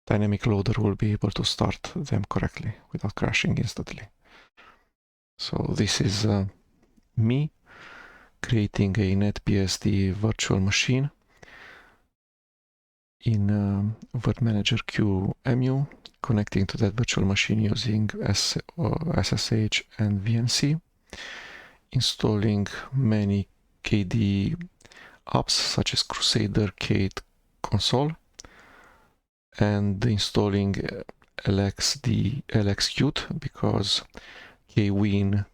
dynamic loader will be able to start them correctly without crashing instantly. So this is me creating a NetBSD virtual machine in Word Manager QEMU, connecting to that virtual machine using SSH and VNC, installing many KDE apps such as Crusader, Kate, Console, and installing startlxqt because kwin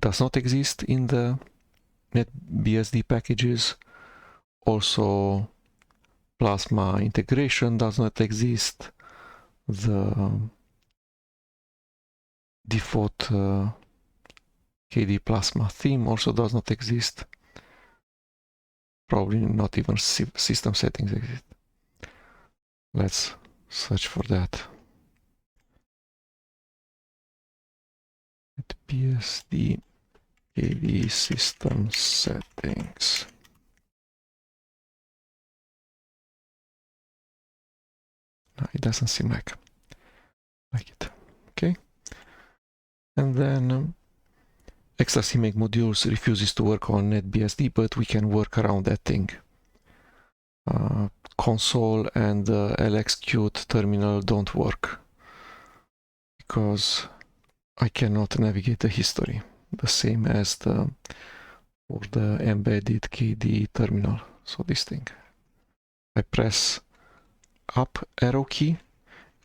does not exist in the NetBSD packages. Also, Plasma integration does not exist. The default KDE Plasma theme also does not exist. Probably not even system settings exist. Let's search for that. NetBSD KDE system settings. No, it doesn't seem like it. Okay. And then extra CMake modules refuses to work on NetBSD, but we can work around that thing. Console and LXQt terminal don't work because I cannot navigate the history, the same as for the embedded KDE terminal. So this thing, I press up arrow key,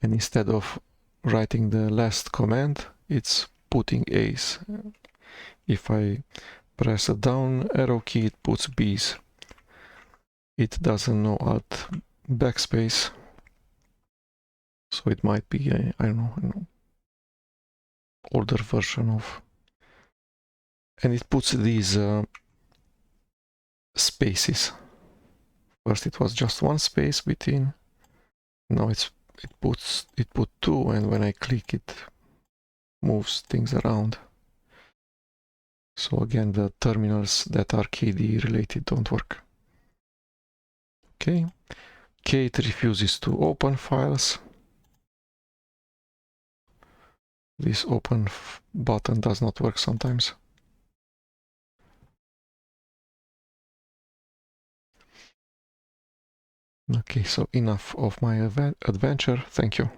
and instead of writing the last command, it's putting A's. If I press a down arrow key, it puts B's. It doesn't know Alt backspace, so it might be a, I don't know, older version of, and it puts these spaces. First it was just one space between, now it put two, and when I click it moves things around. So again, the terminals that are KDE related don't work. Okay, Kate refuses to open files. This open button does not work sometimes. Okay, so enough of my adventure. Thank you.